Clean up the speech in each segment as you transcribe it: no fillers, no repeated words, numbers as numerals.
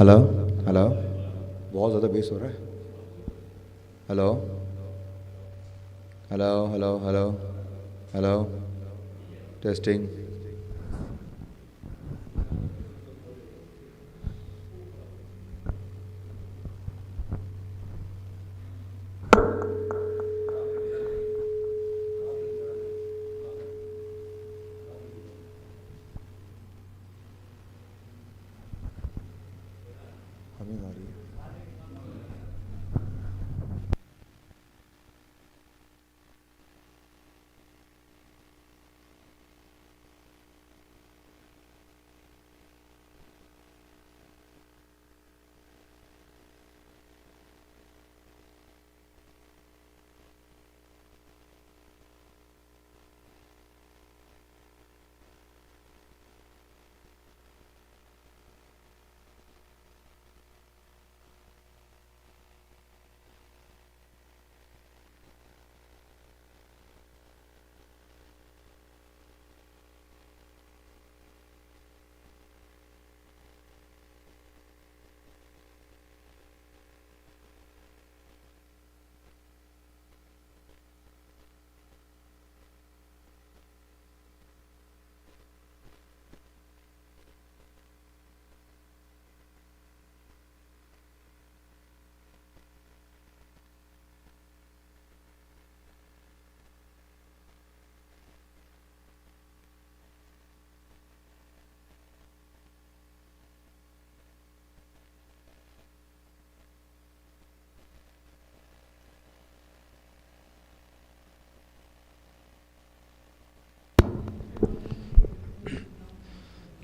Hello hello, بہت زیادہ بیس ہو رہا ہے. Hello hello hello hello hello, testing. ہمیں آ رہی ہے.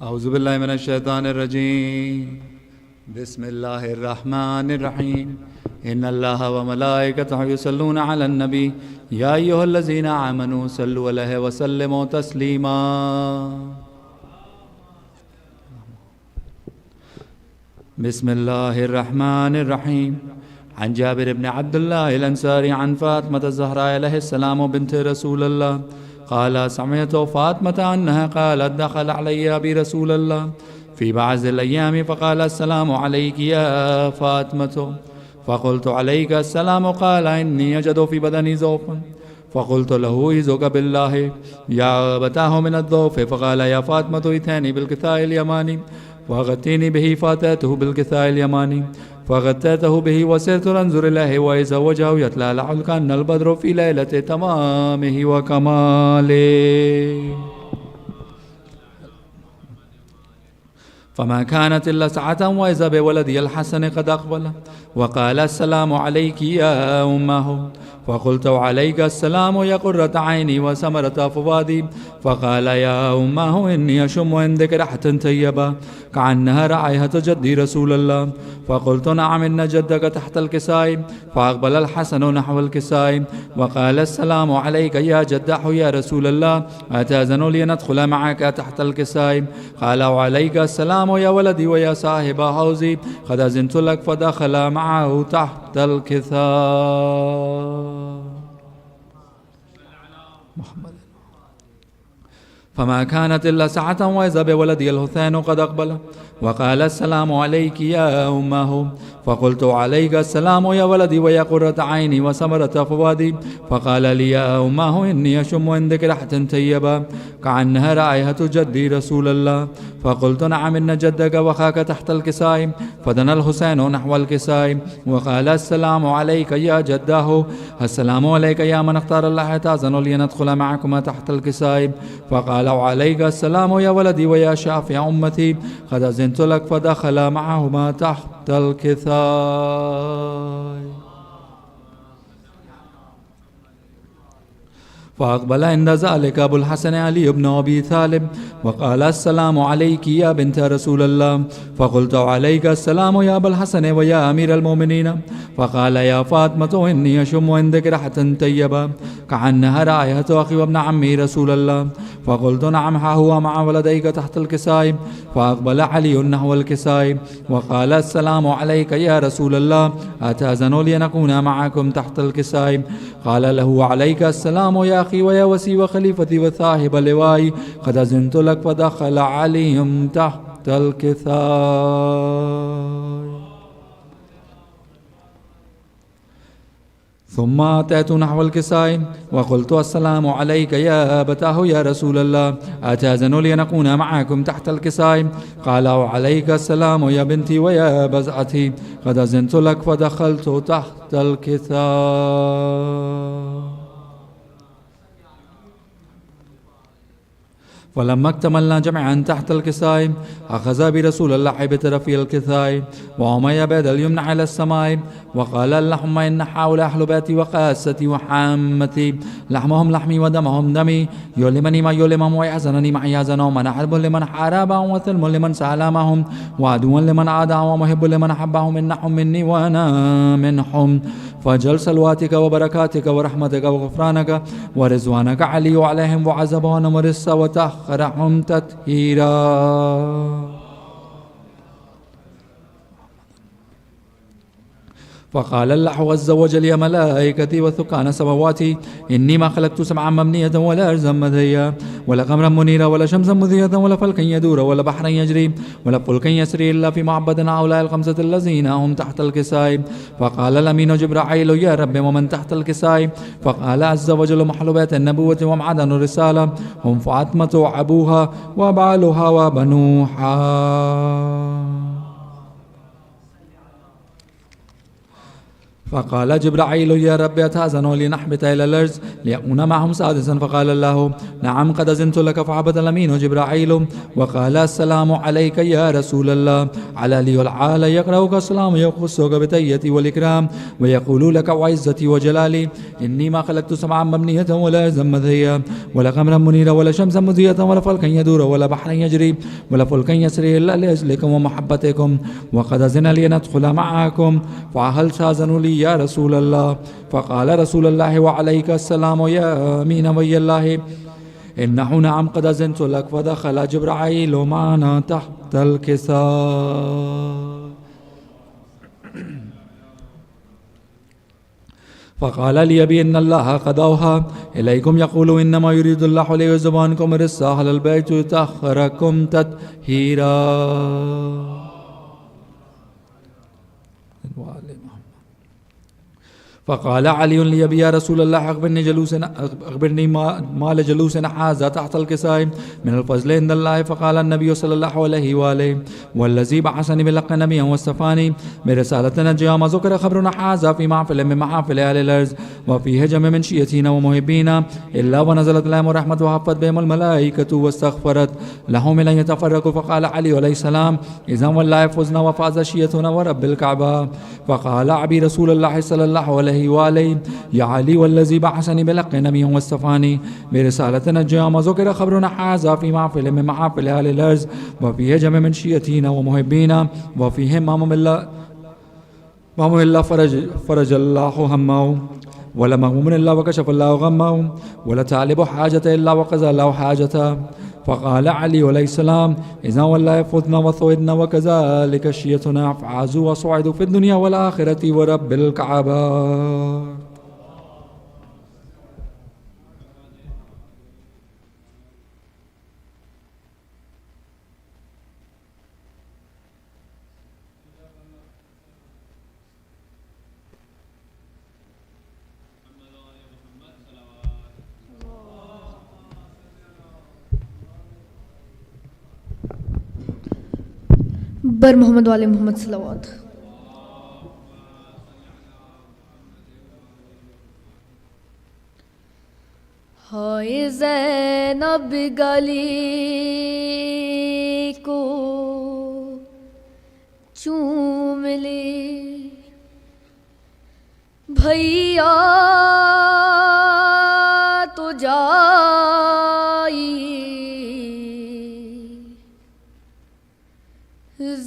اعوذ باللہ من الشیطان الرجیم. بسم اللہ الرحمن الرحیم. ان اللہ وملائکتہ یصلون علی النبی یا ایھا الذین آمنوا صلوا علیہ وسلموا تسلیما. بسم اللہ الرحمن الرحیم. عن جابر بن عبد الله الانصاری عن فاطمة الزہراء علیہ السلام بنت رسول اللہ قال سمعت فاطمة أنها قالت دخل علي أبي رسول الله في بعض الأيام فقال السلام عليك يا فاطمة فقلت عليك السلام قال إني أجد في بدني ضعفا فقلت له إذك بالله يا أبتاه من الضعف فقال يا فاطمة ائتني بالكثاء اليماني فغطيني به فأتيته بالكثاء اليماني فغطيته به وسرت انظر إليه وإذا وجهه يتلألأ كأن البدر في ليلة تمامه وكماله. فما كانت إلا ساعة وإذا بولدي الحسن قد أقبل وقال السلام عليك يا أمه فقلت عليك السلام يا قرة عيني وثمرة فؤادي فقال يا أمه إني أشم عندك ريحة طيبة كأنها رائحة جدي رسول الله فقلت نعم إن جدك تحت الكساء فأقبل الحسن نحو الكساء وقال السلام عليك يا جدح يا رسول الله أتأذن لي ندخل معك تحت الكساء قال وعليك السلام يا ولدي ويا صاحب حوزي قد أذنت لك فدخل معه تحت الكساء. محمد. فما كانت إلا ساعة وإذا بولدي الحسين قد أقبل وقال السلام عليك يا أمه فقلت عليك السلام يا ولدي ويا قرة عيني وثمرة فؤادي فقال لي يا أمه إني أشم عندك ريحة طيبة كأنها رائحة جدي رسول الله فقلت نعم إن جدك وأخاك تحت الكساء فدنا الحسين نحو الكساء وقال السلام عليك يا جداه السلام عليك يا من اختار الله تأذن لي ندخل معكما تحت الكساء فقال وعليك السلام يا ولدي ويا شافع أمتي قد أذنت لك فدخل معهما تحت الكساء. فأقبل عند ذلك أبو الحسن علي بن أبي طالب وقال السلام عليك يا بنت رسول الله فقلت عليك السلام يا أبا الحسن ويا أمير المؤمنين فقال يا فاطمة إني أشم عندك ريحة طيبة كأنها رائحة أخي وابن عمي رسول الله فقلت نعم ها هو مع ولديك تحت الكساء فأقبل علي نحو الكساء وقال السلام عليك يا رسول الله أتأذن لي نكون معكم تحت الكساء قال له عليك السلام يا أخي ويا وسي وخليفتي وصاحب لوائي قد أذنت لك فدخل عليهم تحت الكثاء. ثم أتيت نحو الكساء وقلت السلام عليك يا أبتاه يا رسول الله، أتأذن لي أن أكون معكم تحت الكساء؟ قال وعليك السلام يا بنتي ويا بزعتي، قد أذنت لك فدخلت تحت الكساء. فلما اكتملنا جميعا تحت الكساء أخذ برسول الله بطرفي الكساء وعمي بيد اليمنى على السماء وقال اللهم إن هؤلاء أهل بيتي وقاستي وحامتي، لحمهم لحمي ودمهم دمي، يؤلمني ما يؤلمهم ويحزنني ما يحزنهم، أنا حرب لمن حاربهم وثلم لمن سالمهم وعدو لمن عاداهم ومحب لمن أحبهم، إنهم مني وأنا منهم. فجل صلواتك وبركاتك ورحمتك وغفرانك ورضوانك علي وعليهم وعذبهم ورثا وتأخرهم تطهيرا. فقال الله عز وجل يا ملائكتي وثقان سماواتي إني ما خلقت سمعا مبنية ولا أرضا مديا ولا قمرا منيرا ولا شمسا مضيئة ولا فلكا يدور ولا بحرا يجري ولا فلكا يسري إلا في معبد هؤلاء الخمسة الذين هم تحت الكساء. فقال الأمين جبرائيل يا رب ومن تحت الكساء؟ فقال عز وجل محل بيت النبوة ومعدن الرسالة، هم فاطمة وأبوها وبعلها وبنوها. فقال جبرائيل يا رب أتأذن لنحبط إلى الأرض ليكون معهم سادسا؟ فقال الله نعم قد أذنت لك. فعبد الأمين جبرائيل وقال السلام عليك يا رسول الله. على لي والعال يقرأك السلام يخصك بتيتي والإكرام ويقول لك وعزتي وجلالي إني ما خلقت سمعا مبنية ولا أرضا مديا ولا قمرا منيرا ولا شمسا مضيئة ولا فلكا يدور ولا بحرا يجري ولا فلكا يسري إلا لأجلكم ومحبتكم، وقد أذن لي أن أدخل معكم، فهل تأذن لي يا رسول الله؟ فقال رسول الله وعليك السلام يا أمين وي الله إنه نعم قد أذنت لك. فدخل جبرائيل معنا تحت الكساء. فقال لي بأن الله قد أوحى إليكم يقول إنما يريد الله ليذهب عنكم الرجس أهل البيت ويطهركم تطهيرا. فقال علي لي يا رسول الله أخبرني ما لجلوس هذا تحت الكساء من الفضل عند الله. فقال النبي صلى الله عليه وآله والذي بعثني بالحق نبيا واصطفاني برسالة نجيا ما ذكر خبرنا هذا في محفل من محافل أهل الأرض وفيه جمع من شيئتنا ومحبينا إلا ونزلت لهم الرحمة وحفت بهم الملائكة واستغفرت لهم أن يتفرقوا. فقال علي عليه السلام إذا والله فزنا وفاز شيئتنا ورب الكعبة. فقال أبي رسول الله صلى الله عليه وآله يا علي والذي بعثني بالحق نبيا واصطفاني برسالة نجيا ما ذكر خبرنا هذا في محفل من محافل أهل الأرض وفيه جمع من شيئتنا ومحبينا وفيهم ما إلا فرج الله همه ولا مغموم إلا وكشف الله غمه ولا تعلب حاجة إلا وقضى الله حاجته. فقال علي عليه السلام إذا والله فزنا وصعدنا وكذلك شيئتنا فعازوا وصعدوا في الدنيا والآخرة ورب الكعبة. بر محمد والے محمد صلوات. ہائے زینب گلی کو چوم لے بھیا تو جائی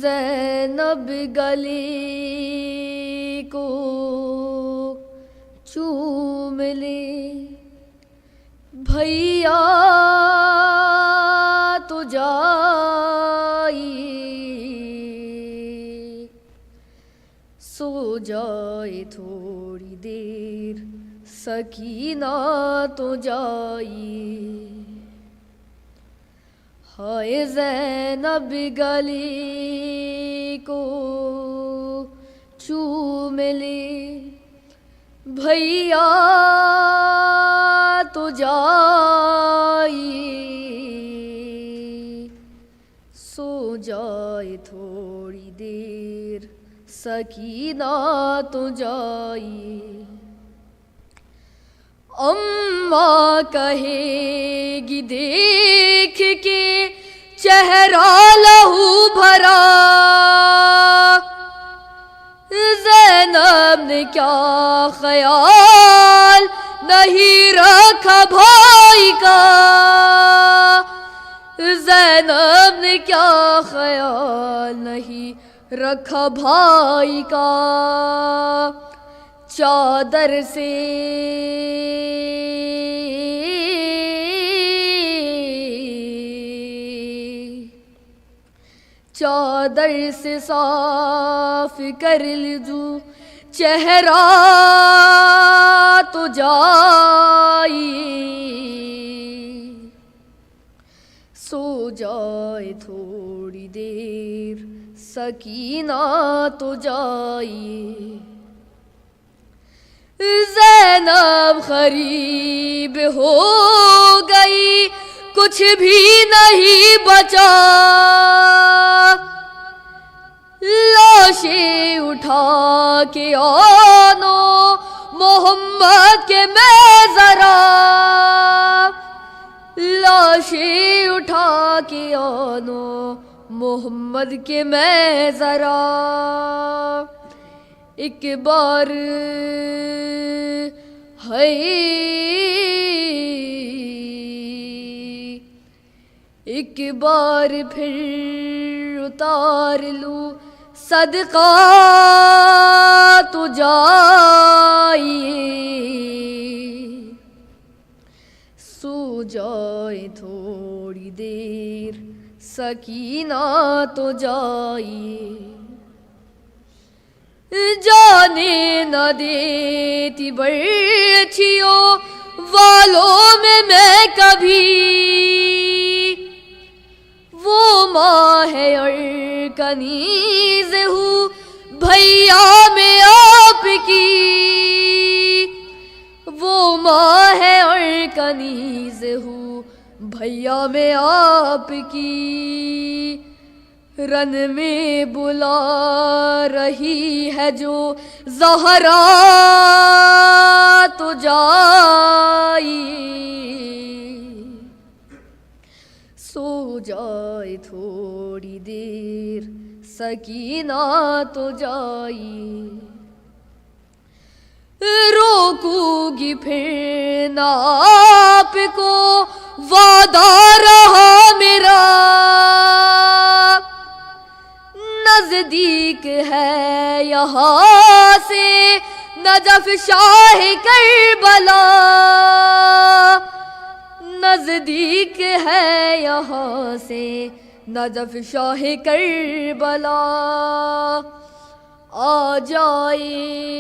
زینب گلی کو چوم لے بھیا تو جائی سو جائے تھوڑی دیر سکینہ تو جائی ہائے زینب گلی کو چوم لے بھیا تو جائی سو جائے تھوڑی دیر سکینہ تو جائی اماں کہے گی دیکھ کے چہرہ لہو بھرا زینب نے کیا خیال نہیں رکھا بھائی کا زینب نے کیا خیال نہیں رکھا بھائی کا چادر سے صاف کر لجو چہرہ تو جائی سو جائے تھوڑی دیر سکینہ تو جائی زینب قریب ہو گئی کچھ بھی نہیں بچا لاشیں اٹھا کے آنو محمد کے میں ذرا لاشیں اٹھا کے آنو محمد کے میں ذرا ایک بار ہے ایک بار پھر اتار لوں صدقہ تو جائیے سو جائے تھوڑی دیر سکینہ تو جائیے جانے نہ دیتی برچھیوں والوں میں کبھی وہ ماں ہے اور کنیز ہوں بھیا میں آپ کی وہ ماں ہے اور کنیز ہوں بھیا میں آپ کی رن میں بلا رہی ہے جو زہرا تو جائیے سو جائے تھوڑی دیر سکینہ تو جائیے روکوں گی پھر نہ آپ کو وعدہ رہا میرا نزدیک ہے یہاں سے نجف شاہ کربلا نزدیک ہے یہاں سے نجف شاہ کربلا آ جائے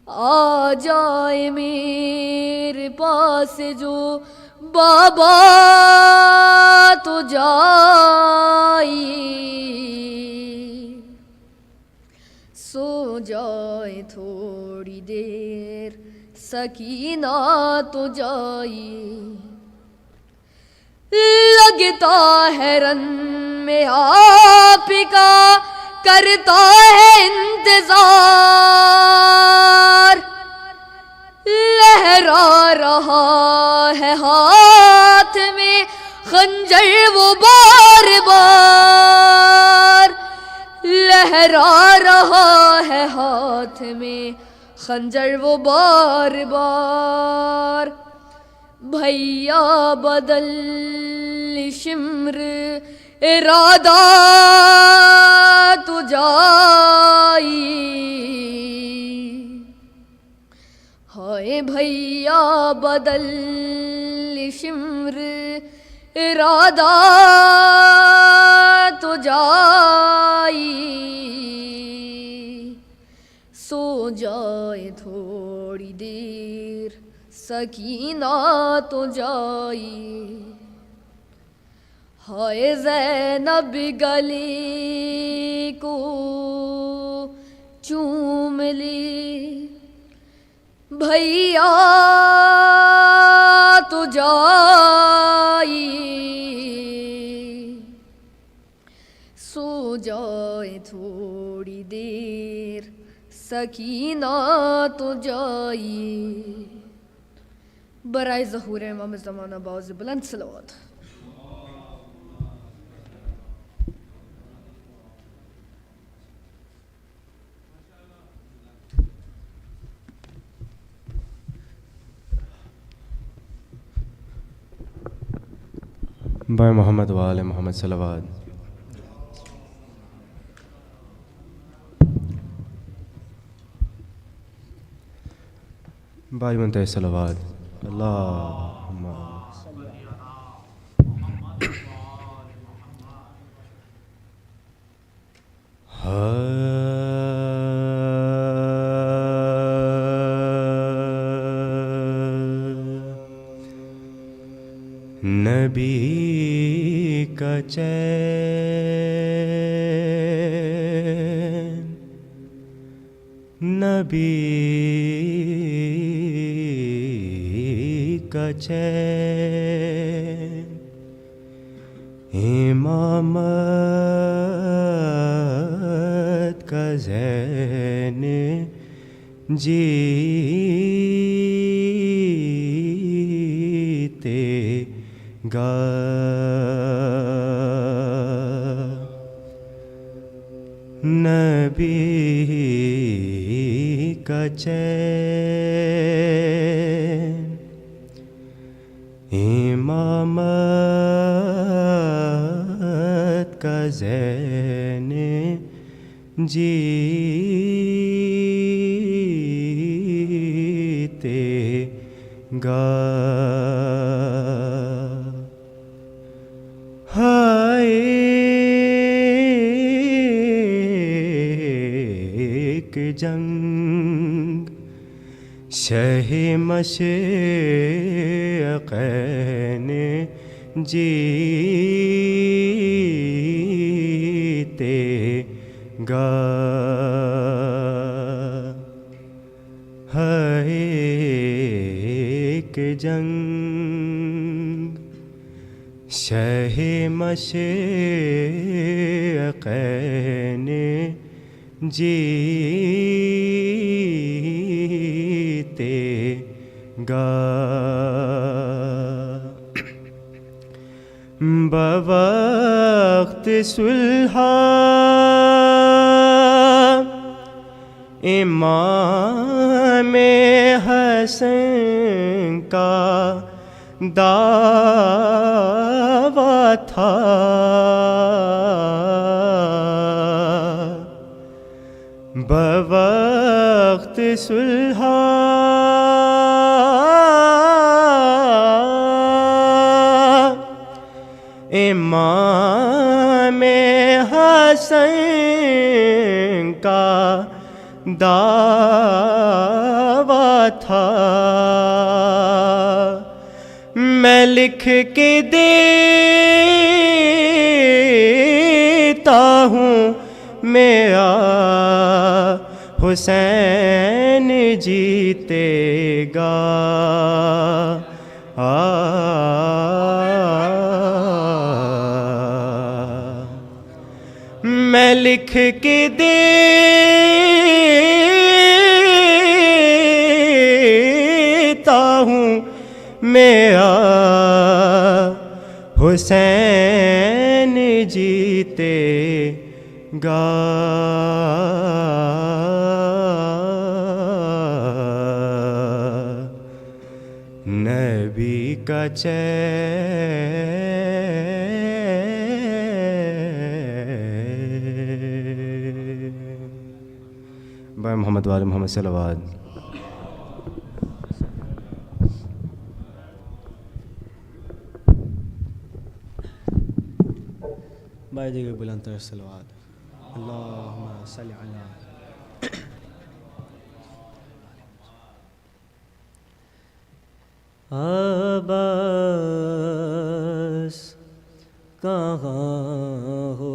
آ جائے میرے پاس جو بابا تو جائیے سو جائے تھوڑی دیر سکینہ تو جائیے لگتا ہے رن میں آپ کا کرتا ہے انتظار لہرا رہا ہے ہاتھ میں خنجر وہ بار بار لہرا رہا ہے ہاتھ میں خنجر وہ بار بار بھیا بدل شمر ارادہ تو جائیے ہائے بھیا بدل شمر ارادہ تو جائیے سو جائے تھوڑی دیر سکینہ تو جائی، ہائے زینب گلی کو چوم لی، بھیا تو جائی، سو جائے تھوڑی دیر، سکینہ تو جائی۔ برائے ظہور امام زمانہ باز بلند صلوات۔ بھائی محمد وآل محمد صلوات۔ بھائی منتہی صلوات۔ اللہم نبی کا چین، نبی کا چین، امامت کا زین جیتے گا، نبی کا چین، امامت کا زین جیتے گا، ہائے ایک جنگ شہ مشرقین جیتے گا، ہے ایک جنگ شہ مشرقین جیتے گا، بوقت صلح امام حسن کا دعویٰ تھا، بوقت صلح امام حسن کا دعویٰ تھا، میں لکھ کے دیتا ہوں میرا حسین جیتے گا، میں لکھ کے دیتا ہوں میرا حسین جیتے گا، نبی کا چین، بھائی محمد وآل محمد صلوات۔ بھائی دیگر بلند تر صلوات۔ اللہم صلی علی عباس کہاں ہو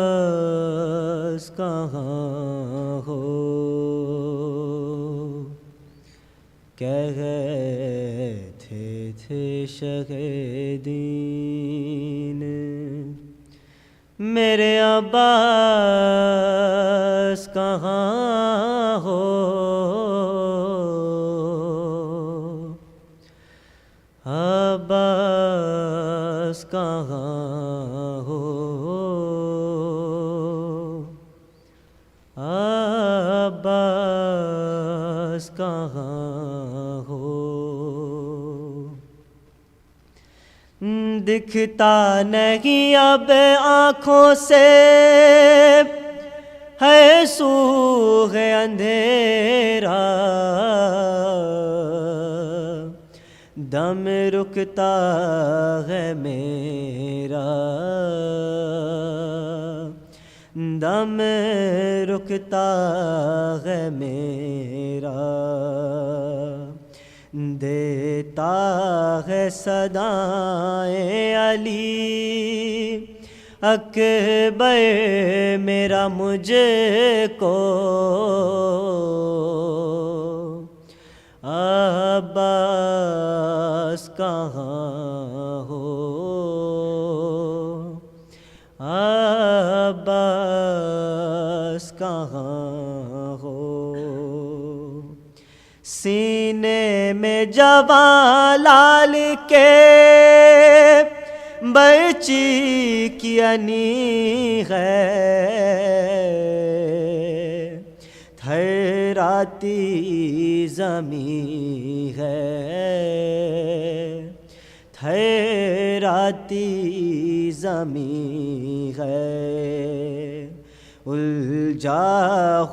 عباس کہاں ہو کہے تھے شہ دین میرے عباس کہاں ہو عباس کہاں ہو عباس کہاں ہو دکھتا نہیں اب آنکھوں سے ہے سوگ اندھیرا دم رکتا ہے میرا دم رکتا ہے میرا دیتا ہے صدائیں علی اکبر میرا مجھ کو عباس کہاں ہو عباس کہاں ہو سینے میں جوان لال کے برچی کی انی ہے تھراتی زمیں ہے تھراتی زمیں ہے الجھا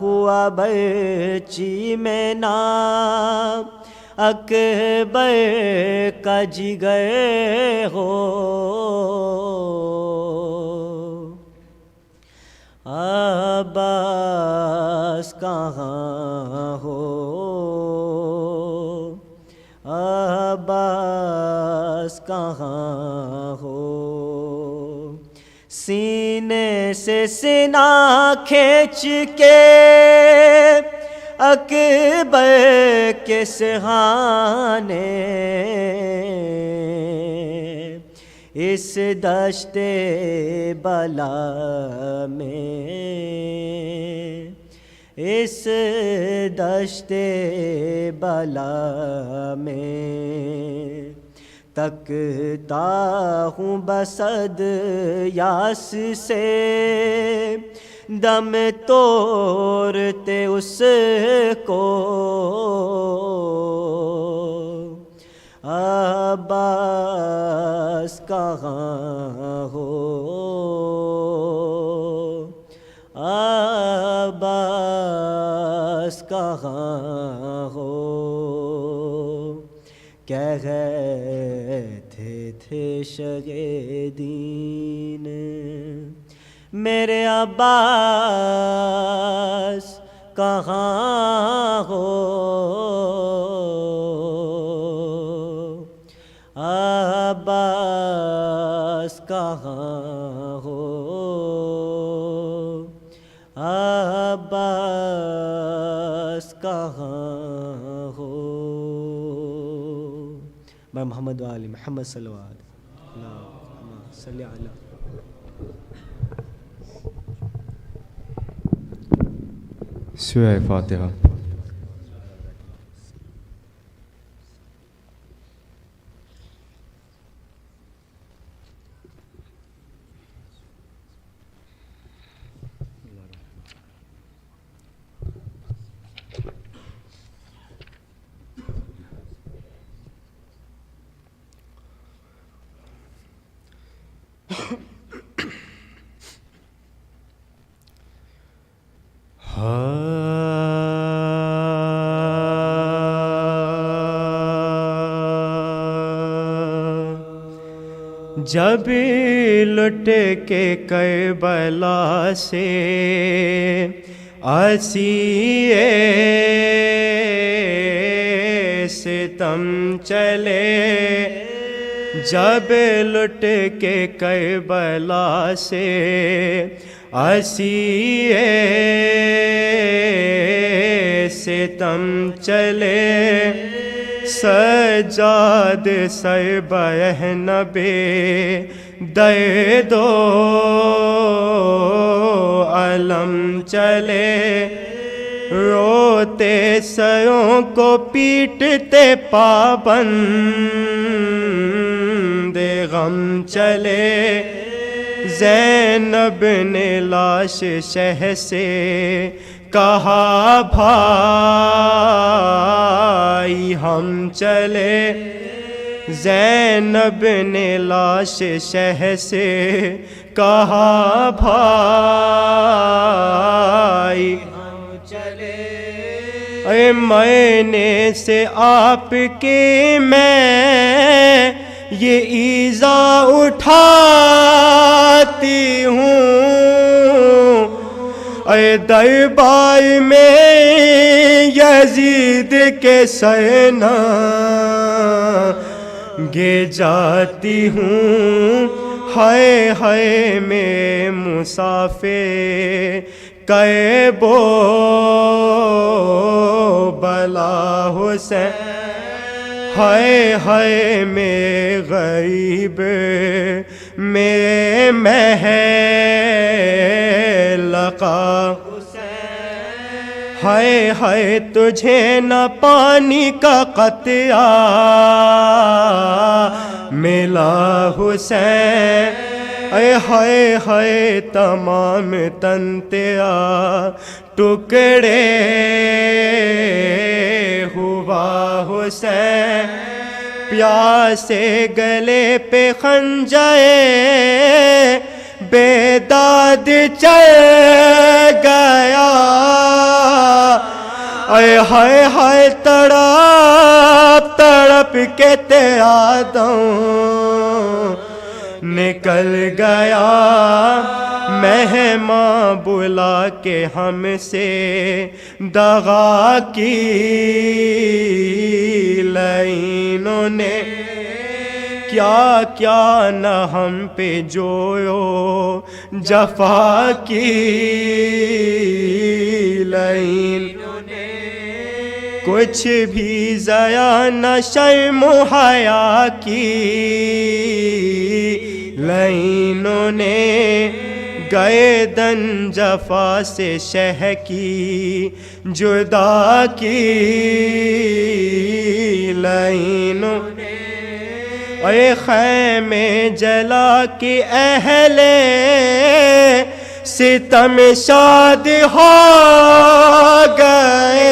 ہوا برچی میں نام اکبر کا جگر ہو عباس کہاں ہو عباس کہاں ہو سینے سے سینہ کھینچ کے اکبر کے سہانے اس دشت بلا میں اس دشت بلا میں تکتا ہوں بسد یاس سے دم توڑتے اس کو عباس کہاں ہو عباس کہاں ہو کہتے تھے شہ دین میرے عباس کہاں ہو عباس کہاں ہو عباس کہاں ہو میں محمد و آل محمد صلی اللہ علیہ وسلم صلی اللہ علیہ سورہ فاتحہ جب لٹ کے کربلا سے اسیے ستم چلے جب لٹ کے کربلا سے اسیے ستم چلے سجاد سر برہنب درد و علم چلے روتے سروں کو پیٹتے پابند غم چلے زینب نے لاش شہ سے کہا بھائی ہم چلے زینب نے لاش شہ سے کہا بھائی ہم چلے اے مرنے سے آپ کے میں یہ ایذا اٹھاتی ہوں اے دربار میں یزید کے سرنا گے جاتی ہوں ہائے ہائے میں مسافر کربو بلا حسین ہائے ہائے میں غریب میرے محل لقا ہائے ہائے تجھے نہ پانی کا قطرہ ملا حسین اے ہائے ہائے تمام تن تیرا ٹکڑے ہوا حسین پیاسے گلے پہ خنجرے بیداد چل گیا اے ہائے ہائے تڑپ تڑپ کے تیرا دم نکل گیا مہماں بلا کے ہم سے دغا کی لائنوں نے کیا کیا نہ ہم پہ جوڑو جفا کی لائنوں نے کچھ بھی ضیا نہ شرم و حیا کی لائنوں نے گردن جفا سے شہ کی جدا کی لائنوں نے اے خیمے جلا کے اہل ستم شاد ہو گئے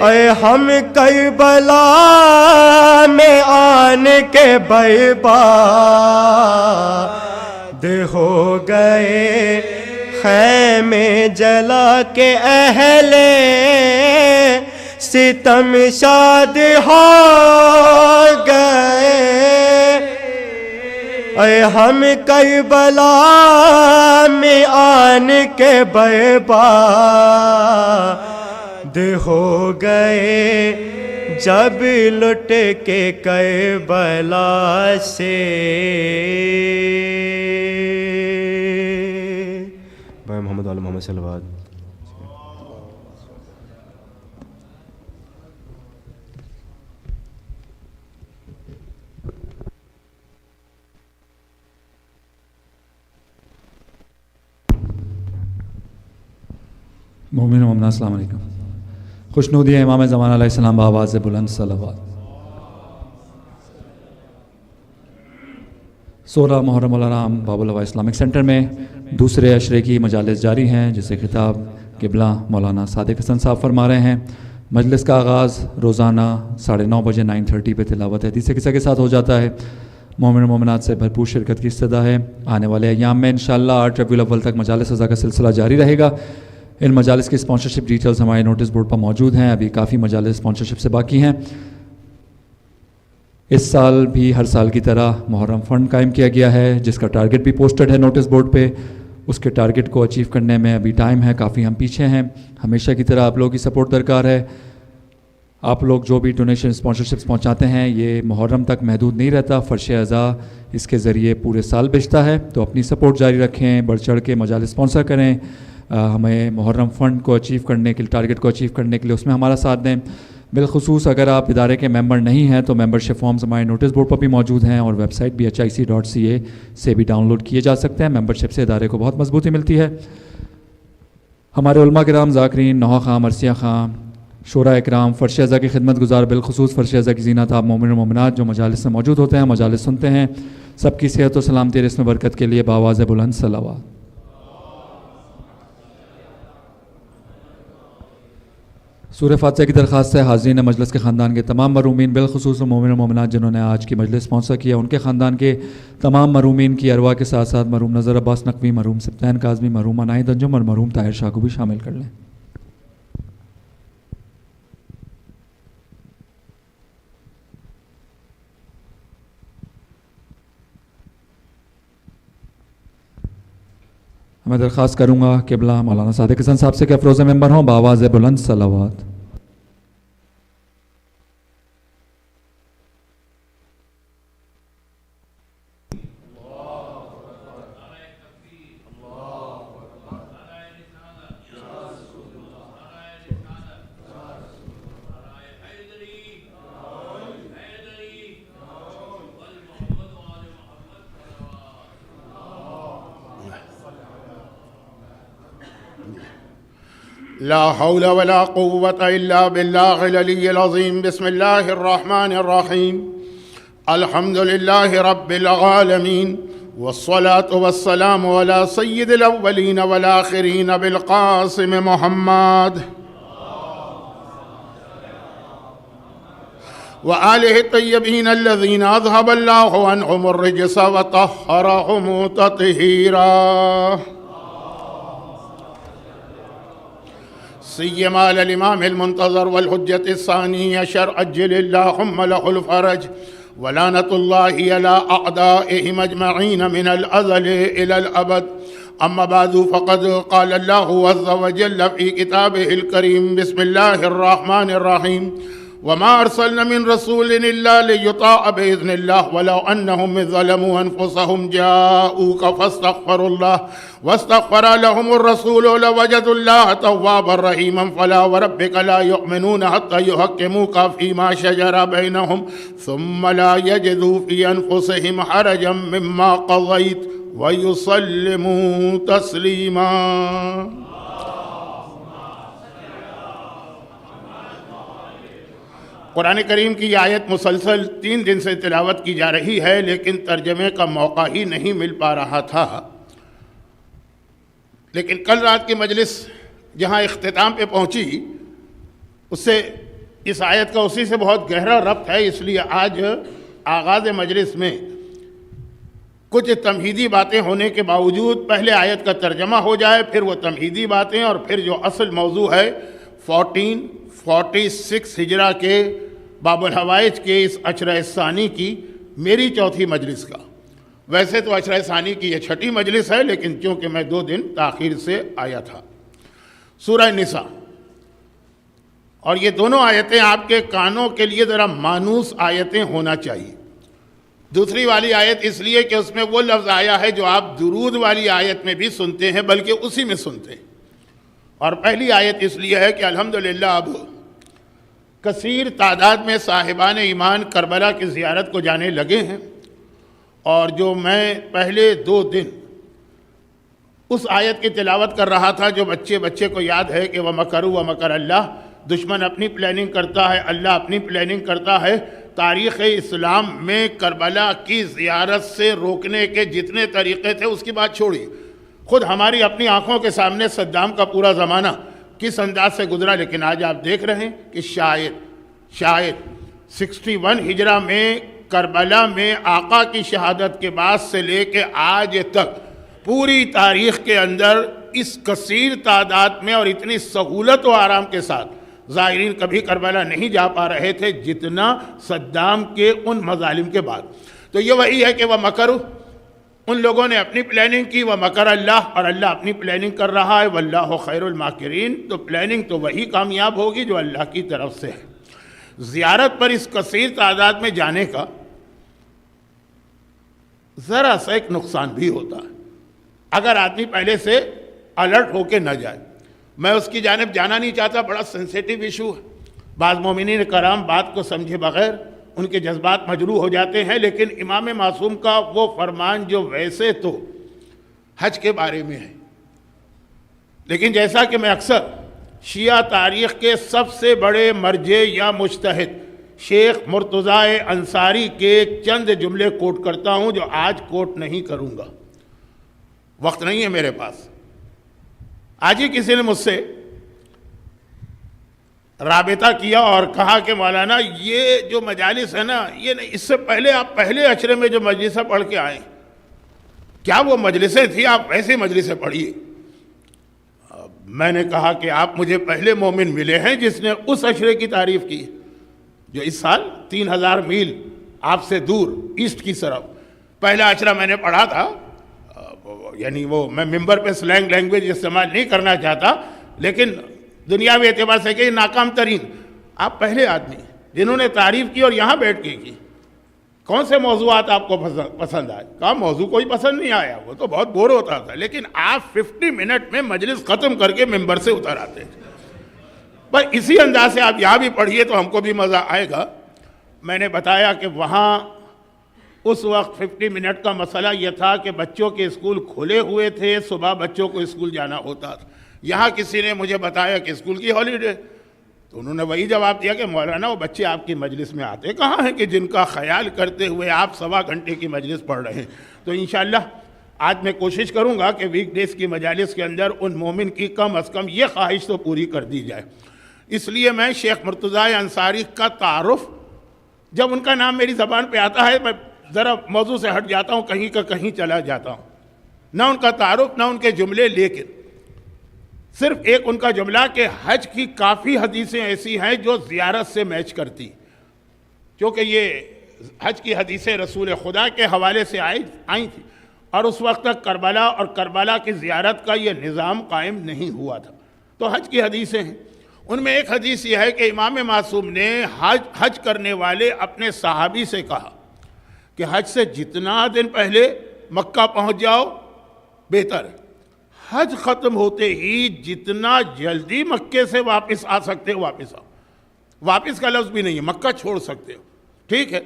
اے ہم کربلا میں آن کے برباد ہو گئے خیمے جلا کے اہل ستم شاد ہو گئے اے ہم کربلا میں آن کے برباد ہو گئے جب لٹ کے کربلا سے بھائی محمد علی محمد صلوات مومن و مومنات السلام علیکم. خوشنودی ہے امام زمان علیہ السلام بآواز بلند صلوات. 16 محرم الحرام باب الہوا اسلامک سینٹر میں دوسرے عشرے کی مجالس جاری ہیں جسے خطاب قبلہ مولانا صادق حسن صاحب فرما رہے ہیں. مجلس کا آغاز روزانہ 9:30 بجے 9:30 پہ تلاوت حدیث قصہ کے ساتھ ہو جاتا ہے. مومن و مومنات سے بھرپور شرکت کی استدعا ہے. آنے والے ایام میں انشاءاللہ 8 ربیع الاول تک مجالس رضا کا سلسلہ جاری رہے گا. ان مجالس کی اسپانسرشپ ڈیٹیلز ہمارے نوٹس بورڈ پر موجود ہیں. ابھی کافی مجالس اسپانسرشپ سے باقی ہیں. اس سال بھی ہر سال کی طرح محرم فنڈ قائم کیا گیا ہے جس کا ٹارگٹ بھی پوسٹڈ ہے نوٹس بورڈ پہ. اس کے ٹارگٹ کو اچیو کرنے میں ابھی ٹائم ہے، کافی ہم پیچھے ہیں. ہمیشہ کی طرح آپ لوگوں کی سپورٹ درکار ہے. آپ لوگ جو بھی ڈونیشن اسپانسرشپس پہنچاتے ہیں یہ محرم تک محدود نہیں رہتا، فرش اعضاء اس کے ذریعے پورے سال بچتا ہے. تو اپنی سپورٹ جاری رکھیں، بڑھ چڑھ کے مجالس اسپانسر کریں، ہمیں محرم فنڈ کو اچیو کرنے کے لیے، ٹارگٹ کو اچیو کرنے کے لیے اس میں ہمارا ساتھ دیں. بالخصوص اگر آپ ادارے کے ممبر نہیں ہیں تو ممبرشپ فارمز ہمارے نوٹس بورڈ پر بھی موجود ہیں، اور ویب سائٹ بھی HIC.ca سے بھی ڈاؤن لوڈ کیے جا سکتے ہیں. ممبرشپ سے ادارے کو بہت مضبوطی ملتی ہے. ہمارے علماء کرام، ذاکرین، نوحہ خاں، مرثیہ خاں، شورا اکرام، فرش اعضاء کی خدمت گزار، بالخصوص فرش اعضاء کی زینت آپ مومن و مومنات جو مجالس میں موجود ہوتے ہیں، مجالس سنتے ہیں، سب کی صحت و سلامتی اور اس میں برکت کے لیے بآواز بلند صلوات. سورہ فاتحہ کی درخواست ہے حاضرین مجلس کے خاندان کے تمام مرحومین، بالخصوص مومن و مومنات جنہوں نے آج کی مجلس اسپانسر کیا، ان کے خاندان کے تمام مرحومین کی ارواح کے ساتھ ساتھ مرحوم نظر عباس نقوی، مرحوم سبطین کاظمی، مرحوم عنایت انجم اور مرحوم طاہر شاہ کو بھی شامل کر لیں. میں درخواست کروں گا قبلہ مولانا صادق حسن صاحب سے کہ افروز ممبر ہوں، بآواز بلند صلوات. لا حول ولا قوة إلا بالله العلي العظيم. بسم الله الرحمن الرحيم. الحمد لله رب العالمين، والصلاة والسلام على سيد الأولين والآخرين بالقاسم محمد وآله الطيبين الذين أذهب الله عنهم الرجس وطهرهم تطهيرا. سيما الإمام المنتظر والحجة الثاني عشر عجل اللهم له الفرج، ولعنة الله على أعدائهم أجمعين من الأزل إلى الأبد. أما بعد، فقد قال الله عز وجل في كتابه الكريم: بسم الله الرحمن الرحيم. وما أرسلنا من رسول إلا ليطاع بإذن الله ولو أنهم إذ ظلموا أنفسهم جاءوك فاستغفروا الله واستغفر لهم الرسول لوجدوا الله توابا رحيما. فلا وربك لا يؤمنون حتى يحكموك فيما شجر بينهم ثم لا يجدوا في أنفسهم حرجا مما قضيت ويسلموا تسليما. قرآن کریم کی یہ آیت مسلسل 3 دن سے تلاوت کی جا رہی ہے، لیکن ترجمے کا موقع ہی نہیں مل پا رہا تھا. لیکن کل رات کی مجلس جہاں اختتام پہ پہنچی، اس سے اس آیت کا اسی سے بہت گہرا ربط ہے. اس لیے آج آغاز مجلس میں کچھ تمہیدی باتیں ہونے کے باوجود پہلے آیت کا ترجمہ ہو جائے، پھر وہ تمہیدی باتیں، اور پھر جو اصل موضوع ہے 1446 ہجرہ کے باب الحوائج کے اس عشرہ ثانی کی میری چوتھی مجلس کا. ویسے تو عشرہ ثانی کی یہ 6ٹھی مجلس ہے، لیکن چونکہ میں 2 دن تاخیر سے آیا تھا. سورہ نساء، اور یہ دونوں آیتیں آپ کے کانوں کے لیے ذرا مانوس آیتیں ہونا چاہیے. دوسری والی آیت اس لیے کہ اس میں وہ لفظ آیا ہے جو آپ درود والی آیت میں بھی سنتے ہیں، بلکہ اسی میں سنتے ہیں. اور پہلی آیت اس لیے ہے کہ الحمدللہ اب کثیر تعداد میں صاحبان ایمان کربلا کی زیارت کو جانے لگے ہیں. اور جو میں پہلے 2 دن اس آیت کی تلاوت کر رہا تھا، جو بچے کو یاد ہے کہ وَمَكَرُوا وَمَكَرَ اللَّهُ، دشمن اپنی پلاننگ کرتا ہے، اللہ اپنی پلاننگ کرتا ہے. تاریخ اسلام میں کربلا کی زیارت سے روکنے کے جتنے طریقے تھے اس کی بات چھوڑی، خود ہماری اپنی آنکھوں کے سامنے صدام کا پورا زمانہ کس انداز سے گزرا. لیکن آج آپ دیکھ رہے ہیں کہ شاید 61 ہجرہ میں کربلا میں آقا کی شہادت کے بعد سے لے کے آج تک پوری تاریخ کے اندر اس کثیر تعداد میں اور اتنی سہولت و آرام کے ساتھ زائرین کبھی کربلا نہیں جا پا رہے تھے جتنا صدام کے ان مظالم کے بعد. تو یہ وہی ہے کہ وہ مکر ان لوگوں نے اپنی پلاننگ کی، وہ مکر اللہ، اور اللہ اپنی پلاننگ کر رہا ہے، واللہ خیر الماکرین. تو پلاننگ تو وہی کامیاب ہوگی جو اللہ کی طرف سے ہے. زیارت پر اس کثیر تعداد میں جانے کا ذرا سا ایک نقصان بھی ہوتا ہے اگر آدمی پہلے سے الرٹ ہو کے نہ جائے. میں اس کی جانب جانا نہیں چاہتا، بڑا سینسیٹیو ایشو ہے. بعض مومنین کرام بات کو سمجھے بغیر ان کے جذبات مجروح ہو جاتے ہیں، لیکن امام معصوم کا وہ فرمان جو ویسے تو حج کے بارے میں ہے، لیکن جیسا کہ میں اکثر شیعہ تاریخ کے سب سے بڑے مرجع یا مجتہد شیخ مرتضی انصاری کے چند جملے کوٹ کرتا ہوں جو آج کوٹ نہیں کروں گا، وقت نہیں ہے میرے پاس. آج ہی کسی نے مجھ سے رابطہ کیا اور کہا کہ مولانا یہ جو مجالس ہے نا، یہ نہیں، اس سے پہلے آپ پہلے عشرے میں جو مجلسیں پڑھ کے آئے، کیا وہ مجلسیں تھیں؟ آپ ویسے مجلسیں پڑھیے. میں نے کہا کہ آپ مجھے پہلے مومن ملے ہیں جس نے اس عشرے کی تعریف کی جو اس سال 3000 میل آپ سے دور ایسٹ کی طرف پہلا عشرہ میں نے پڑھا تھا. یعنی وہ میں ممبر پہ سلینگ لینگویج استعمال نہیں کرنا چاہتا، لیکن دنیاوی اعتبار سے کہ ناکام ترین آپ پہلے آدمی جنہوں نے تعریف کی اور یہاں بیٹھ کے کی. کون سے موضوعات آپ کو پسند آئے؟ کہا موضوع کوئی پسند نہیں آیا، وہ تو بہت بور ہوتا تھا، لیکن آپ 50 منٹ میں مجلس ختم کر کے ممبر سے اتر آتے ہیں. بس اسی انداز سے آپ یہاں بھی پڑھیے تو ہم کو بھی مزہ آئے گا. میں نے بتایا کہ وہاں اس وقت 50 منٹ کا مسئلہ یہ تھا کہ بچوں کے اسکول کھلے ہوئے تھے، صبح بچوں کو اسکول جانا ہوتا تھا. یہاں کسی نے مجھے بتایا کہ اسکول کی ہالیڈے، تو انہوں نے وہی جواب دیا کہ مولانا وہ بچے آپ کی مجلس میں آتے کہاں ہیں کہ جن کا خیال کرتے ہوئے آپ 1.25 گھنٹے کی مجلس پڑھ رہے ہیں. تو انشاءاللہ آج میں کوشش کروں گا کہ ویک ڈیز کی مجالس کے اندر ان مومن کی کم از کم یہ خواہش تو پوری کر دی جائے. اس لیے میں شیخ مرتضی انصاری کا تعارف جب ان کا نام میری زبان پہ آتا ہے میں ذرا موضوع سے ہٹ جاتا ہوں، کہیں کا کہیں چلا جاتا ہوں. نہ ان کا تعارف نہ ان کے جملے، لیکن صرف ایک ان کا جملہ کہ حج کی کافی حدیثیں ایسی ہیں جو زیارت سے میچ کرتی، کیونکہ یہ حج کی حدیثیں رسول خدا کے حوالے سے آئی تھیں اور اس وقت تک کربلا اور کربلا کی زیارت کا یہ نظام قائم نہیں ہوا تھا. تو حج کی حدیثیں ہیں. ان میں ایک حدیث یہ ہے کہ امام معصوم نے حج کرنے والے اپنے صحابی سے کہا کہ حج سے جتنا دن پہلے مکہ پہنچ جاؤ بہتر ہے. حج ختم ہوتے ہی جتنا جلدی مکے سے واپس آ سکتے ہو واپس آؤ. واپس کا لفظ بھی نہیں ہے، مکہ چھوڑ سکتے ہو، ٹھیک ہے،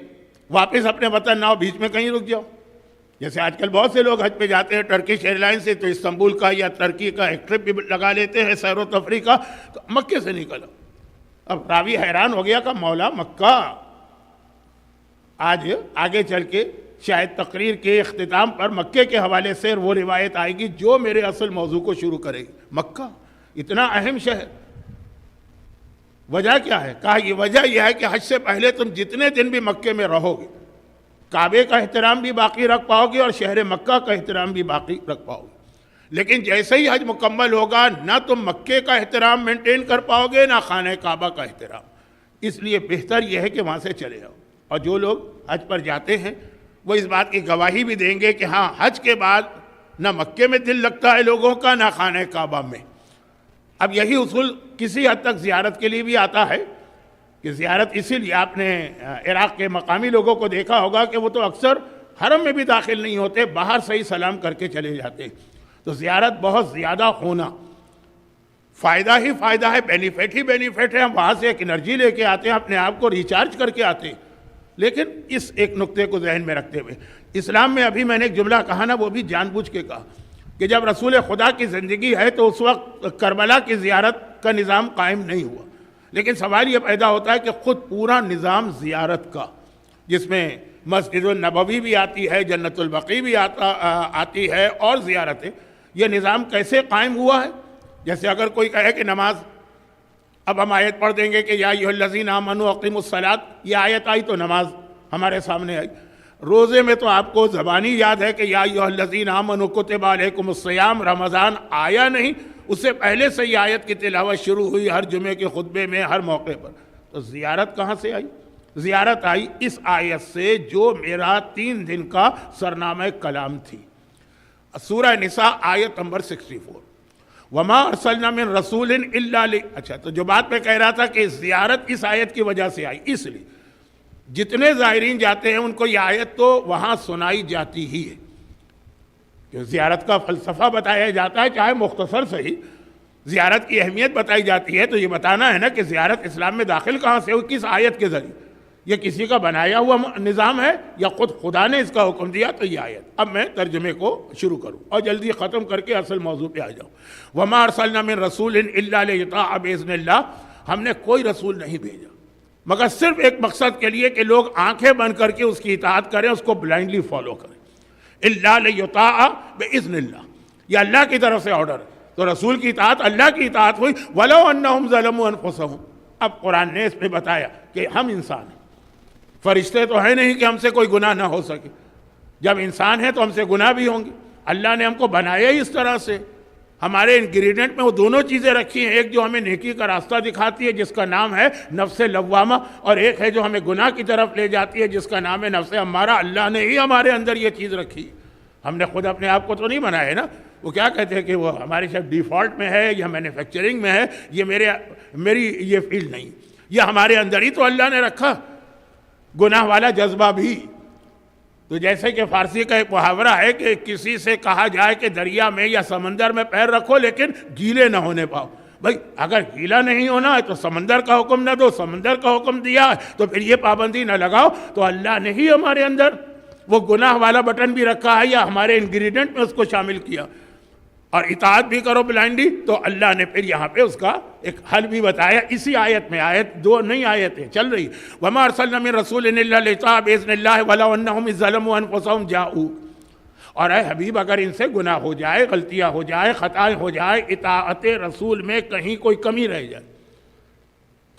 واپس اپنے وطن نہ ہو، بیچ میں کہیں رک جاؤ. جیسے آج کل بہت سے لوگ حج پہ جاتے ہیں ٹرکش ایئر لائن سے، تو استنبول کا یا ترکی کا ایک ٹرپ بھی لگا لیتے ہیں سیر و تفریح کا، تو مکے سے نکلو. اب راوی حیران ہو گیا کہ مولا مکہ. آج آگے چل کے شاید تقریر کے اختتام پر مکے کے حوالے سے وہ روایت آئے گی جو میرے اصل موضوع کو شروع کرے گی. مکہ اتنا اہم شہر، وجہ کیا ہے؟ کہا یہ وجہ یہ ہے کہ حج سے پہلے تم جتنے دن بھی مکے میں رہو گے کعبے کا احترام بھی باقی رکھ پاؤ گے اور شہر مکہ کا احترام بھی باقی رکھ پاؤ گے. لیکن جیسے ہی حج مکمل ہوگا نہ تم مکے کا احترام مینٹین کر پاؤ گے نہ خانہ کعبہ کا احترام. اس لیے بہتر یہ ہے کہ وہاں سے چلے جاؤ. اور جو لوگ حج پر جاتے ہیں وہ اس بات کی گواہی بھی دیں گے کہ ہاں حج کے بعد نہ مکے میں دل لگتا ہے لوگوں کا نہ خانہ کعبہ میں. اب یہی اصول کسی حد تک زیارت کے لیے بھی آتا ہے کہ زیارت اسی لیے آپ نے عراق کے مقامی لوگوں کو دیکھا ہوگا کہ وہ تو اکثر حرم میں بھی داخل نہیں ہوتے، باہر سے ہی سلام کر کے چلے جاتے. تو زیارت بہت زیادہ ہونا فائدہ ہی فائدہ ہے، بینیفٹ ہی بینیفٹ ہے. ہم وہاں سے ایک انرجی لے کے آتے ہیں، اپنے آپ کو ریچارج کر کے آتے ہیں. لیکن اس ایک نقطے کو ذہن میں رکھتے ہوئے اسلام میں ابھی میں نے ایک جملہ کہا نا، وہ بھی جان بوجھ کے کہا کہ جب رسول خدا کی زندگی ہے تو اس وقت کربلا کی زیارت کا نظام قائم نہیں ہوا. لیکن سوال یہ پیدا ہوتا ہے کہ خود پورا نظام زیارت کا، جس میں مسجد النبوی بھی آتی ہے، جنت البقیع بھی آتی ہے اور زیارتیں، یہ نظام کیسے قائم ہوا ہے؟ جیسے اگر کوئی کہے کہ نماز، اب ہم آیت پڑھ دیں گے کہ یا ایھا الذین آمنوا اقیموا الصلاۃ، یہ آیت آئی تو نماز ہمارے سامنے آئی. روزے میں تو آپ کو زبانی یاد ہے کہ یا ایھا الذین آمنوا کتب علیکم الصیام، رمضان آیا نہیں، اس سے پہلے سے یہ آیت کی تلاوت شروع ہوئی ہر جمعے کے خطبے میں، ہر موقع پر. تو زیارت کہاں سے آئی؟ زیارت آئی اس آیت سے جو میرا 3 دن کا سرنامہ کلام تھی. سورہ نساء آیت نمبر 64. وما ارسلنا من رسول الا اچھا، تو جو بات میں کہہ رہا تھا کہ زیارت اس آیت کی وجہ سے آئی، اس لیے جتنے زائرین جاتے ہیں ان کو یہ آیت تو وہاں سنائی جاتی ہی ہے. جو زیارت کا فلسفہ بتایا جاتا ہے، چاہے مختصر صحیح، زیارت کی اہمیت بتائی جاتی ہے، تو یہ بتانا ہے نا کہ زیارت اسلام میں داخل کہاں سے ہوئی، کس آیت کے ذریعے. یہ کسی کا بنایا ہوا نظام ہے یا خود خدا نے اس کا حکم دیا؟ تو یہ آیت. اب میں ترجمے کو شروع کروں اور جلدی ختم کر کے اصل موضوع پہ آ جاؤں. وما ارسلنا من رسول الا لیطاع باذن اللہ، ہم نے کوئی رسول نہیں بھیجا مگر صرف ایک مقصد کے لیے کہ لوگ آنکھیں بند کر کے اس کی اطاعت کریں، اس کو بلائنڈلی فالو کریں. الا لیطاع باذن اللہ، یہ اللہ کی طرف سے آرڈر ہے. تو رسول کی اطاعت اللہ کی اطاعت ہوئی. ولو انہم ظلموا انفسہم، اب قرآن نے اس پہ بتایا کہ ہم انسان ہیں، فرشتے تو ہیں نہیں کہ ہم سے کوئی گناہ نہ ہو سکے. جب انسان ہے تو ہم سے گناہ بھی ہوں گے. اللہ نے ہم کو بنایا ہی اس طرح سے. ہمارے انگریڈینٹ میں وہ دونوں چیزیں رکھی ہیں، ایک جو ہمیں نیکی کا راستہ دکھاتی ہے جس کا نام ہے نفس لوامہ، اور ایک ہے جو ہمیں گناہ کی طرف لے جاتی ہے جس کا نام ہے نفس امارہ. اللہ نے ہی ہمارے اندر یہ چیز رکھی. ہم نے خود اپنے آپ کو تو نہیں بنایا ہے نا. وہ کیا کہتے ہیں کہ وہ ہماری شاید ڈیفالٹ میں ہے یا مینوفیکچرنگ میں ہے، یہ میری یہ فیلڈ نہیں، یہ ہمارے اندر ہی تو اللہ نے رکھا. گناہ والا جذبہ بھی. تو جیسے کہ فارسی کا ایک محاورہ ہے کہ کسی سے کہا جائے کہ دریا میں یا سمندر میں پیر رکھو لیکن گیلے نہ ہونے پاؤ. بھائی اگر گیلا نہیں ہونا ہے تو سمندر کا حکم نہ دو، سمندر کا حکم دیا ہے تو پھر یہ پابندی نہ لگاؤ. تو اللہ نے ہی ہمارے اندر وہ گناہ والا بٹن بھی رکھا ہے یا ہمارے انگریڈینٹ میں اس کو شامل کیا. اور اطاعت بھی کرو بلائنڈلی، تو اللہ نے پھر یہاں پہ اس کا ایک حل بھی بتایا اسی آیت میں. آیت دو نئی آیتیں چل رہی. وما ارسلنا من رسول الا لیطاع باذن اللہ ولو انہم اذ ظلموا انفسہم جاؤوک. اور اے حبیب اگر ان سے گناہ ہو جائے، غلطیاں ہو جائے، خطائیں ہو جائے، اطاعت رسول میں کہیں کوئی کمی رہ جائے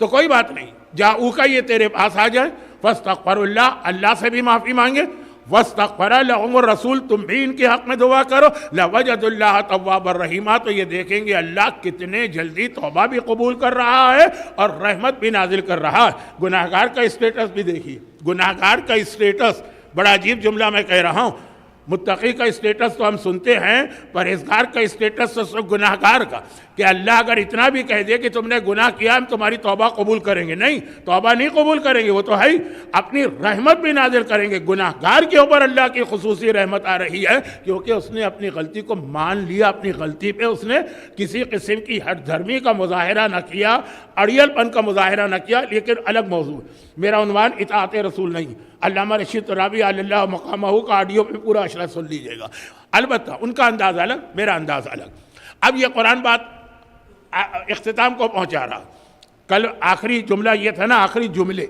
تو کوئی بات نہیں، جاؤ کا یہ تیرے پاس آ جائے. فاستغفروا اللہ، اللہ سے بھی معافی مانگے. واستغفر لهم الرسول، تم بھی ان کے حق میں دعا کرو. لوجدوا اللہ توابا رحیما، تو یہ دیکھیں گے اللہ کتنے جلدی توبہ بھی قبول کر رہا ہے اور رحمت بھی نازل کر رہا ہے. گناہگار کا اسٹیٹس بھی دیکھیے. گناہگار کا اسٹیٹس بڑا عجیب جملہ میں کہہ رہا ہوں. متقی کا اسٹیٹس تو ہم سنتے ہیں، پرہیزگار کا اسٹیٹس تو گناہگار کا، کہ اللہ اگر اتنا بھی کہہ دے کہ تم نے گناہ کیا ہم تمہاری توبہ قبول کریں گے. نہیں، توبہ نہیں قبول کریں گے، وہ تو ہے ہی، اپنی رحمت بھی نازل کریں گے. گناہگار کے اوپر اللہ کی خصوصی رحمت آ رہی ہے کیونکہ اس نے اپنی غلطی کو مان لیا. اپنی غلطی پہ اس نے کسی قسم کی ہٹ دھرمی کا مظاہرہ نہ کیا، اڑیل پن کا مظاہرہ نہ کیا. لیکن الگ موضوع، میرا عنوان اطاعت رسول نہیں. علامہ رشید ترابی علی اللہ مقامہ کا آڈیو پہ پورا اشرح سن لیجیے گا. البتہ ان کا انداز الگ، میرا انداز الگ. اب یہ قرآن بات اختتام کو پہنچا رہا. کل آخری جملہ یہ تھا نا، آخری جملے،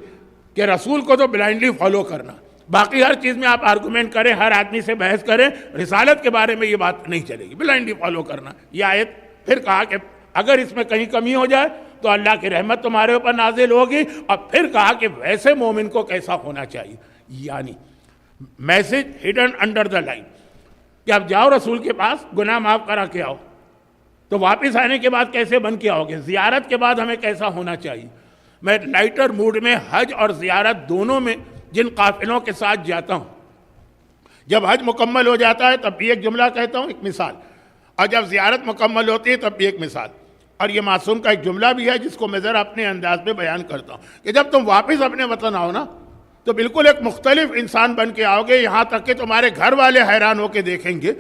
کہ رسول کو تو بلائنڈلی فالو کرنا، باقی ہر چیز میں آپ آرگومنٹ کریں، ہر آدمی سے بحث کریں، رسالت کے بارے میں یہ بات نہیں چلے گی، بلائنڈلی فالو کرنا. یہ آیت پھر کہا کہ اگر اس میں کہیں کمی ہو جائے تو اللہ کی رحمت تمہارے اوپر نازل ہوگی. اور پھر کہا کہ ویسے مومن کو کیسا ہونا چاہیے، یعنی message hidden under the line, کہ اب جاؤ رسول کے پاس، گناہ معاف کرا کے آؤ. تو واپس آنے کے بعد کیسے بن کے آؤ گے؟ زیارت کے بعد ہمیں کیسا ہونا چاہیے؟ میں لائٹر موڈ میں حج اور زیارت دونوں میں جن قافلوں کے ساتھ جاتا ہوں، جب حج مکمل ہو جاتا ہے تب بھی ایک جملہ کہتا ہوں، ایک مثال، اور جب زیارت مکمل ہوتی ہے تب بھی ایک مثال. اور یہ معصوم کا ایک جملہ بھی ہے جس کو میں ذرا اپنے انداز میں بیان کرتا ہوں کہ جب تم واپس اپنے وطن آؤ نا تو بالکل ایک مختلف انسان بن کے آؤ گے. یہاں تک کہ تمہارے گھر والے حیران ہو کے دیکھیں گے،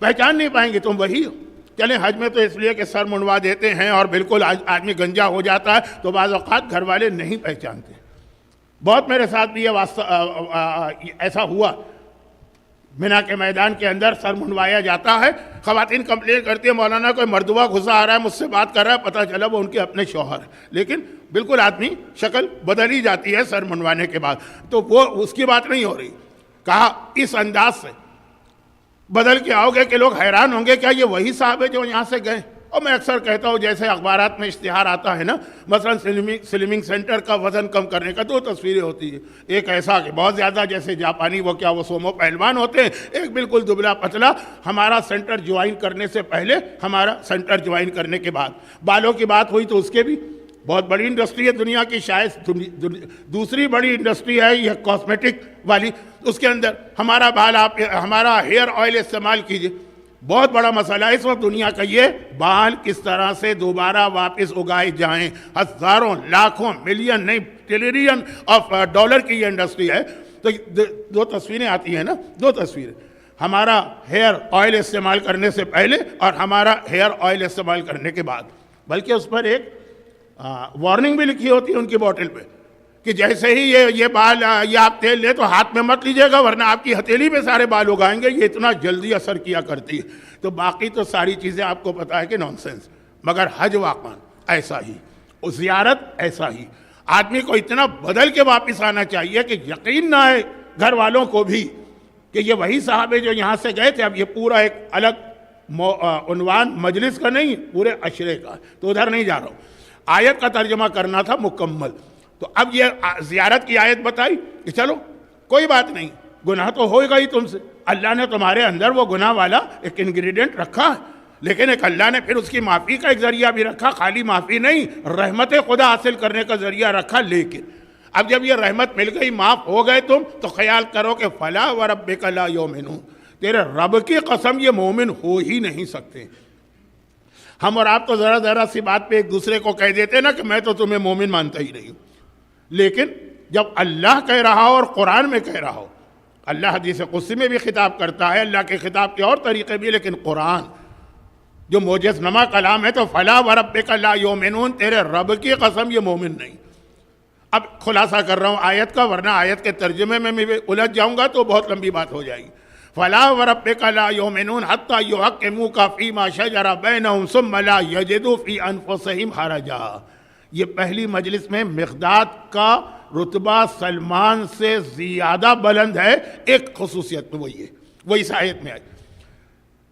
پہچان نہیں پائیں گے تم وہی ہو. چلیں حج میں تو اس لیے کہ سر منڈوا دیتے ہیں اور بالکل آدمی گنجا ہو جاتا ہے تو بعض اوقات گھر والے نہیں پہچانتے. بہت میرے ساتھ بھی یہ ایسا ہوا. مینا کے میدان کے اندر سر منڈوایا جاتا ہے، خواتین کمپلین کرتی ہیں مولانا کوئی مردوا گھسا آ رہا ہے مجھ سے بات کر رہا ہے، پتہ چلا وہ ان کے اپنے شوہر ہیں. لیکن بالکل آدمی شکل بدل ہی جاتی ہے سر منڈوانے کے بعد. تو وہ اس کی بات نہیں ہو رہی. کہا اس انداز سے بدل کے آؤ گے کہ لوگ حیران ہوں گے کیا یہ وہی صاحب ہے جو یہاں سے گئے. اور میں اکثر کہتا ہوں جیسے اخبارات میں اشتہار آتا ہے نا، مثلا سلمنگ سینٹر کا وزن کم کرنے کا 2 تصویریں ہوتی ہیں. ایک ایسا کہ بہت زیادہ جیسے جاپانی وہ سومو پہلوان ہوتے ہیں، ایک بالکل دبلا پتلا ہمارا سینٹر جوائن کرنے سے پہلے، ہمارا سینٹر جوائن کرنے کے بعد. بالوں کی بات ہوئی تو اس کے بھی بہت بڑی انڈسٹری ہے دنیا کی، شاید دوسری بڑی انڈسٹری ہے یہ کاسمیٹک والی، اس کے اندر ہمارا بال آپ ہمارا ہیئر آئل استعمال کیجئے. بہت بڑا مسئلہ ہے اس وقت دنیا کا یہ بال کس طرح سے دوبارہ واپس اگائے جائیں. ہزاروں لاکھوں ملین نہیں ٹریلین آف ڈالر کی یہ انڈسٹری ہے. تو دو تصویریں آتی ہیں نا، دو تصویریں، ہمارا ہیئر آئل استعمال کرنے سے پہلے اور ہمارا ہیئر آئل استعمال کرنے کے بعد. بلکہ اس پر ایک وارننگ بھی لکھی ہوتی ہے ان کی بوٹل پہ کہ جیسے ہی یہ بال یہ آپ تیل لیں تو ہاتھ میں مت لیجیے گا ورنہ آپ کی ہتھیلی پہ سارے بال اگائیں گے، یہ اتنا جلدی اثر کیا کرتی ہے. تو باقی تو ساری چیزیں آپ کو پتہ ہے کہ نان سینس، مگر حج واقعا ایسا ہی، زیارت ایسا ہی. آدمی کو اتنا بدل کے واپس آنا چاہیے کہ یقین نہ ہے گھر والوں کو بھی کہ یہ وہی صحابے جو یہاں سے گئے تھے. اب یہ پورا ایک الگ عنوان مجلس کا نہیں، پورے عشرے کا، تو ادھر نہیں جا رہا ہوں. آیت کا ترجمہ کرنا تھا مکمل. تو اب یہ زیارت کی آیت بتائی کہ چلو کوئی بات نہیں، گناہ تو ہوگا ہی تم سے، اللہ نے تمہارے اندر وہ گناہ والا ایک انگریڈینٹ رکھا ہے، لیکن ایک اللہ نے پھر اس کی معافی کا ایک ذریعہ بھی رکھا. خالی معافی نہیں، رحمت خدا حاصل کرنے کا ذریعہ رکھا. لیکن اب جب یہ رحمت مل گئی، معاف ہو گئے تم، تو خیال کرو کہ فلا وربک لا یؤمنون، تیرے رب کی قسم یہ مومن ہو ہی نہیں سکتے. ہم اور آپ تو ذرا سی بات پہ ایک دوسرے کو کہہ دیتے نا کہ میں تو تمہیں مومن مانتا ہی نہیں ہوں. لیکن جب اللہ کہہ رہا ہو اور قرآن میں کہہ رہا ہو، اللہ حدیث قدسی میں بھی خطاب کرتا ہے، اللہ کے خطاب کے اور طریقے بھی، لیکن قرآن جو معجز نما کلام ہے، تو فلا وربک لا یؤمنون، تیرے رب کی قسم یہ مومن نہیں. اب خلاصہ کر رہا ہوں آیت کا، ورنہ آیت کے ترجمے میں میں الجھ جاؤں گا تو بہت لمبی بات ہو جائے گی. فلا وربک لا یؤمنون حتی یحکموک فیما شجر بینہم ثم لا یجدوا فی انفسہم حرجا. یہ پہلی مجلس میں مقداد کا رتبہ سلمان سے زیادہ بلند ہے. ایک خصوصیت وہ اس آیت میں آئی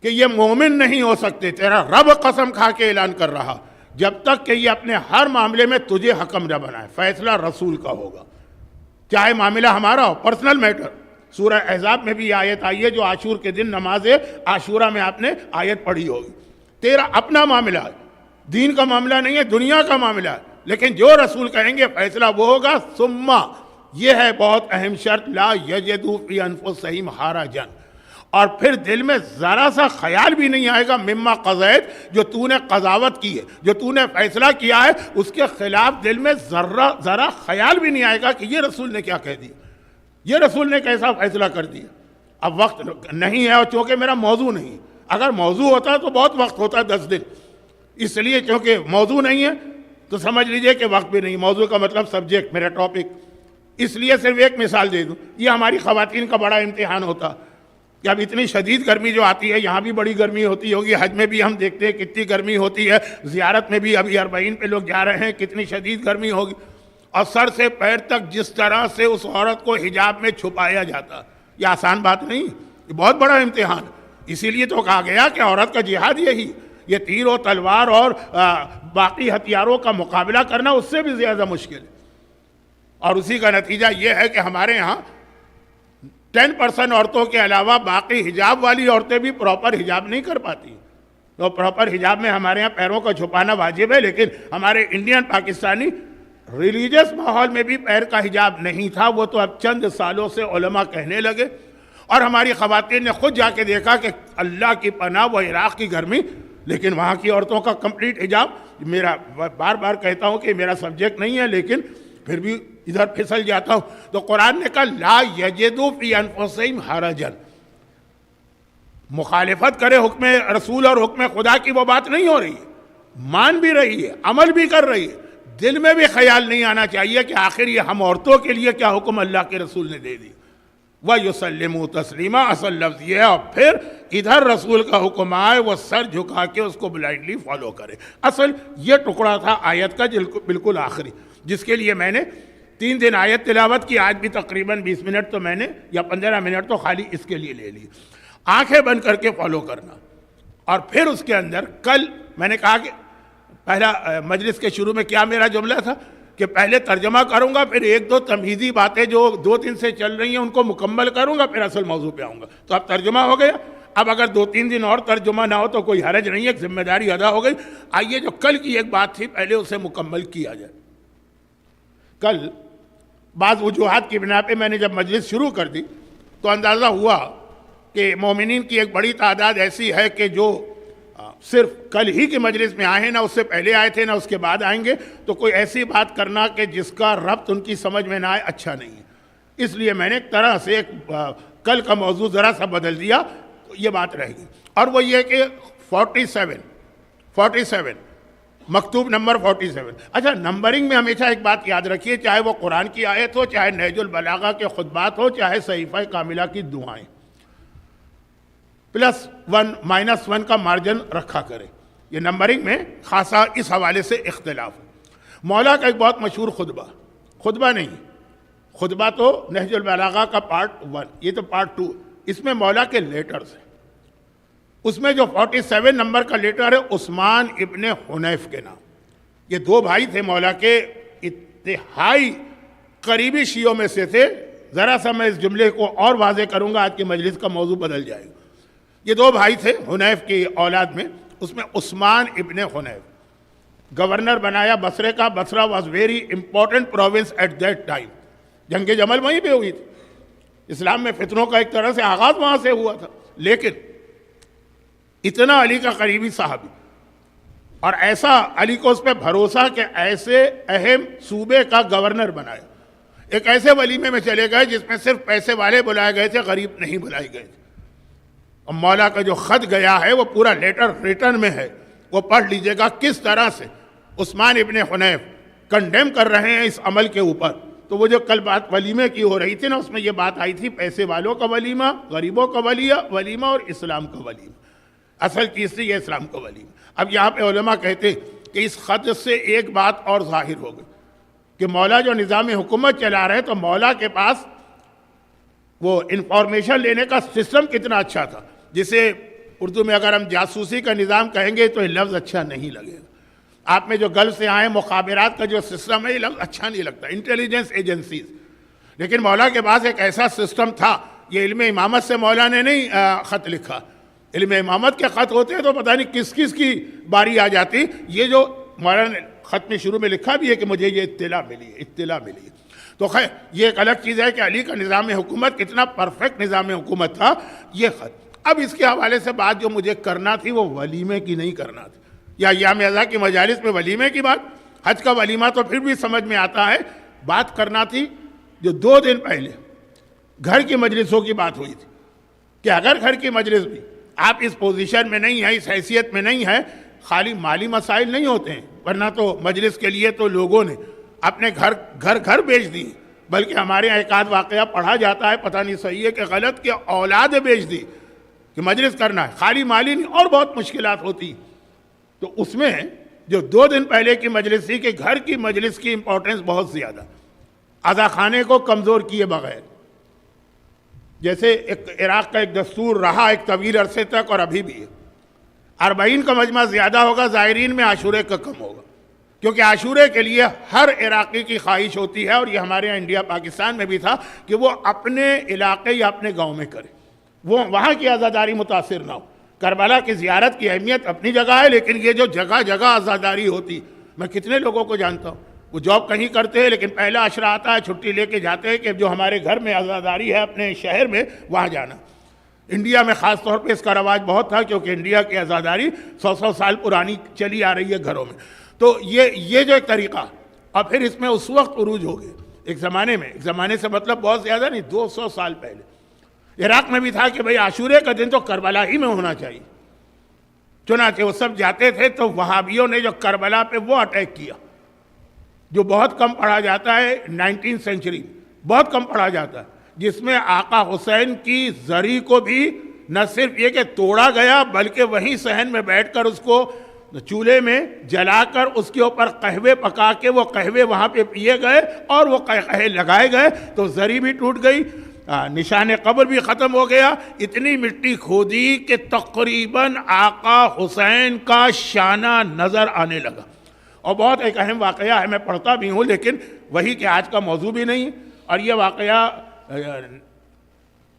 کہ یہ مومن نہیں ہو سکتے. تیرا رب قسم کھا کے اعلان کر رہا جب تک کہ یہ اپنے ہر معاملے میں تجھے حکم نہ بنائے. فیصلہ رسول کا ہوگا، چاہے معاملہ ہمارا ہو، پرسنل میٹر. سورہ احزاب میں بھی یہ آیت آئی ہے جو عاشور کے دن نماز عاشورہ میں آپ نے آیت پڑھی ہوگی. تیرا اپنا معاملہ ہے، دین کا معاملہ نہیں ہے، دنیا کا معاملہ ہے، لیکن جو رسول کہیں گے فیصلہ وہ ہوگا. ثم یہ ہے بہت اہم شرط، لا یجدوا فی انفسہم حرجا، اور پھر دل میں ذرا سا خیال بھی نہیں آئے گا مما قضیت، جو تو نے قضاوت کی ہے، جو تو نے فیصلہ کیا ہے، اس کے خلاف دل میں ذرا خیال بھی نہیں آئے گا کہ یہ رسول نے کیا کہہ دیا، یہ رسول نے کیسا فیصلہ کر دیا. اب وقت نہیں ہے، اور چونکہ میرا موضوع نہیں، اگر موضوع ہوتا تو بہت وقت ہوتا، 10 دن. اس لیے چونکہ موضوع نہیں ہے تو سمجھ لیجئے کہ وقت بھی نہیں. موضوع کا مطلب سبجیکٹ، میرا ٹاپک. اس لیے صرف ایک مثال دے دوں. یہ ہماری خواتین کا بڑا امتحان ہوتا کہ اب اتنی شدید گرمی جو آتی ہے، یہاں بھی بڑی گرمی ہوتی ہوگی، حج میں بھی ہم دیکھتے ہیں کتنی گرمی ہوتی ہے، زیارت میں بھی ابھی 40 پہ لوگ جا رہے ہیں، کتنی شدید گرمی ہوگی. اور سر سے پیر تک جس طرح سے اس عورت کو حجاب میں چھپایا جاتا، یہ آسان بات نہیں، یہ بہت بڑا امتحان. اسی لیے تو کہا گیا کہ عورت کا جہاد یہی، یہ تیر و تلوار اور باقی ہتھیاروں کا مقابلہ کرنا اس سے بھی زیادہ مشکل ہے. اور اسی کا نتیجہ یہ ہے کہ ہمارے ہاں 10% عورتوں کے علاوہ باقی حجاب والی عورتیں بھی پراپر حجاب نہیں کر پاتی. تو پراپر حجاب میں ہمارے ہاں پیروں کا چھپانا واجب ہے، لیکن ہمارے انڈین پاکستانی ریلیجس ماحول میں بھی پیر کا حجاب نہیں تھا. وہ تو اب چند سالوں سے علماء کہنے لگے، اور ہماری خواتین نے خود جا کے دیکھا کہ اللہ کی پناہ وہ عراق کی گرمی، لیکن وہاں کی عورتوں کا کمپلیٹ حجاب. میرا بار بار کہتا ہوں کہ میرا سبجیکٹ نہیں ہے، لیکن پھر بھی ادھر پھسل جاتا ہوں. تو قرآن نے کہا لا یجدوا فی انفسہم حرجا، مخالفت کرے حکم رسول اور حکم خدا کی وہ بات نہیں ہو رہی ہے، مان بھی رہی ہے، عمل بھی کر رہی ہے. دل میں بھی خیال نہیں آنا چاہیے کہ آخر یہ ہم عورتوں کے لیے کیا حکم اللہ کے رسول نے دے دی. وَيُسَلِّمُوا تَسْلِيمًا، اصل لفظ یہ ہے. اور پھر ادھر رسول کا حکم آئے وہ سر جھکا کے اس کو بلائنڈلی فالو کرے. اصل یہ ٹکڑا تھا آیت کا بالکل آخری، جس کے لیے میں نے 3 دن آیت تلاوت کی. آج بھی تقریباً 20 منٹ تو میں نے یا 15 منٹ تو خالی اس کے لیے لے لی. آنکھیں بند کر کے فالو کرنا. اور پھر اس کے اندر کل میں نے کہا کہ پہلا مجلس کے شروع میں کیا میرا جملہ تھا کہ پہلے ترجمہ کروں گا، پھر 1-2 تمہیدی باتیں جو 2 دن سے چل رہی ہیں ان کو مکمل کروں گا، پھر اصل موضوع پہ آؤں گا. تو اب ترجمہ ہو گیا، اب اگر 2-3 دن اور ترجمہ نہ ہو تو کوئی حرج نہیں ہے، ایک ذمہ داری ادا ہو گئی۔ آئیے جو کل کی ایک بات تھی پہلے اسے مکمل کیا جائے۔ کل بعض وجوہات کی بنا پہ میں نے جب مجلس شروع کر دی تو اندازہ ہوا کہ مومنین کی ایک بڑی تعداد ایسی ہے کہ جو صرف کل ہی کی مجلس میں آئے ہیں، نہ اس سے پہلے آئے تھے نہ اس کے بعد آئیں گے، تو کوئی ایسی بات کرنا کہ جس کا ربط ان کی سمجھ میں نہ آئے اچھا نہیں ہے۔ اس لیے میں نے ایک طرح سے کل کا موضوع ذرا سا بدل دیا، یہ بات رہ گئی، اور وہ یہ کہ 47 مکتوب نمبر 47۔ اچھا، نمبرنگ میں ہمیشہ ایک بات یاد رکھیے، چاہے وہ قرآن کی آیت ہو، چاہے نہج البلاغہ کے خطبات ہو، چاہے صحیفہ کاملہ کی دعائیں، +1 -1 کا مارجن رکھا کرے۔ یہ نمبرنگ میں خاصا اس حوالے سے اختلاف ہے۔ مولا کا ایک بہت مشہور خطبہ نہیں، خطبہ تو نہج البلاغہ کا پارٹ 1، یہ تو پارٹ 2، اس میں مولا کے لیٹرز ہیں۔ اس میں جو 47 نمبر کا لیٹر ہے عثمان ابن حنیف کے نام، یہ 2 بھائی تھے مولا کے، انتہائی قریبی شیعوں میں سے تھے۔ ذرا سا میں اس جملے کو اور واضح کروں گا، آج کی مجلس کا موضوع بدل جائے گا۔ یہ 2 بھائی تھے حنیف کی اولاد میں، اس میں عثمان ابن حنیف گورنر بنایا بصرے کا۔ Basra was very important province at that time, جنگ جمل وہیں پہ ہوئی تھی، اسلام میں فتنوں کا ایک طرح سے آغاز وہاں سے ہوا تھا، لیکن اتنا علی کا قریبی صحابی، اور ایسا علی کو اس پہ بھروسہ کہ ایسے اہم صوبے کا گورنر بنایا۔ ایک ایسے ولیمے میں چلے گئے جس میں صرف پیسے والے بلائے گئے تھے، غریب نہیں بلائے گئے تھے۔ اور مولا کا جو خط گیا ہے وہ پورا لیٹر ریٹن میں ہے، وہ پڑھ لیجئے گا کس طرح سے عثمان ابن حنیف کنڈیم کر رہے ہیں اس عمل کے اوپر۔ تو وہ جو کل بات ولیمے کی ہو رہی تھی نا، اس میں یہ بات آئی تھی پیسے والوں کا ولیمہ، غریبوں کا ولیمہ اور اسلام کا ولیمہ۔ اصل چیز تھی یہ اسلام کا ولیمہ۔ اب یہاں پہ علماء کہتے کہ اس خط سے ایک بات اور ظاہر ہو گئی کہ مولا جو نظام حکومت چلا رہے تو مولا کے پاس وہ انفارمیشن لینے کا سسٹم کتنا اچھا تھا، جسے اردو میں اگر ہم جاسوسی کا نظام کہیں گے تو یہ لفظ اچھا نہیں لگے گا۔ آپ میں جو گلف سے آئے مخابرات کا جو سسٹم ہے، یہ لفظ اچھا نہیں لگتا، انٹیلیجنس ایجنسیز، لیکن مولا کے پاس ایک ایسا سسٹم تھا۔ یہ علم امامت سے مولا نے نہیں خط لکھا، علم امامت کے خط ہوتے ہیں تو پتہ نہیں کس کس کی باری آ جاتی۔ یہ جو مولا نے خط میں شروع میں لکھا بھی ہے کہ مجھے یہ اطلاع ملی ہے، تو خیر یہ ایک الگ چیز ہے کہ علی کا نظام حکومت کتنا پرفیکٹ نظام حکومت تھا یہ خط۔ اب اس کے حوالے سے بات جو مجھے کرنا تھی وہ ولیمے کی نہیں کرنا تھی، یا ایام ازا کی مجالس میں ولیمے کی بات، حج کا ولیمہ تو پھر بھی سمجھ میں آتا ہے، بات کرنا تھی جو 2 دن پہلے گھر کی مجلسوں کی بات ہوئی تھی کہ اگر گھر کی مجلس بھی آپ اس پوزیشن میں نہیں ہیں، اس حیثیت میں نہیں ہے، خالی مالی مسائل نہیں ہوتے ہیں، ورنہ تو مجلس کے لیے تو لوگوں نے اپنے گھر بیچ دیے، بلکہ ہمارے یہاں ایک آدھ واقعہ پڑھا جاتا ہے، پتہ نہیں صحیح ہے کہ غلط، کہ اولاد بیچ دی کہ مجلس کرنا ہے، خالی مالی نہیں اور بہت مشکلات ہوتی۔ تو اس میں جو 2 دن پہلے کی مجلس تھی کہ گھر کی مجلس کی امپورٹنس بہت زیادہ، عزا خانے کو کمزور کیے بغیر، جیسے ایک عراق کا ایک دستور رہا ایک طویل عرصے تک اور ابھی بھی ہے، 40 کا مجمع زیادہ ہوگا، زائرین میں عاشورے کا کم ہوگا، کیونکہ عاشورے کے لیے ہر عراقی کی خواہش ہوتی ہے، اور یہ ہمارے یہاں انڈیا پاکستان میں بھی تھا کہ وہ اپنے علاقے یا اپنے گاؤں میں کرے، وہ وہاں کی عزاداری متاثر نہ ہو۔ کربلا کی زیارت کی اہمیت اپنی جگہ ہے، لیکن یہ جو جگہ جگہ عزاداری ہوتی، میں کتنے لوگوں کو جانتا ہوں وہ جاب کہیں کرتے ہیں لیکن پہلا عشرہ آتا ہے چھٹی لے کے جاتے ہیں کہ جو ہمارے گھر میں عزاداری ہے اپنے شہر میں وہاں جانا۔ انڈیا میں خاص طور پہ اس کا رواج بہت تھا، کیونکہ انڈیا کی عزاداری 100 سال پرانی چلی آ رہی ہے گھروں میں۔ تو یہ جو ایک طریقہ، اور پھر اس میں اس وقت عروج ہو گئے ایک زمانے سے مطلب بہت زیادہ نہیں، 200 سال پہلے عراق میں بھی تھا کہ بھئی عاشورے کا دن تو کربلا ہی میں ہونا چاہیے، چنانچہ وہ سب جاتے تھے۔ تو وہابیوں نے جو کربلا پہ وہ اٹیک کیا جو بہت کم پڑھا جاتا ہے 19 سینچری، بہت کم پڑھا جاتا ہے، جس میں آقا حسین کی زری کو بھی نہ صرف یہ کہ توڑا گیا بلکہ وہیں صحن میں بیٹھ کر اس کو چولہے میں جلا کر اس کے اوپر قہوے پکا کے وہ قہوے وہاں پہ پیے گئے اور وہ قہوے لگائے گئے، تو زری بھی ٹوٹ گئی، نشان قبر بھی ختم ہو گیا۔ اتنی مٹی کھودی کہ تقریباً آقا حسین کا شانہ نظر آنے لگا۔ اور بہت ایک اہم واقعہ ہے، میں پڑھتا بھی ہوں لیکن وہی کہ آج کا موضوع بھی نہیں، اور یہ واقعہ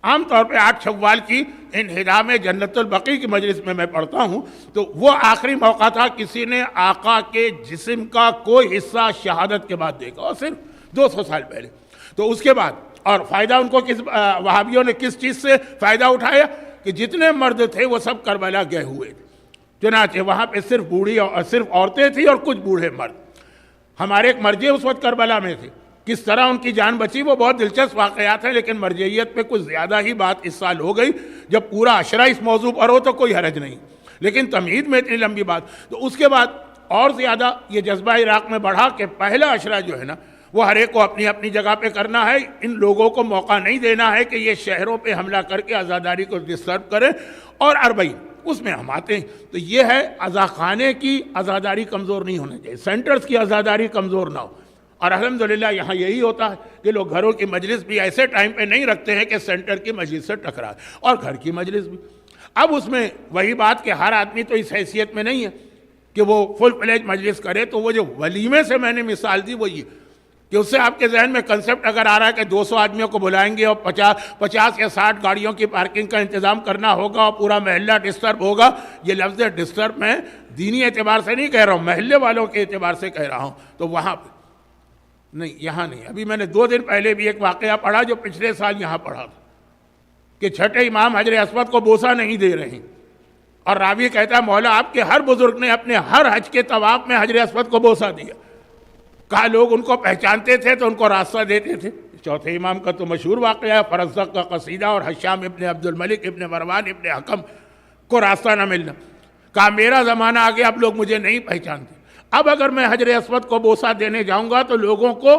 عام طور پہ 8 شوال کی انہدام جنت البقیع کی مجلس میں پڑھتا ہوں، تو وہ آخری موقع تھا کسی نے آقا کے جسم کا کوئی حصہ شہادت کے بعد دیکھا، اور صرف 200 سال پہلے. تو اس کے بعد اور فائدہ ان کو وہابیوں نے کس چیز سے فائدہ اٹھایا کہ جتنے مرد تھے وہ سب کربلا گئے ہوئے تھے، چنانچہ وہاں پہ صرف عورتیں تھیں اور کچھ بوڑھے مرد. ہمارے ایک مرجع اس وقت کربلا میں تھے، کس طرح ان کی جان بچی وہ بہت دلچسپ واقعات ہیں، لیکن مرجعیت پہ کچھ زیادہ ہی بات اس سال ہو گئی. جب پورا عشرہ اس موضوع پر ہو تو کوئی حرج نہیں، لیکن تمہید میں اتنی لمبی بات. تو اس کے بعد اور زیادہ یہ جذبہ عراق میں بڑھا کہ پہلا عشرہ جو ہے نا وہ ہر ایک کو اپنی اپنی جگہ پہ کرنا ہے. ان لوگوں کو موقع نہیں دینا ہے کہ یہ شہروں پہ حملہ کر کے آزاداری کو ڈسٹرب کریں. اور 40 اس میں ہم آتے ہیں. تو یہ ہے عزاخانے کی آزاداری کمزور نہیں ہونا چاہیے، سینٹرز کی آزاداری کمزور نہ ہو. اور الحمدللہ یہاں یہی ہوتا ہے کہ لوگ گھروں کی مجلس بھی ایسے ٹائم پہ نہیں رکھتے ہیں کہ سینٹر کی مجلس سے ٹکرائے، اور گھر کی مجلس بھی. اب اس میں وہی بات کہ ہر آدمی تو اس حیثیت میں نہیں ہے کہ وہ فل فلیج مجلس کرے. تو وہ جو ولیمے سے میں نے مثال دی وہ یہ کہ اس سے آپ کے ذہن میں کنسپٹ اگر آ رہا ہے کہ 200 آدمیوں کو بلائیں گے اور 50 یا 60 گاڑیوں کی پارکنگ کا انتظام کرنا ہوگا اور پورا محلہ ڈسٹرب ہوگا. یہ لفظ ڈسٹرب میں دینی اعتبار سے نہیں کہہ رہا ہوں، محلے والوں کے اعتبار سے کہہ رہا ہوں. تو وہاں پہ نہیں، یہاں نہیں. ابھی میں نے 2 دن پہلے بھی ایک واقعہ پڑھا جو پچھلے سال یہاں پڑھا تھا کہ چھٹے امام حجر اسود کو بوسہ نہیں دے رہے ہیں، اور راوی کہتا ہے مولا آپ کے ہر بزرگ نے اپنے ہر حج کے طواف میں حجر اسود کو بوسہ دیا. کہا لوگ ان کو پہچانتے تھے تو ان کو راستہ دیتے تھے. چوتھے امام کا تو مشہور واقعہ ہے فرزدق کا قصیدہ اور حشام ابن عبد الملک ابن مروان ابن حکم کو راستہ نہ ملنا. کہا میرا زمانہ آ گیا، اب لوگ مجھے نہیں پہچانتے. اب اگر میں حجر اسود کو بوسہ دینے جاؤں گا تو لوگوں کو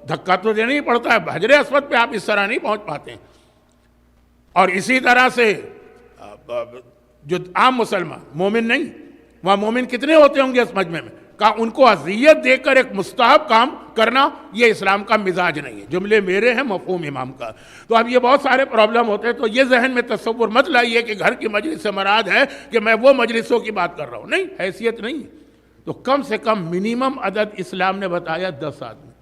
دھکا تو دینا ہی پڑتا ہے، حجر اسود پہ آپ اس طرح نہیں پہنچ پاتے ہیں. اور اسی طرح سے جو عام مسلمان مومن نہیں، وہاں مومن کتنے ہوتے ہوں گے اس مجمع میں، کہا ان کو اذیت دے کر ایک مستحب کام کرنا یہ اسلام کا مزاج نہیں ہے. جملے میرے ہیں، مفہوم امام کا. تو اب یہ بہت سارے پرابلم ہوتے ہیں. تو یہ ذہن میں تصور مت لائیے کہ گھر کی مجلس سے مراد ہے کہ میں وہ مجلسوں کی بات کر رہا ہوں، نہیں، حیثیت نہیں ہے. تو کم سے کم منیمم عدد اسلام نے بتایا 10 آدمی.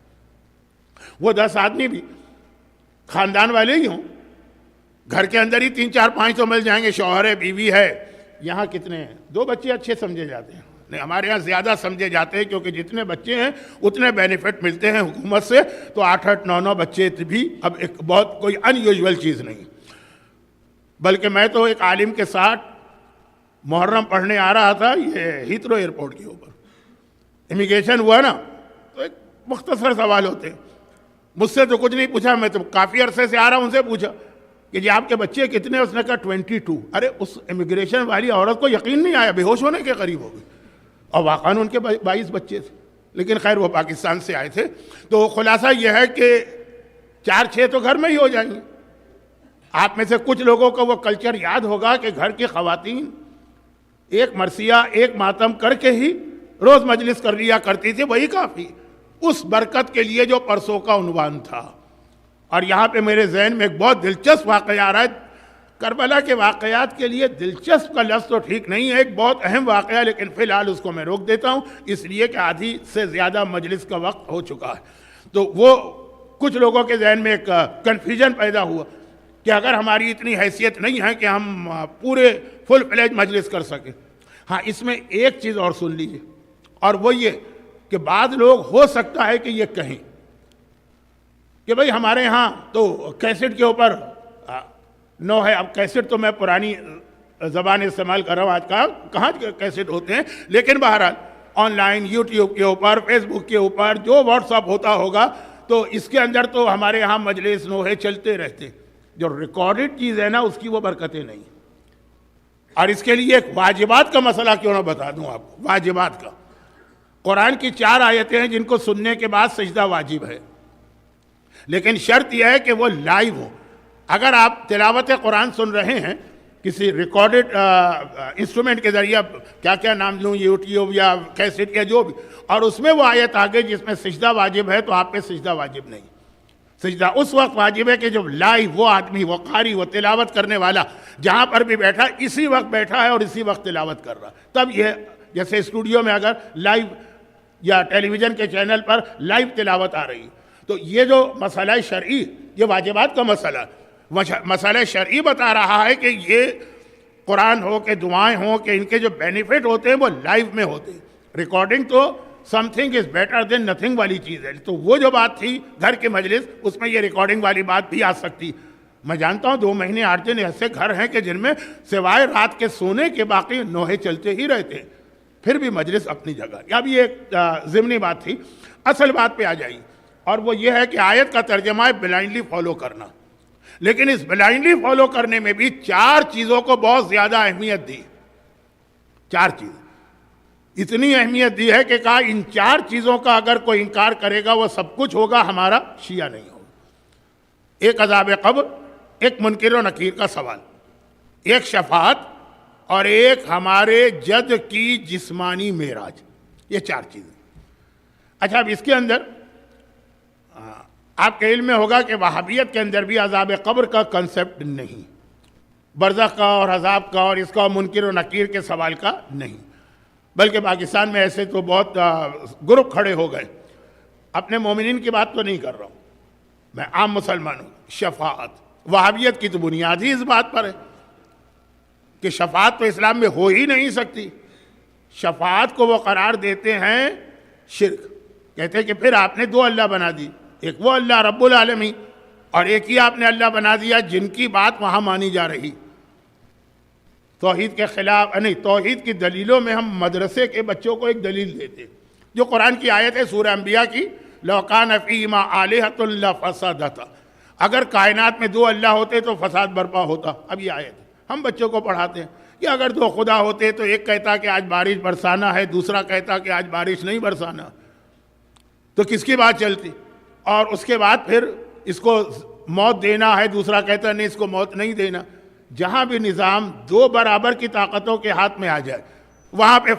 وہ 10 آدمی بھی خاندان والے ہی ہوں، گھر کے اندر ہی 3 4 5 تو مل جائیں گے، شوہر ہے، بیوی ہے. یہاں کتنے ہیں؟ 2 بچے اچھے سمجھے جاتے ہیں. نہیں، ہمارے یہاں زیادہ سمجھے جاتے ہیں کیونکہ جتنے بچے ہیں اتنے بینیفٹ ملتے ہیں حکومت سے. تو 8 8 9 9 بچے بھی اب ایک بہت کوئی ان یوزول چیز نہیں. بلکہ میں تو ایک عالم کے ساتھ محرم پڑھنے آ رہا تھا یہ ہیترو ایئرپورٹ کے اوپر. امیگریشن ہوا نا تو ایک مختصر سوال ہوتے ہیں. مجھ سے تو کچھ نہیں پوچھا، میں تو کافی عرصے سے آ رہا ہوں، ان سے پوچھا کہ جی آپ کے بچے کتنے؟ اس نے کہا 22. ارے اس امیگریشن والی عورت کو یقین نہیں آیا، بے ہوش ہونے کے قریب ہو گئی. اور واقعاً ان کے 22 بچے تھے، لیکن خیر وہ پاکستان سے آئے تھے. تو خلاصہ یہ ہے کہ 4 6 تو گھر میں ہی ہو جائیں گے. آپ میں سے کچھ لوگوں کو وہ کلچر یاد ہوگا کہ گھر کی خواتین ایک مرثیہ ایک ماتم کر کے ہی روز مجلس کر لیا کرتی تھی، وہی کافی اس برکت کے لیے جو پرسوں کا عنوان تھا. اور یہاں پہ میرے ذہن میں ایک بہت دلچسپ واقعہ آ رہا ہے. کربلا کے واقعات کے لیے دلچسپ کا لفظ تو ٹھیک نہیں ہے، ایک بہت اہم واقعہ، لیکن فی الحال اس کو میں روک دیتا ہوں اس لیے کہ آدھی سے زیادہ مجلس کا وقت ہو چکا ہے. تو وہ کچھ لوگوں کے ذہن میں ایک کنفیوژن پیدا ہوا کہ اگر ہماری اتنی حیثیت نہیں ہے کہ ہم پورے فل فلیج مجلس کر سکیں. ہاں، اس میں ایک چیز اور سن لیجیے، اور وہ یہ کہ بعض لوگ ہو سکتا ہے کہ یہ کہیں کہ بھئی ہمارے ہاں تو کیسٹ کے اوپر نو ہے. اب کیسٹ تو میں پرانی زبان استعمال کر رہا ہوں، آج کہاں کیسٹ ہوتے ہیں، لیکن بہرحال آن لائن یوٹیوب کے اوپر، فیس بک کے اوپر، جو واٹس ایپ ہوتا ہوگا، تو اس کے اندر تو ہمارے ہاں مجلس نوحے چلتے رہتے. جو ریکارڈڈ چیز ہے نا اس کی وہ برکتیں نہیں. اور اس کے لیے ایک واجبات کا مسئلہ کیوں نہ بتا دوں آپ کو. واجبات کا قرآن کی 4 آیتیں ہیں جن کو سننے کے بعد سجدہ واجب ہے، لیکن شرط یہ ہے کہ وہ لائیو ہو. اگر آپ تلاوت قرآن سن رہے ہیں کسی ریکارڈڈ انسٹرومنٹ کے ذریعے، کیا نام لوں، یوٹیوب یا کیسٹ یا جو بھی، اور اس میں وہ آیت آگے جس میں سجدہ واجب ہے، تو آپ پہ سجدہ واجب نہیں. سجدہ اس وقت واجب ہے کہ جب لائیو وہ آدمی، وہ قاری، وہ تلاوت کرنے والا جہاں پر بھی بیٹھا اسی وقت بیٹھا ہے اور اسی وقت تلاوت کر رہا. تب یہ جیسے اسٹوڈیو میں اگر لائیو یا ٹیلی ویژن کے چینل پر لائیو تلاوت آ رہی ہے، تو یہ جو مسئلہ شرعی، یہ واجبات کا مسئلہ ہے. مسئلہ شرعی بتا رہا ہے کہ یہ قرآن ہو کہ دعائیں ہوں کہ ان کے جو بینیفٹ ہوتے ہیں وہ لائیو میں ہوتے ہیں. ریکارڈنگ تو some thing is better than nothing والی چیز ہے. تو وہ جو بات تھی گھر کے مجلس، اس میں یہ ریکارڈنگ والی بات بھی آ سکتی. میں جانتا ہوں 2 مہینے 8 دن ایسے گھر ہیں کہ جن میں سوائے رات کے سونے کے باقی نوحے چلتے ہی رہتے ہیں، پھر بھی مجلس اپنی جگہ. یہ بھی ایک ضمنی بات تھی. اصل بات پہ آ جائیے، اور وہ یہ ہے کہ آیت کا ترجمہ ہے بلائنڈلی فالو کرنا. لیکن اس بلائنڈلی فالو کرنے میں بھی 4 چیزوں کو بہت زیادہ اہمیت دی. 4 چیز اتنی اہمیت دی ہے کہ کہا ان 4 چیزوں کا اگر کوئی انکار کرے گا وہ سب کچھ ہوگا، ہمارا شیعہ نہیں ہوگا. ایک عذاب قبر، ایک منکر و نکیر کا سوال، ایک شفاعت، اور ایک ہمارے جد کی جسمانی معراج. یہ 4 چیزیں. اچھا، اب اس کے اندر آپ کے علم میں ہوگا کہ وہابیت کے اندر بھی عذاب قبر کا کنسپٹ نہیں، برزخ کا اور عذاب کا اور اس کا منکر و نکیر کے سوال کا نہیں. بلکہ پاکستان میں ایسے تو بہت گروپ کھڑے ہو گئے. اپنے مومنین کی بات تو نہیں کر رہا ہوں، میں عام مسلمانوں. شفاعت، وہابیت کی تو بنیاد ہی اس بات پر ہے کہ شفاعت تو اسلام میں ہو ہی نہیں سکتی. شفاعت کو وہ قرار دیتے ہیں شرک. کہتے ہیں کہ پھر آپ نے 2 اللہ بنا دی، ایک وہ اللہ رب العالمین اور ایک ہی آپ نے اللہ بنا دیا جن کی بات وہاں مانی جا رہی. توحید کے خلاف نہیں، توحید کی دلیلوں میں ہم مدرسے کے بچوں کو ایک دلیل دیتے ہیں جو قرآن کی آیت ہے سورہ انبیاء کی، لَوْ كَانَ فِيهِمَا آلِهَةٌ لَفَسَدَتَا. اگر کائنات میں 2 اللہ ہوتے تو فساد برپا ہوتا. اب یہ آیت ہم بچوں کو پڑھاتے ہیں کہ اگر 2 خدا ہوتے تو ایک کہتا کہ آج بارش برسانا ہے، دوسرا کہتا کہ آج بارش نہیں برسانا، تو کس کی بات چلتی؟ اور اس کے بعد پھر اس کو موت دینا ہے، دوسرا کہتا نہیں اس کو موت نہیں دینا. جہاں بھی نظام 2 برابر کی طاقتوں کے ہاتھ میں آ جائے وہاں پہ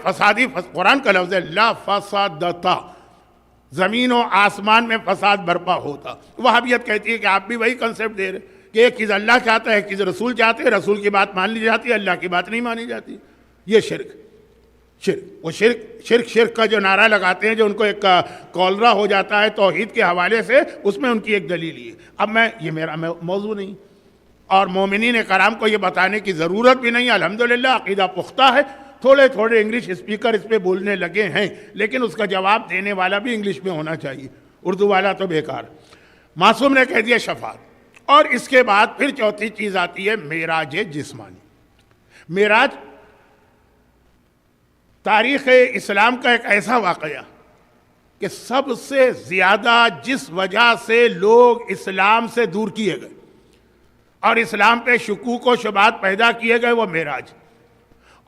قرآن کا لفظ ہے لا فسادتا، زمین و آسمان میں فساد برپا ہوتا. وہابیت کہتی ہے کہ آپ بھی وہی کنسپٹ دے رہے کہ ایک چیز اللہ چاہتا ہے، ایک چیز رسول چاہتے ہیں، رسول کی بات مان لی جاتی ہے، اللہ کی بات نہیں مانی جاتی. یہ شرک وہ شرک کا جو نعرہ لگاتے ہیں، جو ان کو ایک کولرا ہو جاتا ہے توحید کے حوالے سے، اس میں ان کی ایک دلیل ہے. اب یہ میرا موضوع نہیں، اور مومنین کرام کو یہ بتانے کی ضرورت بھی نہیں. الحمدللہ عقیدہ پختہ ہے. تھوڑے انگلش اسپیکر اس پہ بولنے لگے ہیں، لیکن اس کا جواب دینے والا بھی انگلش میں ہونا چاہیے، اردو والا تو بیکار. معصوم نے کہہ دیا شفاعت. اور اس کے بعد پھر چوتھی چیز آتی ہے معراج جسمانی. معراج تاریخ اسلام کا ایک ایسا واقعہ کہ سب سے زیادہ جس وجہ سے لوگ اسلام سے دور کیے گئے اور اسلام پہ شکوک و شبہات پیدا کیے گئے وہ معراج.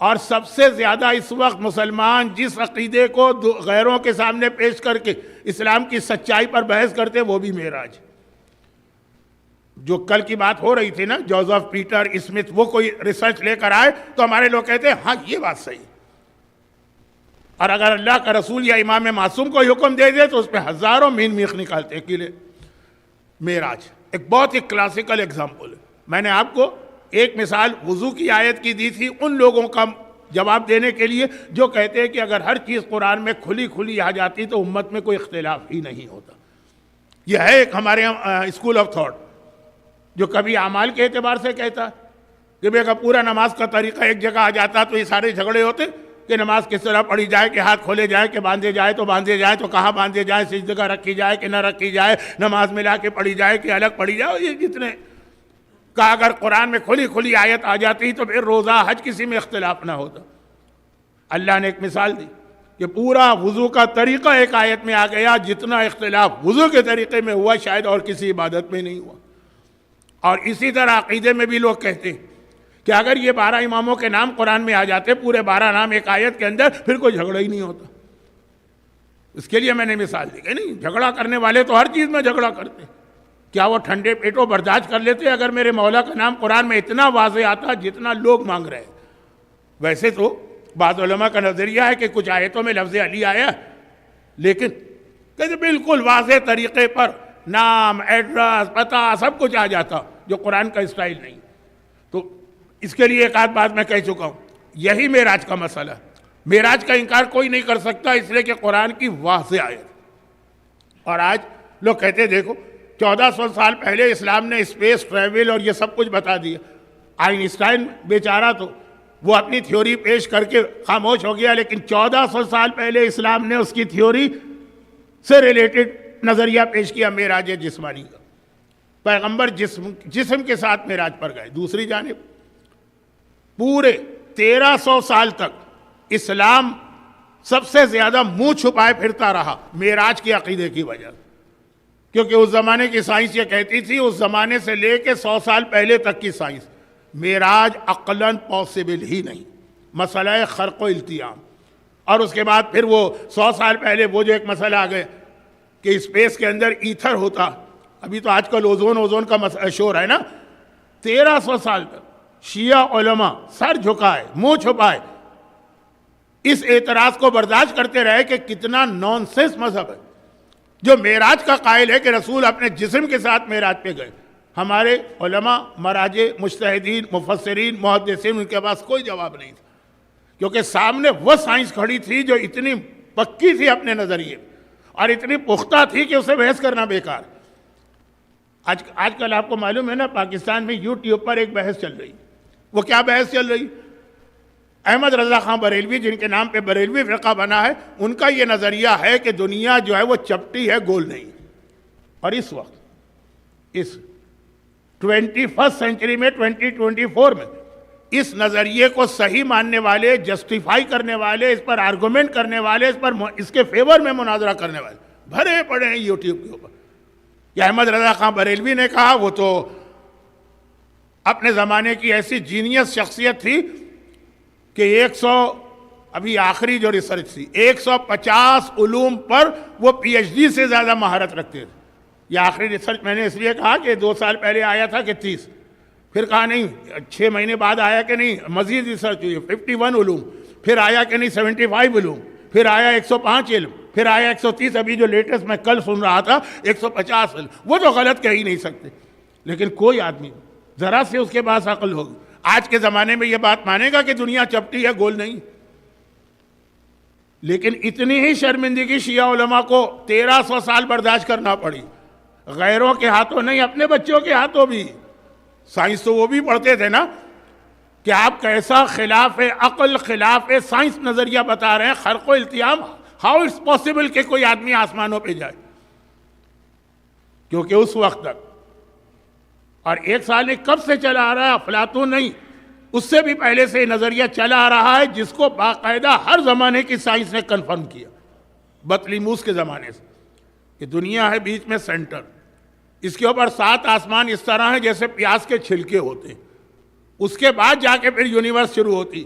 اور سب سے زیادہ اس وقت مسلمان جس عقیدے کو غیروں کے سامنے پیش کر کے اسلام کی سچائی پر بحث کرتے وہ بھی معراج. جو کل کی بات ہو رہی تھی نا، جوزف پیٹر اسمتھ، وہ کوئی ریسرچ لے کر آئے تو ہمارے لوگ کہتے ہیں ہاں یہ بات صحیح. اور اگر اللہ کا رسول یا امام معصوم کو حکم دے دے تو اس پہ ہزاروں مین میخ نکالتے ہیں قلعے. معراج ایک بہت ہی کلاسیکل ایگزامپل ہے. میں نے آپ کو ایک مثال وضو کی آیت کی دی تھی ان لوگوں کا جواب دینے کے لیے جو کہتے ہیں کہ اگر ہر چیز قرآن میں کھلی آ جاتی تو امت میں کوئی اختلاف ہی نہیں ہوتا. یہ ہے ایک ہمارے اسکول آف تھاٹ جو کبھی اعمال کے اعتبار سے کہتا ہے کہ بھئی اگر پورا نماز کا طریقہ ایک جگہ آ جاتا تو یہ سارے جھگڑے ہوتے کہ نماز کس طرح پڑھی جائے، کہ ہاتھ کھولے جائے، کہ باندھے جائے تو باندھے جائے تو کہاں باندھے جائے، سجدہ رکھی جائے کہ نہ رکھی جائے، نماز ملا کے پڑھی جائے کہ الگ پڑھی جائے. یہ جتنے کہا اگر قرآن میں کھلی آیت آ جاتی تو پھر روزہ حج کسی میں اختلاف نہ ہوتا. اللہ نے ایک مثال دی کہ پورا وضو کا طریقہ ایک آیت میں آ گیا، جتنا اختلاف وضو کے طریقے میں ہوا شاید اور کسی عبادت میں نہیں ہوا. اور اسی طرح عقیدے میں بھی لوگ کہتے ہیں کہ اگر یہ 12 اماموں کے نام قرآن میں آ جاتے، پورے 12 نام ایک آیت کے اندر، پھر کوئی جھگڑا ہی نہیں ہوتا. اس کے لیے میں نے مثال دی کہ نہیں، جھگڑا کرنے والے تو ہر چیز میں جھگڑا کرتے، کیا وہ ٹھنڈے پیٹوں برداشت کر لیتے اگر میرے مولا کا نام قرآن میں اتنا واضح آتا جتنا لوگ مانگ رہے ہیں؟ ویسے تو بعض علماء کا نظریہ ہے کہ کچھ آیتوں میں لفظ علی آیا، لیکن کہ بالکل واضح طریقے پر نام، ایڈریس، پتہ سب کچھ آ جاتا جو قرآن کا اسٹائل نہیں. تو اس کے لیے ایک آدھ بات میں کہہ چکا ہوں. یہی معراج کا مسئلہ ہے. معراج کا انکار کوئی نہیں کر سکتا اس لیے کہ قرآن کی واضح آیت. اور آج لوگ کہتے ہیں دیکھو 1400 سال پہلے اسلام نے اسپیس ٹریول اور یہ سب کچھ بتا دیا. آئنسٹائن بیچارہ تو وہ اپنی تھیوری پیش کر کے خاموش ہو گیا, لیکن 1400 سال پہلے اسلام نے اس کی تھیوری سے ریلیٹڈ نظریہ پیش کیا معراج جسمانی کا. پیغمبر جسم کے ساتھ معراج پر گئے. دوسری جانب پورے 1300 سال تک اسلام سب سے زیادہ منہ چھپائے پھرتا رہا معراج کے عقیدے کی وجہ سے, کیونکہ اس زمانے کی سائنس یہ کہتی تھی, اس زمانے سے لے کے 100 سال پہلے تک کی سائنس, معراج عقلاً پاسبل ہی نہیں, مسئلہ خرق و التیام. اور اس کے بعد پھر وہ 100 سال پہلے وہ جو ایک مسئلہ آ گیا کہ اسپیس کے اندر ایتھر ہوتا, ابھی تو آج کل اوزون کا شور ہے نا. 1300 سال تک شیعہ علماء سر جھکائے, منہ چھپائے, اس اعتراض کو برداشت کرتے رہے کہ کتنا نانسنس مذہب ہے جو معراج کا قائل ہے کہ رسول اپنے جسم کے ساتھ معراج پہ گئے. ہمارے علماء, مراجع, مجتہدین, مفسرین, محدثین, ان کے پاس کوئی جواب نہیں تھا, کیونکہ سامنے وہ سائنس کھڑی تھی جو اتنی پکی تھی اپنے نظریے اور اتنی پختہ تھی کہ اسے بحث کرنا بیکار. آج کل آپ کو معلوم ہے نا, پاکستان میں یوٹیوب پر ایک بحث چل رہی. وہ کیا بحث چل رہی؟ احمد رضا خان بریلوی, جن کے نام پہ بریلوی فرقہ بنا ہے, ان کا یہ نظریہ ہے کہ دنیا جو ہے وہ چپٹی ہے, گول نہیں. اور اس وقت اس 21 سینچری میں 2024 میں اس نظریے کو صحیح ماننے والے, جسٹیفائی کرنے والے, اس پر آرگومنٹ کرنے والے, اس کے فیور میں مناظرہ کرنے والے بھرے پڑے ہیں یوٹیوب کے اوپر. کہ احمد رضا خان بریلوی نے کہا, وہ تو اپنے زمانے کی ایسی جینیس شخصیت تھی کہ 100 ابھی آخری جو ریسرچ تھی 150 علوم پر وہ پی ایچ ڈی سے زیادہ مہارت رکھتے تھے. یہ آخری ریسرچ میں نے اس لیے کہا کہ 2 سال پہلے آیا تھا کہ 30, پھر کہا نہیں 6 مہینے بعد آیا کہ نہیں مزید ریسرچ ہوئی 51 علوم, پھر آیا کہ نہیں 75 علوم, پھر آیا 105 علم, پھر آیا 130, ابھی جو لیٹسٹ میں کل سن رہا تھا 150 علم. وہ تو غلط کہہ ہی نہیں سکتے, لیکن کوئی آدمی ذرا سے اس کے پاس عقل ہوگی آج کے زمانے میں یہ بات مانے گا کہ دنیا چپٹی ہے, گول نہیں. لیکن اتنی ہی شرمندگی شیعہ علماء کو 1300 سال برداشت کرنا پڑی, غیروں کے ہاتھوں نہیں, اپنے بچوں کے ہاتھوں بھی. سائنس تو وہ بھی پڑھتے تھے نا کہ آپ کیسا خلاف عقل, خلاف سائنس نظریہ بتا رہے ہیں, خرق و التیام. ہاؤ اٹس پاسبل کہ کوئی آدمی آسمانوں پہ جائے, کیونکہ اس وقت تک, اور 1 سال میں کب سے چلا آ رہا ہے, افلاطون نہیں, اس سے بھی پہلے سے نظریہ چلا آ رہا ہے جس کو باقاعدہ ہر زمانے کی سائنس نے کنفرم کیا, بطلیموس کے زمانے سے, کہ دنیا ہے بیچ میں سینٹر, اس کے اوپر 7 آسمان اس طرح ہیں جیسے پیاز کے چھلکے ہوتے ہیں, اس کے بعد جا کے پھر یونیورس شروع ہوتی.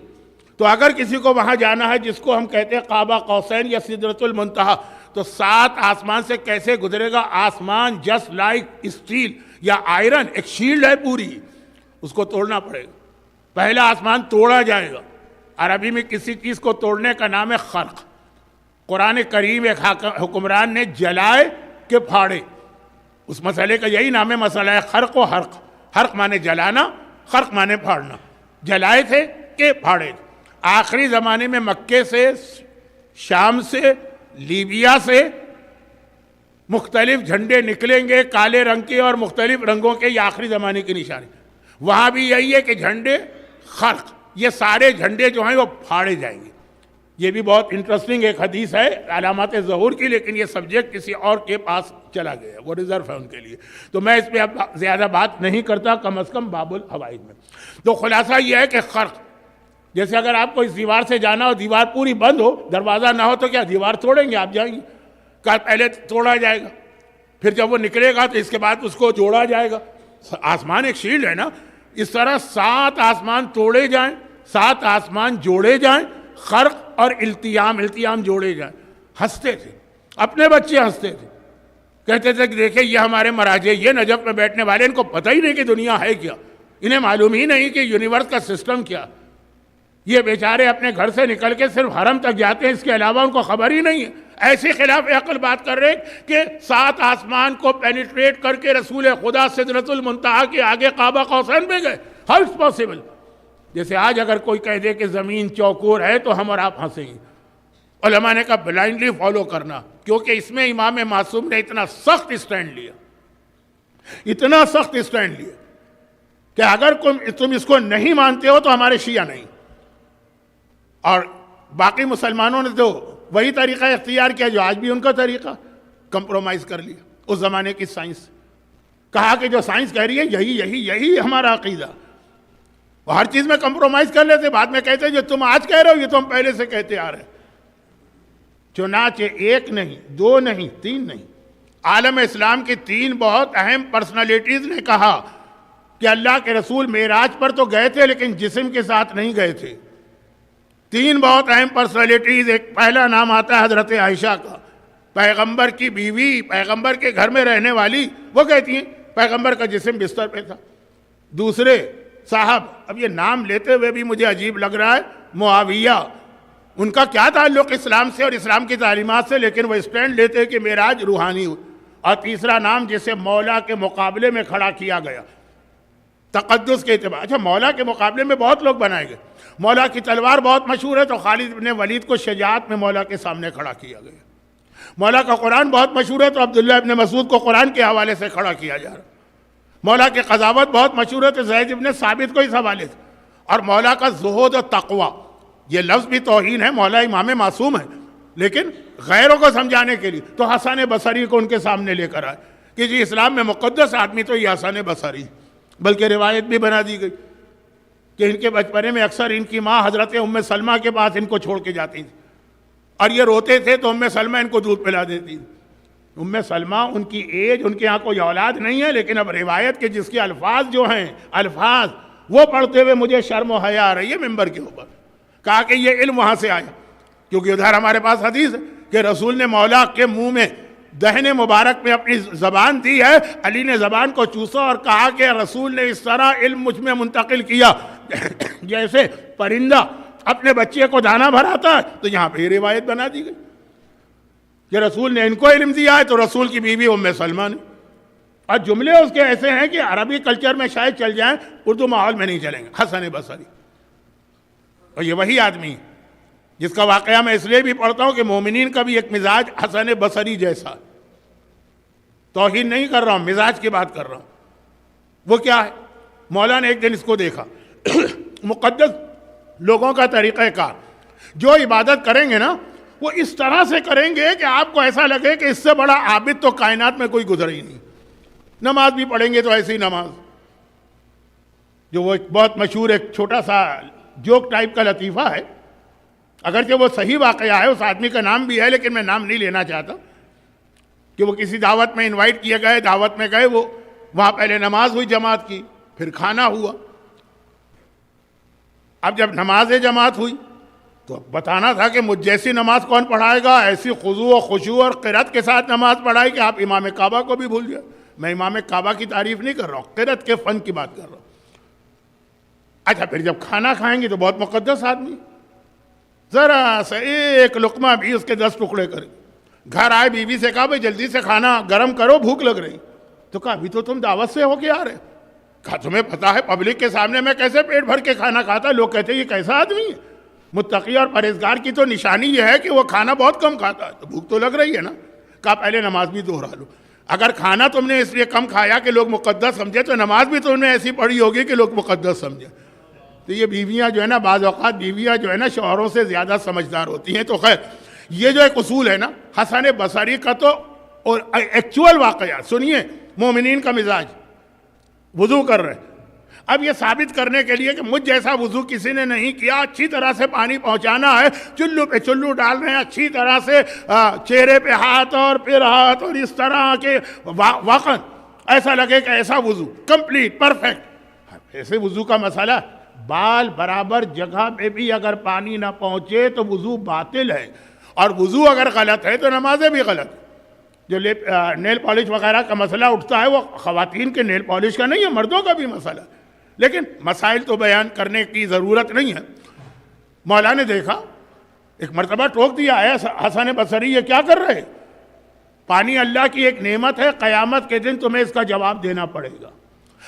تو اگر کسی کو وہاں جانا ہے جس کو ہم کہتے ہیں قاب قوسین یا سدرۃ المنتہا, تو 7 آسمان سے کیسے گزرے گا؟ آسمان جسٹ لائک اسٹیل یا آئرن, ایک شیلڈ ہے پوری, اس کو توڑنا پڑے گا. پہلا آسمان توڑا جائے گا. عربی میں کسی چیز کو توڑنے کا نام ہے خرق. قرآن کریم ایک حکمران نے جلائے کہ پھاڑے, اس مسئلے کا یہی نام ہے, مسئلہ ہے خرق و حرق. حرق مانے جلانا, خرق مانے پھاڑنا. جلائے تھے کہ پھاڑے تھے. آخری زمانے میں مکے سے, شام سے, لیبیا سے مختلف جھنڈے نکلیں گے, کالے رنگ کے اور مختلف رنگوں کے, یہ آخری زمانے کی نشانی. وہاں بھی یہی ہے کہ جھنڈے خرق, یہ سارے جھنڈے جو ہیں وہ پھاڑے جائیں گے. یہ بھی بہت انٹرسٹنگ ایک حدیث ہے علامات ظہور کی, لیکن یہ سبجیکٹ کسی اور کے پاس چلا گیا, وہ ریزرو ہے ان کے لیے, تو میں اس پہ اب زیادہ بات نہیں کرتا, کم از کم باب الحوائج میں. تو خلاصہ یہ ہے کہ خرق, جیسے اگر آپ کو اس دیوار سے جانا ہو, دیوار پوری بند ہو, دروازہ نہ ہو, تو کیا دیوار توڑیں گے آپ؟ جائیں گے. کل پہلے توڑا جائے گا, پھر جب وہ نکلے گا تو اس کے بعد اس کو جوڑا جائے گا. آسمان ایک شیلڈ ہے نا, اس طرح 7 آسمان توڑے جائیں, 7 آسمان جوڑے جائیں, خرق اور التیام جوڑے جائیں. ہنستے تھے, اپنے بچے ہنستے تھے, کہتے تھے کہ دیکھیں یہ ہمارے مراجع, یہ نجف میں بیٹھنے والے, ان کو پتہ ہی نہیں کہ دنیا ہے کیا, انہیں معلوم ہی نہیں کہ یونیورس کا سسٹم کیا. یہ بیچارے اپنے گھر سے نکل کے صرف حرم تک جاتے ہیں, اس کے علاوہ ان کو خبر ہی نہیں ہے. ایسی خلاف عقل بات کر رہے کہ 7 آسمان کو پینیٹریٹ کر کے رسول خدا سدرۃ المنتہا کے آگے قاب قوسین پہ گئے. How it's possible? جیسے آج اگر کوئی کہہ دے کہ زمین چوکور ہے تو ہم اور آپ ہنسیں گے. علماء نے کہا بلائنڈلی فالو کرنا, کیونکہ اس میں امام معصوم نے اتنا سخت اسٹینڈ لیا, اتنا سخت اسٹینڈ لیا کہ اگر تم اس کو نہیں مانتے ہو تو ہمارے شیعہ نہیں. اور باقی مسلمانوں نے تو وہی طریقہ اختیار کیا جو آج بھی ان کا طریقہ، کمپرومائز کر لیا اس زمانے کی سائنس. کہا کہ جو سائنس کہہ رہی ہے یہی ہمارا عقیدہ. وہ ہر چیز میں کمپرومائز کر لیتے، بعد میں کہتے جو تم آج کہہ رہے ہو یہ تو ہم پہلے سے کہتے آ رہے ہیں. چنانچہ ایک نہیں، دو نہیں، تین نہیں، عالم اسلام کی تین بہت اہم پرسنالٹیز نے کہا کہ اللہ کے رسول معراج پر تو گئے تھے لیکن جسم کے ساتھ نہیں گئے تھے. تین بہت اہم پرسنالٹیز. ایک پہلا نام آتا ہے حضرت عائشہ کا، پیغمبر کی بیوی، پیغمبر کے گھر میں رہنے والی. وہ کہتی ہیں پیغمبر کا جسم بستر پہ تھا. دوسرے صاحب، اب یہ نام لیتے ہوئے بھی مجھے عجیب لگ رہا ہے، معاویہ. ان کا کیا تعلق اسلام سے اور اسلام کی تعلیمات سے، لیکن وہ اسٹینڈ لیتے ہیں کہ معراج روحانی ہو. اور تیسرا نام جسے مولا کے مقابلے میں کھڑا کیا گیا تقدس کے اعتبار. اچھا، مولا کے مقابلے میں بہت لوگ بنائے گئے. مولا کی تلوار بہت مشہور ہے تو خالد بن ولید کو شجاعت میں مولا کے سامنے کھڑا کیا گیا. مولا کا قرآن بہت مشہور ہے تو عبداللہ ابن مسعود کو قرآن کے حوالے سے کھڑا کیا جا رہا. مولا کی قضاوت بہت مشہور ہے تو زید ابن ثابت کو اس حوالے سے. اور مولا کا زہد و تقوی، یہ لفظ بھی توہین ہے. مولا امام معصوم ہے لیکن غیروں کو سمجھانے کے لیے تو حسن بصری کو ان کے سامنے لے کر آئے کہ جی اسلام میں مقدس آدمی تو یہ حسن بصری. بلکہ روایت بھی بنا دی گئی کہ ان کے بچپنے میں اکثر ان کی ماں حضرت ام سلمہ کے پاس ان کو چھوڑ کے جاتی تھی اور یہ روتے تھے تو ام سلمہ ان کو دودھ پلا دیتی. ام سلمہ ان کی ایج، ان کے ہاں کوئی اولاد نہیں ہے، لیکن اب روایت کے جس کے الفاظ جو ہیں الفاظ وہ پڑھتے ہوئے مجھے شرم و حیا آ رہی ہے ممبر کے اوپر. کہا کہ یہ علم وہاں سے آیا کیونکہ ادھر ہمارے پاس حدیث ہے کہ رسول نے مولا کے منہ میں دہنے مبارک میں اپنی زبان دی ہے. علی نے زبان کو چوسا اور کہا کہ رسول نے اس طرح علم مجھ میں منتقل کیا جیسے پرندہ اپنے بچے کو دانا بھراتا ہے. تو یہاں پہ یہ روایت بنا دی گئی کہ رسول نے ان کو علم دیا ہے تو رسول کی بیوی ام سلمہ نے. اور جملے اس کے ایسے ہیں کہ عربی کلچر میں شاید چل جائیں، اردو ماحول میں نہیں چلیں گے. حسن بصری. اور یہ وہی آدمی ہے جس کا واقعہ میں اس لیے بھی پڑھتا ہوں کہ مومنین کا بھی ایک مزاج حسن بصری جیسا. توہین نہیں کر رہا ہوں، مزاج کی بات کر رہا ہوں. وہ کیا ہے؟ مولا نے ایک دن اس کو دیکھا. مقدس لوگوں کا طریقہ کار جو عبادت کریں گے نا وہ اس طرح سے کریں گے کہ آپ کو ایسا لگے کہ اس سے بڑا عابد تو کائنات میں کوئی گزر ہی نہیں. نماز بھی پڑھیں گے تو ایسی نماز جو وہ ایک بہت مشہور ایک چھوٹا سا جوک ٹائپ کا لطیفہ ہے، اگرچہ وہ صحیح واقعہ ہے، اس آدمی کا نام بھی ہے لیکن میں نام نہیں لینا چاہتا، کہ وہ کسی دعوت میں انوائٹ کیے گئے، دعوت میں گئے، وہ وہاں پہلے نماز ہوئی جماعت کی، پھر کھانا ہوا. اب جب نماز جماعت ہوئی تو بتانا تھا کہ مجھ جیسی نماز کون پڑھائے گا، ایسی خضوع و خشوع اور قرأت کے ساتھ نماز پڑھائی کہ آپ امام کعبہ کو بھی بھول جائے. میں امام کعبہ کی تعریف نہیں کر رہا ہوں، قرأت کے فن کی بات کر رہا ہوں. اچھا پھر جب کھانا کھائیں گے تو بہت مقدس آدمی، ذرا سا ایک لقمہ بھی اس کے 10 ٹکڑے کرے. گھر آئے، بیوی سے کہا بھائی جلدی سے کھانا گرم کرو، بھوک لگ رہی. تو کہا ابھی تو تم دعوت سے ہو کے آ رہے. کہا تمہیں پتا ہے پبلک کے سامنے میں کیسے پیٹ بھر کے کھانا کھاتا؟ لوگ کہتے ہیں یہ کیسا آدمی ہے. متقی اور پرہیزگار کی تو نشانی یہ ہے کہ وہ کھانا بہت کم کھاتا ہے. تو بھوک تو لگ رہی ہے نا. کہا پہلے نماز بھی دوہرا لو. اگر کھانا تم نے اس لیے کم کھایا کہ لوگ مقدس سمجھے تو نماز بھی تم نے ایسی پڑھی ہوگی کہ لوگ مقدس سمجھے. تو یہ بیویاں جو ہے نا، بعض اوقات بیویاں جو ہے نا شوہروں سے زیادہ سمجھدار ہوتی ہیں. تو خیر یہ جو ایک اصول ہے نا حسن بصری کا، تو اور ایکچول واقعہ سنیے. مومنین کا مزاج، وضو کر رہے. اب یہ ثابت کرنے کے لیے کہ مجھ جیسا وضو کسی نے نہیں کیا، اچھی طرح سے پانی پہنچانا ہے، چلو پہ چلو ڈال رہے ہیں، اچھی طرح سے چہرے پہ ہاتھ اور پھر ہاتھ، اور اس طرح کے واقعا ایسا لگے کہ ایسا وضو کمپلیٹ پرفیکٹ. ایسے وضو کا مسئلہ، بال برابر جگہ پہ بھی اگر پانی نہ پہنچے تو وضو باطل ہے، اور وضو اگر غلط ہے تو نمازیں بھی غلط. جو نیل پالش وغیرہ کا مسئلہ اٹھتا ہے وہ خواتین کے نیل پالش کا نہیں ہے، مردوں کا بھی مسئلہ ہے. لیکن مسائل تو بیان کرنے کی ضرورت نہیں ہے. مولا نے دیکھا، ایک مرتبہ ٹوک دیا ہے حسن بصری یہ کیا کر رہے؟ پانی اللہ کی ایک نعمت ہے، قیامت کے دن تمہیں اس کا جواب دینا پڑے گا.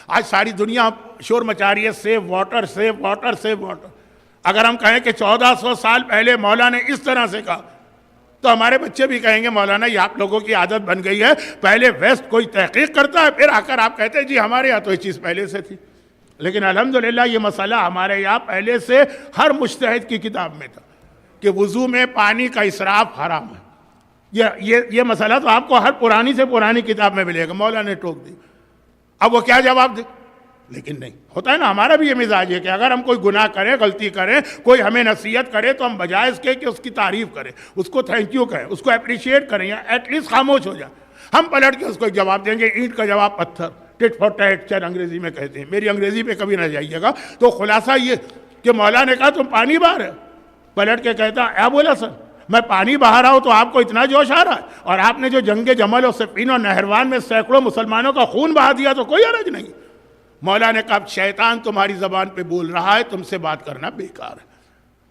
آج ساری دنیا شور مچا رہی ہے save water save water save water. اگر ہم کہیں کہ 1400 سال پہلے مولا نے اس طرح سے کہا تو ہمارے بچے بھی کہیں گے مولانا یہ آپ لوگوں کی عادت بن گئی ہے، پہلے ویسٹ کوئی تحقیق کرتا ہے پھر آ کر آپ کہتے ہیں جی ہمارے یہاں تو یہ چیز پہلے سے تھی. لیکن الحمدللہ یہ مسئلہ ہمارے یہاں پہلے سے ہر مجتہد کی کتاب میں تھا کہ وضو میں پانی کا اسراف حرام ہے. یہ مسئلہ تو آپ کو ہر پرانی سے پرانی کتاب میں ملے گا. مولا نے ٹوک دی. اب وہ کیا جواب دے؟ لیکن نہیں ہوتا ہے نا، ہمارا بھی یہ مزاج ہے کہ اگر ہم کوئی گناہ کریں، غلطی کریں، کوئی ہمیں نصیحت کرے تو ہم بجائے اس کے کہ اس کی تعریف کریں، اس کو تھینک یو کہیں، اس کو اپریشیٹ کریں یا ایٹ لیسٹ خاموش ہو جائیں. ہم پلٹ کے اس کو جواب دیں گے اینٹ کا جواب پتھر، ٹٹ فار ٹیٹ چر انگریزی میں کہتے ہیں. میری انگریزی پہ کبھی نہ جائیے گا. تو خلاصہ یہ کہ مولا نے کہا تم پانی بہا رہے، پلٹ کے کہتا اے بولا سر میں پانی بہا رہا ہوں تو آپ کو اتنا جوش آ رہا ہے، اور آپ نے جو جنگ جمل اور صفین اور نہروان میں سینکڑوں مسلمانوں کا خون بہا دیا تو کوئی حرج نہیں. مولا نے کہا شیطان تمہاری زبان پہ بول رہا ہے، تم سے بات کرنا بیکار ہے.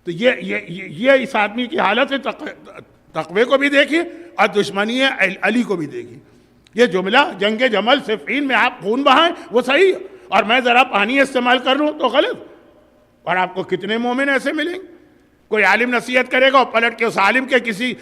تو یہ اس آدمی کی حالت ہے. تقوی کو بھی دیکھیے اور دشمنی علی کو بھی دیکھیے. یہ جملہ جنگ جمل صفین میں آپ خون بہائیں وہ صحیح ہے، اور میں ذرا پانی استعمال کر لوں تو غلط. اور آپ کو کتنے مومن ایسے ملیں گے؟ کوئی عالم نصیحت کرے گا اور پلٹ کے اس عالم کے کسی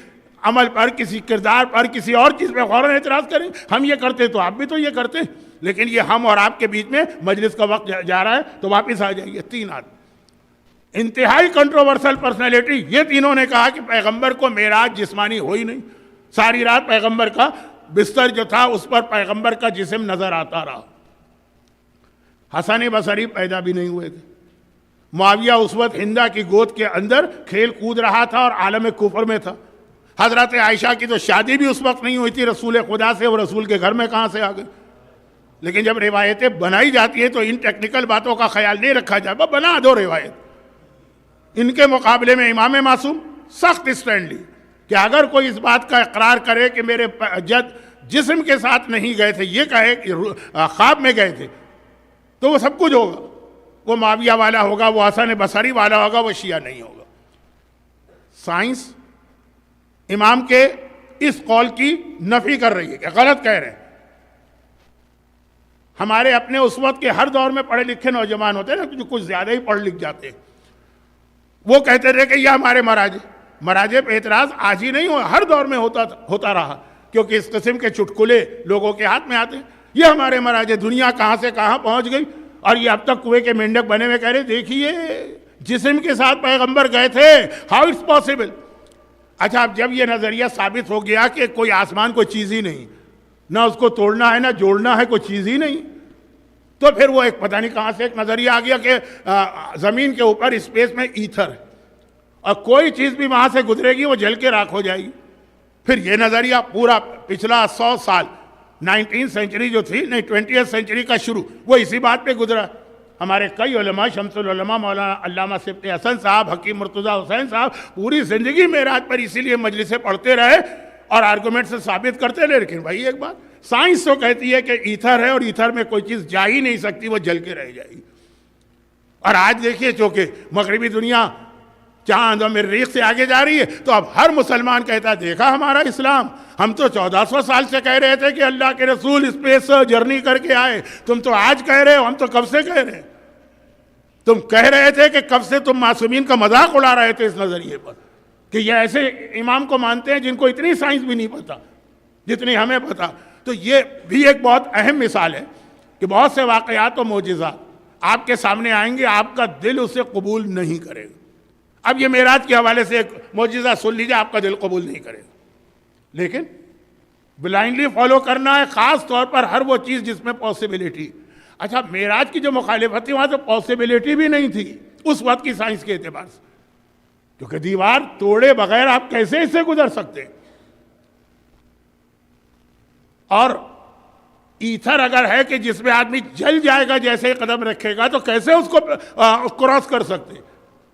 عمل پر، کسی کردار پر، کسی اور چیز پہ فوراً اعتراض کریں ہم یہ کرتے تو آپ بھی تو یہ کرتے. لیکن یہ ہم اور آپ کے بیچ میں مجلس کا وقت جا رہا ہے تو واپس آ جائیے. 3 آدمی انتہائی کنٹروورسل پرسنالٹی، یہ تینوں نے کہا کہ پیغمبر کو معراج جسمانی ہو ہی نہیں. ساری رات پیغمبر کا بستر جو تھا اس پر پیغمبر کا جسم نظر آتا رہا. حسن بصری پیدا بھی نہیں ہوئے تھے. معاویہ اس وقت ہندا کی گود کے اندر کھیل کود رہا تھا اور عالم کفر میں تھا. حضرت عائشہ کی تو شادی بھی اس وقت نہیں ہوئی تھی رسول خدا سے، وہ رسول کے گھر میں کہاں سے آ گئے. لیکن جب روایتیں بنائی جاتی ہیں تو ان ٹیکنیکل باتوں کا خیال نہیں رکھا جائے، بنا دو روایت. ان کے مقابلے میں امام معصوم سخت اسٹینڈ لی کہ اگر کوئی اس بات کا اقرار کرے کہ میرے جد جسم کے ساتھ نہیں گئے تھے، یہ کہے کہ خواب میں گئے تھے، تو وہ سب کچھ ہوگا. وہ معاویہ والا ہوگا، وہ حسن بصری والا ہوگا، وہ شیعہ نہیں ہوگا. سائنس امام کے اس قول کی نفی کر رہی ہے کہ غلط کہہ رہے ہیں. ہمارے اپنے اس وقت کے ہر دور میں پڑھے لکھے نوجوان ہوتے ہیں نا جو کچھ زیادہ ہی پڑھ لکھ جاتے ہیں، وہ کہتے رہے کہ یہ ہمارے مراجع پہ اعتراض آج ہی نہیں ہوا، ہر دور میں ہوتا رہا، کیونکہ اس قسم کے چٹکلے لوگوں کے ہاتھ میں آتے ہیں. یہ ہمارے مراجع، دنیا کہاں سے کہاں پہنچ گئی، اور یہ اب تک کنویں کے مینڈک بنے ہوئے کہہ رہے دیکھیے جسم کے ساتھ پیغمبر گئے تھے، ہاؤ اٹس پاسبل. اچھا اب جب یہ نظریہ ثابت ہو گیا کہ کوئی آسمان کوئی چیز ہی نہیں، نہ اس کو توڑنا ہے نہ جوڑنا ہے، کوئی چیز ہی نہیں، تو پھر وہ ایک پتہ نہیں کہاں سے ایک نظریہ آ گیا کہ زمین کے اوپر اسپیس میں ایتھر ہے اور کوئی چیز بھی وہاں سے گزرے گی وہ جل کے راکھ ہو جائے گی. پھر یہ نظریہ پورا پچھلا 100 سال 19 سینچری جو تھی، نہیں 20 سینچری کا شروع، وہ اسی بات پہ گزرا. ہمارے کئی علماء، شمس العلماء مولانا علامہ صفت حسن صاحب، حکیم مرتضیٰ حسین صاحب، پوری زندگی معراج پر اسی لیے مجلسیں پڑھتے رہے اور آرگومنٹ سے ثابت کرتے رہے. لیکن بھائی ایک بات سائنس تو کہتی ہے کہ ایتھر ہے اور ایتھر میں کوئی چیز جا ہی نہیں سکتی، وہ جل کے رہ جائے گی. اور آج دیکھیے چونکہ مغربی دنیا چاند اور مریخ سے آگے جا رہی ہے تو اب ہر مسلمان کہتا ہے دیکھا ہمارا اسلام، ہم تو 1400 سال سے کہہ رہے تھے کہ اللہ کے رسول اسپیس جرنی کر کے آئے، تم تو آج کہہ رہے ہو، ہم تو کب سے کہہ رہے ہیں. تم کہہ رہے تھے کہ کب سے تم معصومین کا مذاق اڑا رہے تھے اس نظریے پر کہ یہ ایسے امام کو مانتے ہیں جن کو اتنی سائنس بھی نہیں پتا جتنی ہمیں پتا. تو یہ بھی ایک بہت اہم مثال ہے کہ بہت سے واقعات و معجزات آپ کے سامنے آئیں گے، آپ کا دل اسے قبول نہیں کرے گا. اب یہ معراج کے حوالے سے ایک معجزہ سن لیجیے، آپ کا دل قبول نہیں کرے گا. لیکن بلائنڈلی فالو کرنا ہے، خاص طور پر ہر وہ چیز جس میں پاسبلٹی. اچھا معراج کی جو مخالفت تھی وہاں تو پاسبلٹی بھی نہیں تھی اس وقت کی سائنس کے اعتبار سے، کیونکہ دیوار توڑے بغیر آپ کیسے اس سے گزر سکتے. اور ایتھر اگر ہے کہ جس میں آدمی جل جائے گا جیسے ہی قدم رکھے گا تو کیسے اس کو کراس کر سکتے،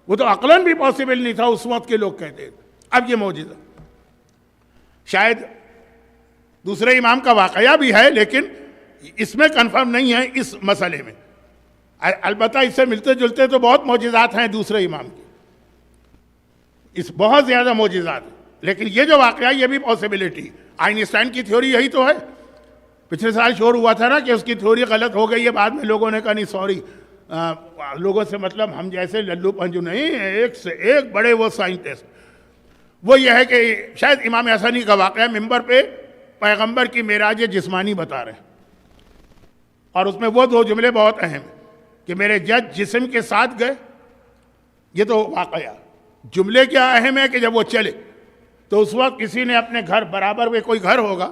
وہ تو عقلاً بھی پاسبل نہیں تھا اس وقت کے لوگ کہتے. اب یہ معجزہ شاید دوسرے امام کا واقعہ بھی ہے لیکن اس میں کنفرم نہیں ہے اس مسئلے میں. البتہ اس سے ملتے جلتے تو بہت معجزات ہیں دوسرے امام کے، اس بہت زیادہ معجزات ہیں. لیکن یہ جو واقعہ یہ بھی پاسبلٹی. آئنسٹائن کی تھیوری یہی تو ہے. پچھلے سال شور ہوا تھا نا کہ اس کی تھیوری غلط ہو گئی ہے، بعد میں لوگوں نے کہا نہیں سوری، لوگوں سے مطلب ہم جیسے للو پنجو نہیں، ایک سے ایک بڑے وہ سائنٹسٹ. وہ یہ ہے کہ شاید امام حسنی کا واقعہ ممبر پہ پیغمبر کی معراج جسمانی بتا رہے ہیں، اور اس میں وہ دو جملے بہت اہم ہیں کہ میرے جج جسم کے ساتھ گئے. یہ تو واقعہ. جملے کیا اہم ہے کہ جب وہ چلے تو اس وقت کسی نے اپنے گھر برابر میں کوئی گھر ہوگا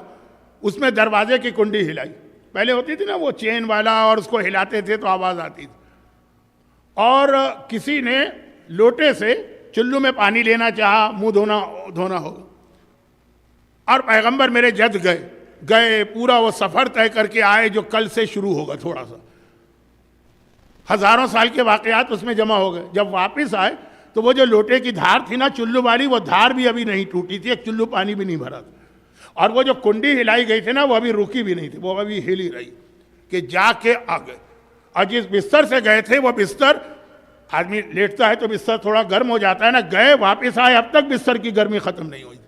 اس میں دروازے کی کنڈی ہلائی. پہلے ہوتی تھی نا وہ چین والا، اور اس کو ہلاتے تھے تو آواز آتی تھی. اور کسی نے لوٹے سے چلو میں پانی لینا چاہا، منہ دھونا ہوگا. اور پیغمبر میرے جد گئے پورا وہ سفر طے کر کے آئے جو کل سے شروع ہوگا. تھوڑا سا ہزاروں سال کے واقعات اس میں جمع ہو گئے. جب واپس آئے تو وہ جو لوٹے کی دھار تھی نا چلو والی، وہ دھار بھی ابھی نہیں ٹوٹی تھی، ایک چلو پانی بھی نہیں بھرا تھا. اور وہ جو کنڈی ہلائی گئی تھی نا وہ ابھی رکی بھی نہیں تھی، وہ ابھی ہلی رہی کہ جا کے آ گئے. اور جس بستر سے گئے تھے وہ بستر، آدمی لیٹتا ہے تو بستر تھوڑا گرم ہو جاتا ہے نا، گئے واپس آئے اب تک بستر کی گرمی ختم نہیں ہوئی.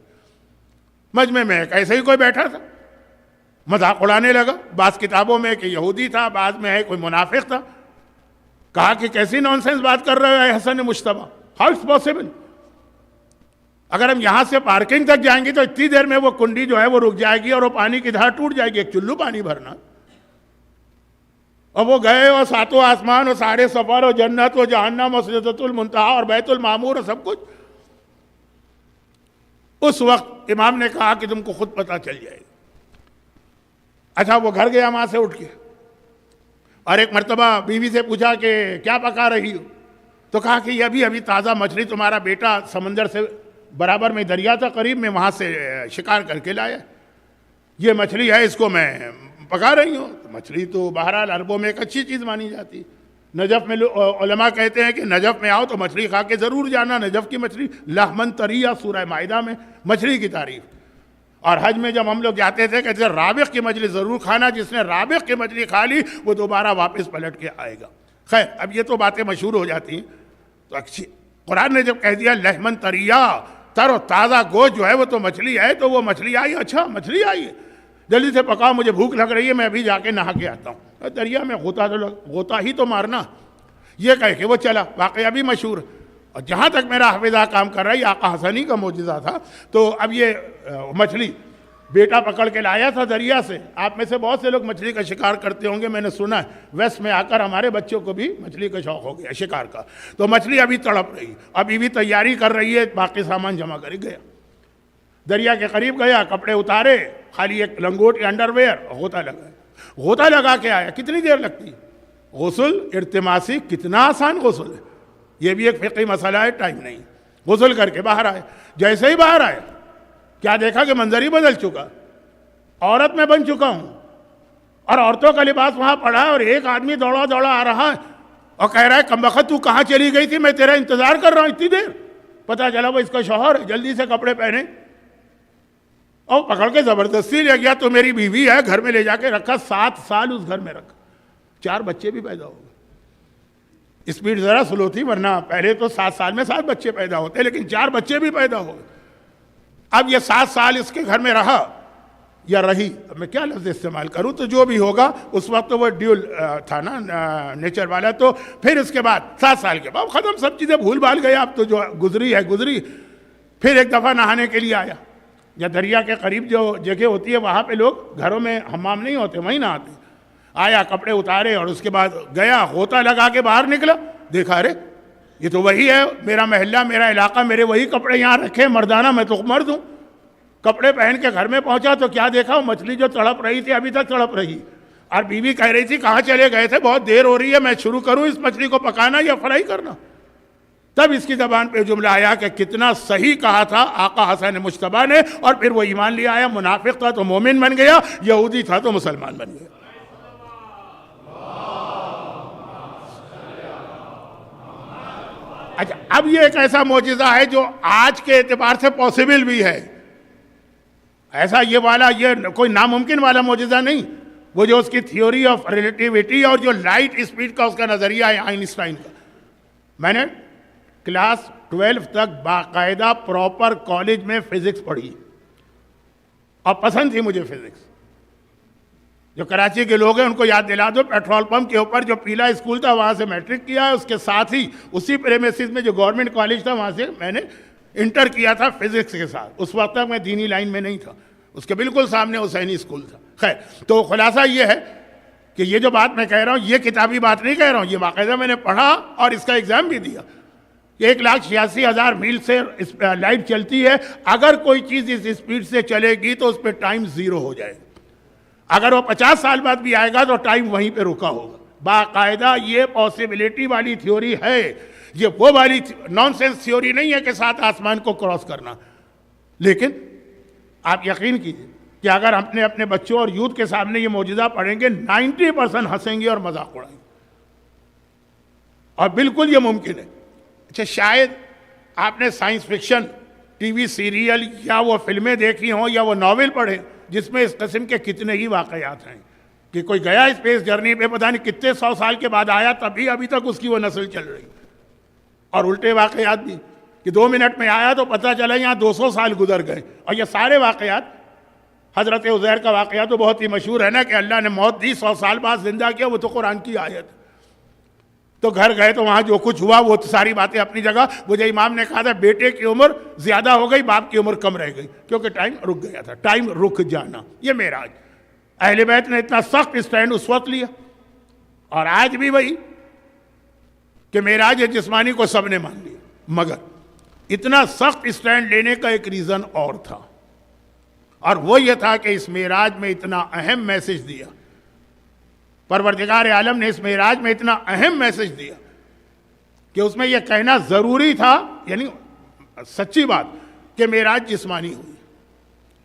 مجمع میں ایسے ہی کوئی بیٹھا تھا، مذاق اڑانے لگا. بعض کتابوں میں کہ یہودی تھا، بعض میں ہے کوئی منافق تھا. کہا کہ کیسی نان سینس بات کر رہے ہو حسن مجتبیٰ، ہاؤ اٹس پاسبل؟ اگر ہم یہاں سے پارکنگ تک جائیں گے تو اتنی دیر میں وہ کنڈی جو ہے وہ رک جائے گی اور وہ پانی کی دھار ٹوٹ جائے گی. ایک چلو پانی بھرنا. اور وہ گئے اور ساتوں آسمان اور سارے سفر اور جنت و جہنم اور سدرۃ المنتہا اور بیت المعمور اور سب کچھ. اس وقت امام نے کہا کہ تم کو خود پتہ چل جائے گا. اچھا وہ گھر گیا وہاں سے اٹھ کے، اور ایک مرتبہ بیوی سے پوچھا کہ کیا پکا رہی ہو؟ تو کہا کہ یہ ابھی تازہ مچھلی تمہارا بیٹا سمندر سے برابر میں دریا تھا قریب میں، وہاں سے شکار کر کے لایا. یہ مچھلی ہے، اس کو میں پکا رہی ہوں. مچھلی تو بہرحال عربوں میں ایک اچھی چیز مانی جاتی. نجف میں علماء کہتے ہیں کہ نجف میں آؤ تو مچھلی کھا کے ضرور جانا. نجف کی مچھلی لحمن طریہ، سورہ مائدہ میں مچھلی کی تعریف. اور حج میں جب ہم لوگ جاتے تھے کہتے ہیں رابق کی مچھلی ضرور کھانا، جس نے رابق کی مچھلی کھا لی وہ دوبارہ واپس پلٹ کے آئے گا. خیر اب یہ تو باتیں مشہور ہو جاتی ہیں. تو اچھی قرآن نے جب کہہ دیا لحمن طریہ، تر و تازہ گوشت جو ہے وہ تو مچھلی ہے، تو وہ مچھلی آئی. اچھا مچھلی آئی ہے، جلدی سے پکاؤ، مجھے بھوک لگ رہی ہے، میں ابھی جا کے نہا کے آتا ہوں. دریا میں غوطہ ہی تو مارنا. یہ کہہ کے وہ چلا. واقعہ بھی مشہور. اور جہاں تک میرا حافظہ کام کر رہا ہے یہ آقا حسنی کا معجزہ تھا. تو اب یہ مچھلی بیٹا پکڑ کے لایا تھا دریا سے. آپ میں سے بہت سے لوگ مچھلی کا شکار کرتے ہوں گے، میں نے سنا ہے ویسٹ میں آ کر ہمارے بچوں کو بھی مچھلی کا شوق ہو گیا شکار کا. تو مچھلی ابھی تڑپ رہی، ابھی بھی تیاری کر رہی ہے، باقی سامان جمع کر گیا. دریا کے قریب گیا، کپڑے اتارے، خالی ایک لنگوٹ یا انڈر ویئر، غوطہ لگا. غوطہ لگا کے آیا. کتنی دیر لگتی؟ غسل ارتماسی کتنا آسان غسل ہے. یہ بھی ایک فقہی مسئلہ ہے، ٹائم نہیں. غسل کر کے باہر آئے. جیسے ہی باہر آئے کیا دیکھا کہ منظر ہی بدل چکا. عورت میں بن چکا ہوں اور عورتوں کا لباس وہاں پڑا ہے، اور ایک آدمی دوڑا دوڑا آ رہا ہے اور کہہ رہا ہے کمبخت تو کہاں چلی گئی تھی، میں تیرا انتظار کر رہا ہوں اتنی دیر. پتہ چلا وہ اس کا شوہر ہے. جلدی سے کپڑے پہنے اور پکڑ کے زبردستی لے گیا. تو میری بیوی ہے، گھر میں لے جا کے رکھا. 7 سال اس گھر میں رکھا. 4 بچے بھی پیدا ہو گئے. اسپیڈ ذرا سلو تھی، ورنہ پہلے تو 7 سال میں 7 بچے پیدا ہوتے، لیکن 4 بچے بھی پیدا ہو گئے. اب یہ 7 سال اس کے گھر میں رہا یا رہی، اب میں کیا لفظ استعمال کروں، تو جو بھی ہوگا اس وقت تو وہ ڈیول تھا نا نیچر والا. تو پھر اس کے بعد 7 سال کے بعد ختم، سب چیزیں بھول بھال گئے. اب تو جو گزری ہے گزری. پھر ایک دفعہ نہانے کے لیے آیا. یا دریا کے قریب جو جگہ ہوتی ہے وہاں پہ لوگ گھروں میں حمام نہیں ہوتے، وہیں نہاتے. آیا، کپڑے اتارے، اور اس کے بعد گیا، غوطہ لگا کے باہر نکلا. دیکھا ارے یہ تو وہی ہے، میرا محلہ، میرا علاقہ، میرے وہی کپڑے یہاں رکھے مردانہ، میں تو مرد ہوں. کپڑے پہن کے گھر میں پہنچا تو کیا دیکھا، مچھلی جو تڑپ رہی تھی ابھی تک تڑپ رہی. اور بیوی کہہ رہی تھی کہاں چلے گئے تھے، بہت دیر ہو رہی ہے، میں شروع کروں اس مچھلی کو پکانا یا فرائی کرنا. تب اس کی زبان پہ جملہ آیا کہ کتنا صحیح کہا تھا آقا حسن مجتبیٰ نے. اور پھر وہ ایمان لے آیا. منافق تھا تو مومن بن گیا، یہودی تھا تو مسلمان بن گیا. اچھا اب یہ ایک ایسا معجزہ ہے جو آج کے اعتبار سے پاسبل بھی ہے. ایسا یہ والا، یہ کوئی ناممکن والا معجزہ نہیں. وہ جو اس کی تھیوری آف ریلیٹیوٹی اور جو لائٹ اسپیڈ کا اس کا نظریہ ہے آئنسٹائن کا. میں نے کلاس 12 تک باقاعدہ پراپر کالج میں فزکس پڑھی اور پسند تھی مجھے فزکس. جو کراچی کے لوگ ہیں ان کو یاد دلا دو، پیٹرول پمپ کے اوپر جو پیلا اسکول تھا وہاں سے میٹرک کیا ہے. اس کے ساتھ ہی اسی پریمیسز میں جو گورنمنٹ کالج تھا وہاں سے میں نے انٹر کیا تھا فزکس کے ساتھ. اس وقت تک میں دینی لائن میں نہیں تھا. اس کے بالکل سامنے حسینی اسکول تھا. خیر، تو خلاصہ یہ ہے کہ یہ جو بات میں کہہ رہا ہوں یہ کتابی بات نہیں کہہ رہا ہوں، یہ باقاعدہ میں نے پڑھا اور اس کا ایگزام بھی دیا. 1,86,000 میل سے لائٹ چلتی ہے. اگر کوئی چیز اس اسپیڈ سے چلے گی تو اس پہ ٹائم زیرو ہو جائے گا. اگر وہ 50 سال بعد بھی آئے گا تو ٹائم وہیں پہ رکا ہوگا. باقاعدہ یہ پاسبلٹی والی تھیوری ہے. یہ وہ والی نان سینس تھیوری نہیں ہے کہ 7 آسمان کو کراس کرنا. لیکن آپ یقین کیجیے کہ اگر ہم اپنے بچوں اور یوتھ کے سامنے یہ معجزہ پڑھیں گے 90% ہنسیں گے اور مذاق اڑائیں گے. اور بالکل یہ ممکن ہے. اچھا، شاید آپ نے science fiction T V serial یا وہ فلمیں دیکھی ہوں یا وہ ناول پڑھے جس میں اس قسم کے کتنے ہی واقعات ہیں کہ کوئی گیا اسپیس جرنی پہ پتہ نہیں کتنے 100 سال کے بعد آیا تبھی ابھی تک اس کی وہ نسل چل رہی. اور الٹے واقعات بھی کہ 2 منٹ میں آیا تو پتہ چلا یہاں 200 سال گزر گئے. اور یہ سارے واقعات، حضرت عزیر کا واقعہ تو بہت ہی مشہور ہے نا کہ اللہ نے موت دی 100 سال بعد زندہ کیا، وہ تو قرآن کی آیت. تو گھر گئے تو وہاں جو کچھ ہوا وہ ساری باتیں اپنی جگہ. مجھے امام نے کہا تھا بیٹے کی عمر زیادہ ہو گئی، باپ کی عمر کم رہ گئی، کیونکہ ٹائم رک گیا تھا. ٹائم رک جانا، یہ معراج. اہل بیت نے اتنا سخت اسٹینڈ اس وقت لیا اور آج بھی وہی کہ معراج جسمانی کو سب نے مان لیا. مگر اتنا سخت اسٹینڈ لینے کا ایک ریزن اور تھا، اور وہ یہ تھا کہ اس معراج میں اتنا اہم میسج دیا. پروردگار عالم نے اس معراج میں اتنا اہم میسج دیا کہ اس میں یہ کہنا ضروری تھا، یعنی سچی بات، کہ معراج جسمانی ہوئی.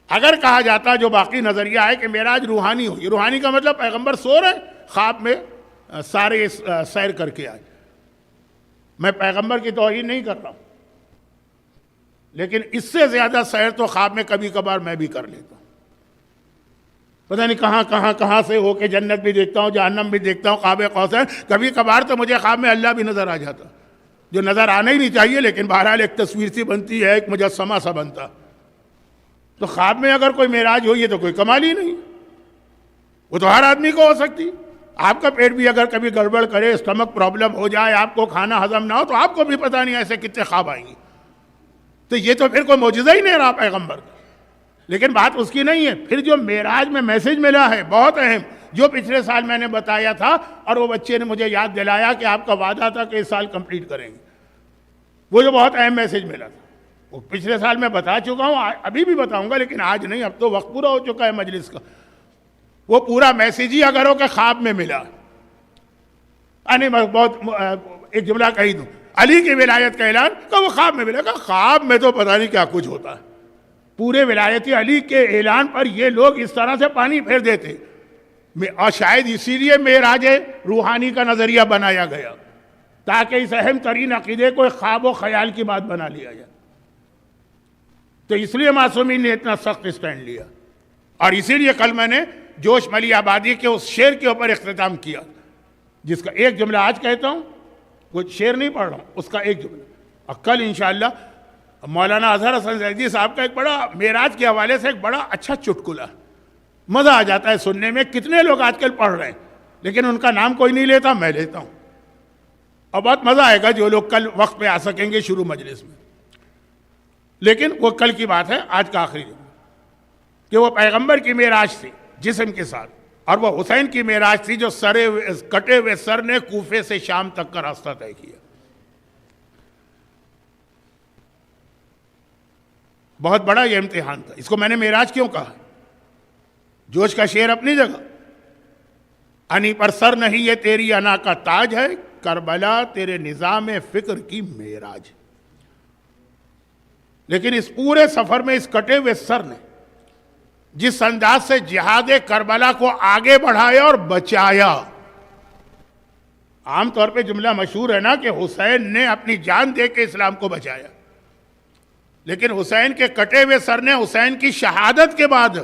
اگر کہا جاتا جو باقی نظریہ ہے کہ معراج روحانی ہوئی، روحانی کا مطلب پیغمبر سو رہے خواب میں سارے سیر کر کے آئے. میں پیغمبر کی توہین نہیں کر رہا ہوں، لیکن اس سے زیادہ سیر تو خواب میں کبھی کبھار میں بھی کر لیتا ہوں. پتہ نہیں کہاں سے ہو کے جنت بھی دیکھتا ہوں، جہنم بھی دیکھتا ہوں، قاب قوسین. کبھی کبھار تو مجھے خواب میں اللہ بھی نظر آ جاتا، جو نظر آنا ہی نہیں چاہیے، لیکن بہرحال ایک تصویر سی بنتی ہے، ایک مجسمہ سا بنتا. تو خواب میں اگر کوئی معراج ہوئی ہے تو کوئی کمال ہی نہیں. وہ تو ہر آدمی کو ہو سکتی. آپ کا پیٹ بھی اگر کبھی گڑبڑ کرے، اسٹمک پرابلم ہو جائے، آپ کو کھانا ہضم نہ ہو، تو آپ کو بھی پتہ نہیں ایسے کتنے خواب آئیں گے. تو یہ تو پھر کوئی معجزہ ہی نہیں رہا پیغمبر کا. لیکن بات اس کی نہیں ہے. پھر جو معراج میں میسج ملا ہے بہت اہم، جو پچھلے سال میں نے بتایا تھا اور وہ بچے نے مجھے یاد دلایا کہ آپ کا وعدہ تھا کہ اس سال کمپلیٹ کریں گے. وہ جو بہت اہم میسج ملا تھا وہ پچھلے سال میں بتا چکا ہوں، ابھی بھی بتاؤں گا، لیکن آج نہیں. اب تو وقت پورا ہو چکا ہے مجلس کا. وہ پورا میسج ہی اگر ہو کہ خواب میں ملا. میں بہت ایک جملہ کہی دوں، علی کی ولایت کا اعلان کہ وہ خواب میں ملا. کہ خواب میں تو پتہ نہیں کیا کچھ ہوتا ہے. پورے ولایت علی کے اعلان پر یہ لوگ اس طرح سے پانی پھیر دیتے. اور شاید اسی لیے معراج روحانی کا نظریہ بنایا گیا تاکہ اس اہم ترین عقیدے کو ایک خواب و خیال کی بات بنا لیا جائے. تو اس لیے معصومین نے اتنا سخت اسٹینڈ لیا. اور اسی لیے کل میں نے جوش ملی آبادی کے اس شعر کے اوپر اختتام کیا، جس کا ایک جملہ آج کہتا ہوں. وہ شعر نہیں پڑھ رہا ہوں، اس کا ایک جملہ. اور کل انشاءاللہ مولانا اظہر حسن زیدی صاحب کا ایک بڑا معراج کے حوالے سے ایک بڑا اچھا چٹکلہ، مزہ آ جاتا ہے سننے میں. کتنے لوگ آج کل پڑھ رہے ہیں لیکن ان کا نام کوئی نہیں لیتا، میں لیتا ہوں. اور بہت مزہ آئے گا جو لوگ کل وقت پہ آ سکیں گے شروع مجلس میں. لیکن وہ کل کی بات ہے، آج کا آخری جملہ کہ وہ پیغمبر کی معراج تھی جسم کے ساتھ، اور وہ حسین کی معراج تھی جو کٹے ہوئے سر نے کوفے سے شام تک کا راستہ طے کیا. بہت بڑا یہ امتحان تھا. اس کو میں نے معراج کیوں کہا؟ جوش کا شعر اپنی جگہ، انی پر سر نہیں یہ تیری انا کا تاج ہے، کربلا تیرے نظام فکر کی معراج. لیکن اس پورے سفر میں اس کٹے ہوئے سر نے جس انداز سے جہاد کربلا کو آگے بڑھایا اور بچایا. عام طور پہ جملہ مشہور ہے نا کہ حسین نے اپنی جان دے کے اسلام کو بچایا، لیکن حسین کے کٹے ہوئے سر نے حسین کی شہادت کے بعد،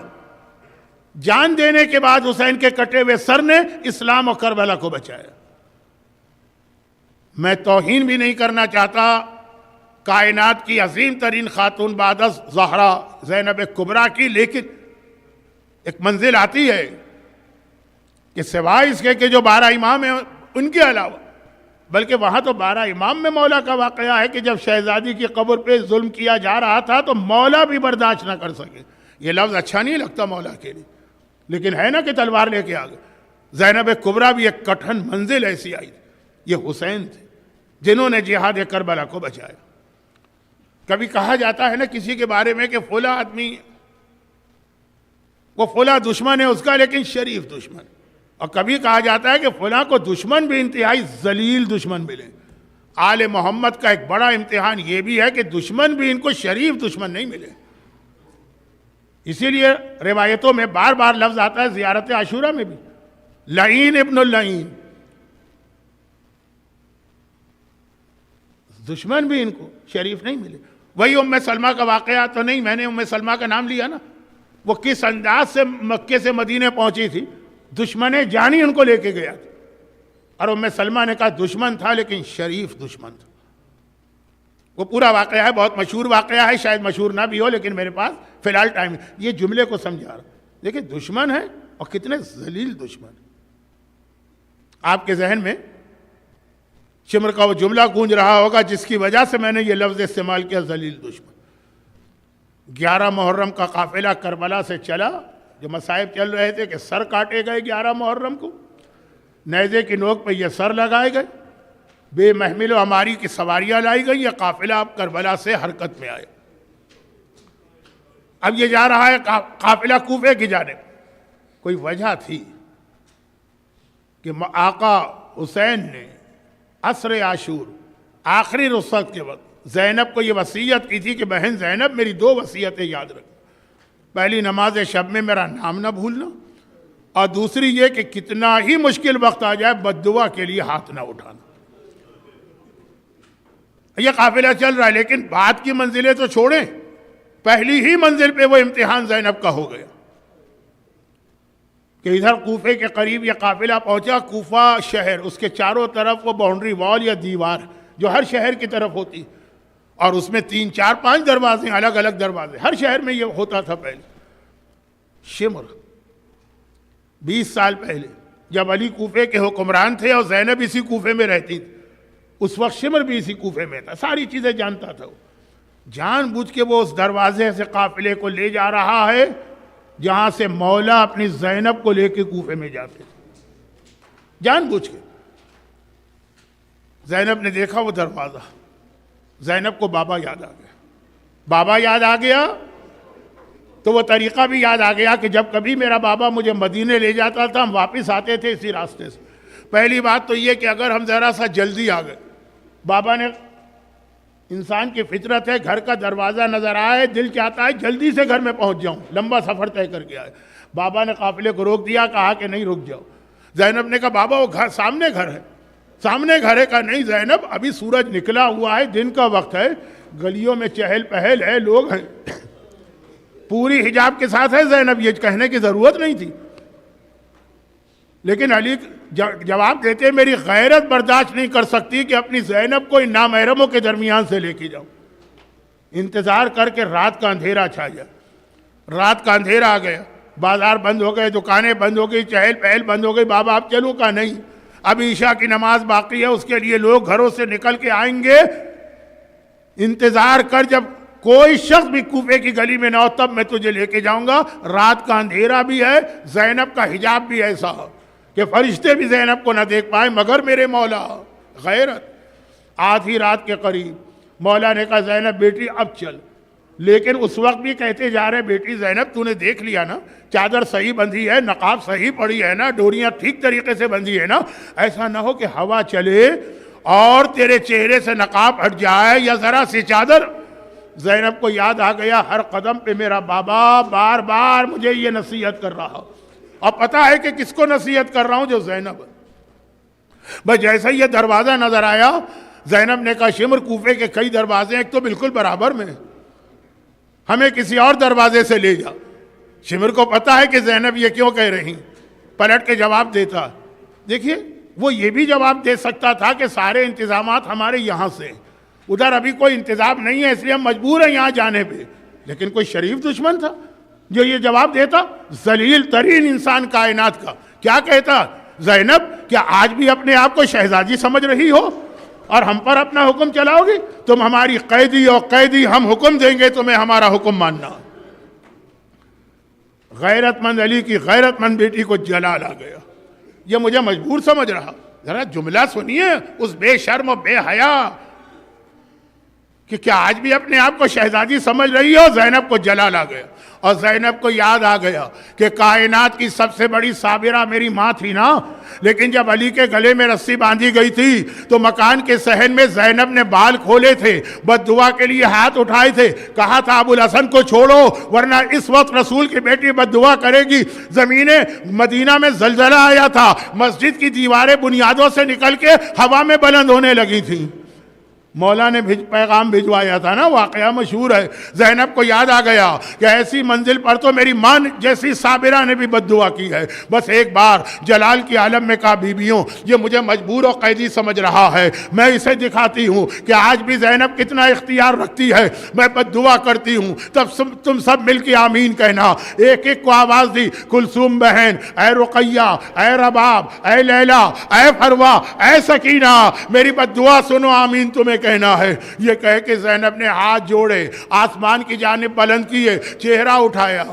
جان دینے کے بعد، حسین کے کٹے ہوئے سر نے اسلام اور کربلا کو بچایا. میں توہین بھی نہیں کرنا چاہتا کائنات کی عظیم ترین خاتون بعد از زہرا زینب کبریٰ کی، لیکن ایک منزل آتی ہے کہ سوائے اس کے کہ جو 12 امام ہیں ان کے علاوہ بلکہ وہاں تو 12 امام میں مولا کا واقعہ ہے کہ جب شہزادی کی قبر پہ ظلم کیا جا رہا تھا تو مولا بھی برداشت نہ کر سکے. یہ لفظ اچھا نہیں لگتا مولا کے لیے، لیکن ہے نا کہ تلوار لے کے آ گئے. زینب کبریٰ بھی ایک کٹھن منزل ایسی آئی. یہ حسین تھے جنہوں نے جہاد کربلا کو بچایا. کبھی کہا جاتا ہے نا کسی کے بارے میں کہ فلاں آدمی وہ فلاں دشمن ہے اس کا، لیکن شریف دشمن. اور کبھی کہا جاتا ہے کہ فلاں کو دشمن بھی انتہائی ذلیل دشمن ملے. آل محمد کا ایک بڑا امتحان یہ بھی ہے کہ دشمن بھی ان کو شریف دشمن نہیں ملے. اسی لیے روایتوں میں بار بار لفظ آتا ہے زیارت عاشورہ میں بھی، لعین ابن اللعین. دشمن بھی ان کو شریف نہیں ملے. وہی ام سلمہ کا واقعہ تو نہیں، میں نے ام سلمہ کا نام لیا نا، وہ کس انداز سے مکے سے مدینے پہنچی تھی. دشمن جانی ان کو لے کے گیا تھا، اور ام سلمہ نے کہا دشمن تھا لیکن شریف دشمن تھا. وہ پورا واقعہ ہے، بہت مشہور واقعہ ہے، شاید مشہور نہ بھی ہو لیکن میرے پاس فی الحال ٹائم ہے. یہ جملے کو سمجھا رہا. دیکھیں دشمن ہے اور کتنے ذلیل دشمن. آپ کے ذہن میں شمر کا وہ جملہ گونج رہا ہوگا جس کی وجہ سے میں نے یہ لفظ استعمال کیا، ذلیل دشمن. 11 محرم کا قافلہ کربلا سے چلا. جو مصائب چل رہے تھے کہ سر کاٹے گئے 11 محرم کو، نیزے کی نوک پہ یہ سر لگائے گئے، بے محمل و ہماری کی سواریاں لائی گئی. یہ قافلہ اب کربلا سے حرکت میں آئے. اب یہ جا رہا ہے قافلہ کوفے کی جانب. کوئی وجہ تھی کہ آقا حسین نے عصر عاشور آخری رخصت کے وقت زینب کو یہ وصیت کی تھی کہ بہن زینب میری 2 وصیتیں یاد رکھ. پہلی نماز شب میں میرا نام نہ بھولنا، اور دوسری یہ کہ کتنا ہی مشکل وقت آ جائے بد دعا کے لیے ہاتھ نہ اٹھانا. یہ قافلہ چل رہا ہے لیکن بعد کی منزلیں تو چھوڑیں، پہلی ہی منزل پہ وہ امتحان زینب کا ہو گیا کہ ادھر کوفے کے قریب یہ قافلہ پہنچا. کوفہ شہر، اس کے چاروں طرف وہ باؤنڈری وال یا دیوار جو ہر شہر کی طرف ہوتی، اور اس میں 3 4 5 دروازے، الگ الگ دروازے. ہر شہر میں یہ ہوتا تھا پہلے. شمر 20 سال پہلے جب علی کوفے کے حکمران تھے اور زینب اسی کوفے میں رہتی تھی، اس وقت شمر بھی اسی کوفے میں تھا، ساری چیزیں جانتا تھا. وہ جان بوجھ کے وہ اس دروازے سے قافلے کو لے جا رہا ہے جہاں سے مولا اپنی زینب کو لے کے کوفے میں جاتے تھے، جان بوجھ کے. زینب نے دیکھا وہ دروازہ، زینب کو بابا یاد آ گیا. بابا یاد آ گیا تو وہ طریقہ بھی یاد آ گیا کہ جب کبھی میرا بابا مجھے مدینے لے جاتا تھا ہم واپس آتے تھے اسی راستے سے. پہلی بات تو یہ کہ اگر ہم ذرا سا جلدی آ گئے، بابا نے، انسان کی فطرت ہے گھر کا دروازہ نظر آئے دل چاہتا ہے جلدی سے گھر میں پہنچ جاؤں، لمبا سفر طے کر کے آئے. بابا نے قافلے کو روک دیا، کہا کہ نہیں رک جاؤ. زینب نے کہا بابا وہ گھر سامنے گھر ہے، سامنے گھر ہے. کہا نہیں زینب ابھی سورج نکلا ہوا ہے، دن کا وقت ہے، گلیوں میں چہل پہل ہے، لوگ ہیں. پوری حجاب کے ساتھ ہے زینب، یہ کہنے کی ضرورت نہیں تھی. لیکن علی جواب دیتے میری غیرت برداشت نہیں کر سکتی کہ اپنی زینب کو ان نامحرموں کے درمیان سے لے کے جاؤں. انتظار کر کے رات کا اندھیرا چھا جائے. رات کا اندھیرا آ گیا، بازار بند ہو گئے، دکانیں بند ہو گئی، چہل پہل بند ہو گئی. بابا آپ چلوں؟ کہا نہیں، اب عشاء کی نماز باقی ہے، اس کے لیے لوگ گھروں سے نکل کے آئیں گے. انتظار کر، جب کوئی شخص بھی کوفے کی گلی میں نہ ہو تب میں تجھے لے کے جاؤں گا. رات کا اندھیرا بھی ہے، زینب کا حجاب بھی ایسا ہو کہ فرشتے بھی زینب کو نہ دیکھ پائیں مگر میرے مولا. غیرت. آدھی رات کے قریب مولا نے کہا زینب بیٹی اب چل. لیکن اس وقت بھی کہتے جا رہے بیٹی زینب تو نے دیکھ لیا نا، چادر صحیح بندھی ہے، نقاب صحیح پڑی ہے نا، ڈوریاں ٹھیک طریقے سے بندھی ہے نا، ایسا نہ ہو کہ ہوا چلے اور تیرے چہرے سے نقاب ہٹ جائے یا ذرا سی چادر. زینب کو یاد آ گیا ہر قدم پہ میرا بابا بار بار مجھے یہ نصیحت کر رہا، اور پتہ ہے کہ کس کو نصیحت کر رہا ہوں؟ جو زینب. بس جیسا یہ دروازہ نظر آیا زینب نے کہا شمر کوفے کے کئی دروازے ایک تو بالکل برابر میں، ہمیں کسی اور دروازے سے لے جا. شمر کو پتہ ہے کہ زینب یہ کیوں کہہ رہی، پلٹ کے جواب دیتا. دیکھیے وہ یہ بھی جواب دے سکتا تھا کہ سارے انتظامات ہمارے یہاں سے، ادھر ابھی کوئی انتظام نہیں ہے اس لیے ہم مجبور ہیں یہاں جانے پہ. لیکن کوئی شریف دشمن تھا جو یہ جواب دیتا. ذلیل ترین انسان کائنات کا کیا کہتا؟ زینب کیا آج بھی اپنے آپ کو شہزادی سمجھ رہی ہو اور ہم پر اپنا حکم چلاؤ گی؟ تم ہماری قیدی اور قیدی، ہم حکم دیں گے تمہیں ہمارا حکم ماننا۔ غیرت مند علی کی غیرت مند بیٹی کو جلال آ گیا، یہ مجھے مجبور سمجھ رہا۔ ذرا جملہ سنیے اس بے شرم و بے حیا کہ کیا آج بھی اپنے آپ کو شہزادی سمجھ رہی ہو؟ زینب کو جلال آ گیا، اور زینب کو یاد آ گیا کہ کائنات کی سب سے بڑی صابرہ میری ماں تھی نا، لیکن جب علی کے گلے میں رسی باندھی گئی تھی تو مکان کے صحن میں زینب نے بال کھولے تھے، بد دعا کے لیے ہاتھ اٹھائے تھے، کہا تھا ابو الحسن کو چھوڑو ورنہ اس وقت رسول کی بیٹی بد دعا کرے گی۔ زمین مدینہ میں زلزلہ آیا تھا، مسجد کی دیواریں بنیادوں سے نکل کے ہوا میں بلند ہونے لگی تھیں۔ مولا نے پیغام بھجوایا تھا نا، واقعہ مشہور ہے۔ زینب کو یاد آ گیا کہ ایسی منزل پر تو میری ماں جیسی صابرہ نے بھی بد دعا کی ہے۔ بس ایک بار جلال کی عالم میں کہا بیویوں یہ مجھے مجبور و قیدی سمجھ رہا ہے، میں اسے دکھاتی ہوں کہ آج بھی زینب کتنا اختیار رکھتی ہے، میں بد دعا کرتی ہوں۔ تب تم سب مل کے آمین کہنا۔ ایک ایک کو آواز دی، کلثوم بہن، اے رقیہ، اے رباب، اے لیلا، اے فروا، اے سکینہ، میری بد دعا سنو، آمین تمہیں کہنا ہے۔ یہ کہہ کے زینب نے ہاتھ جوڑے، آسمان کی جانب بلند کیے، چہرہ اٹھایا۔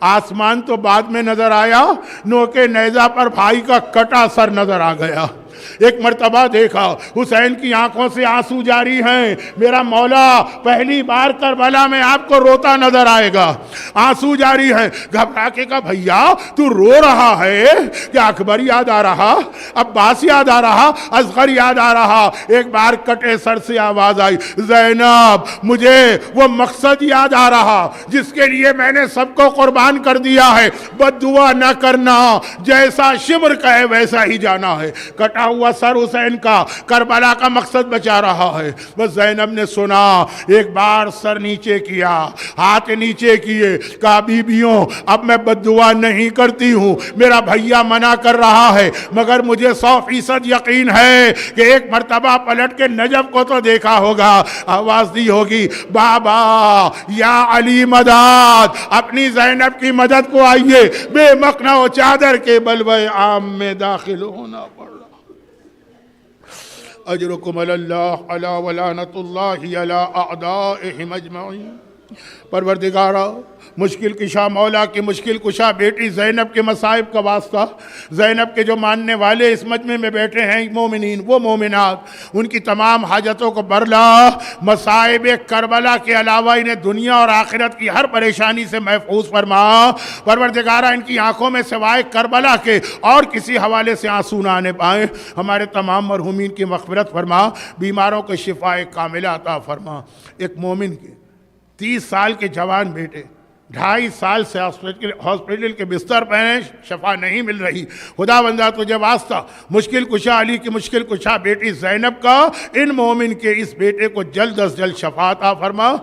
آسمان تو بعد میں نظر آیا، نوکے نیزہ پر بھائی کا کٹا سر نظر آ گیا۔ ایک مرتبہ دیکھا حسین کی آنکھوں سے آنسو جاری ہیں، میرا مولا پہلی بار کربلا میں آپ کو روتا نظر آئے گا، آنسو جاری ہیں۔ گھبرا کے کہا بھیا تو رو رہا ہے کیا؟ اکبر یاد آ رہا، عباس یاد آ رہا، اصغر یاد آ رہا۔ ایک بار کٹے سر سے آواز آئی، زینب مجھے وہ مقصد یاد آ رہا جس کے لیے میں نے سب کو قربان کر دیا ہے، بد دعا نہ کرنا، جیسا شمر کہے ویسا ہی جانا ہے۔ کٹا ہوا سر حسین کا کربلا کا مقصد بچا رہا ہے۔ بس زینب نے سنا، ایک بار سر نیچے کیا، ہاتھ نیچے کیے، کہا بیبیوں اب میں بد دعا نہیں کرتی ہوں، میرا بھیا منع کر رہا ہے، مگر مجھے 100% یقین ہے کہ ایک مرتبہ پلٹ کے نجف کو تو دیکھا ہوگا، آواز دی ہوگی بابا یا علی مدد، اپنی زینب کی مدد کو آئیے، بے مقنع و چادر کے بلوے عام میں داخل ہونا پڑا۔ اجرکم علی اللہ علی ولعنۃ اللہ علی اعدائہم اجمعین۔ پروردگارا مشکل کشا مولا کی مشکل کشا بیٹی زینب کے مصائب کا واسطہ، زینب کے جو ماننے والے اس مجمع میں بیٹھے ہیں مومنین و مومنات، ان کی تمام حاجتوں کو برلا، مصائب کربلا کے علاوہ انہیں دنیا اور آخرت کی ہر پریشانی سے محفوظ فرما۔ پروردگارا ان کی آنکھوں میں سوائے کربلا کے اور کسی حوالے سے آنسو نہ آنے پائیں۔ ہمارے تمام مرحومین کی مغفرت فرما، بیماروں کو شفاء کاملہ عطا فرما۔ ایک مومن کے 30 سال کے جوان بیٹے 2.5 سال سے ہاسپٹل کے بستر پہ ہیں، شفا نہیں مل رہی۔ خدا بندہ تجھے واسطہ مشکل کشا علی کی مشکل کشا بیٹی زینب کا ان مومن کے اس بیٹے کو جلد از جلد شفا عطا فرما۔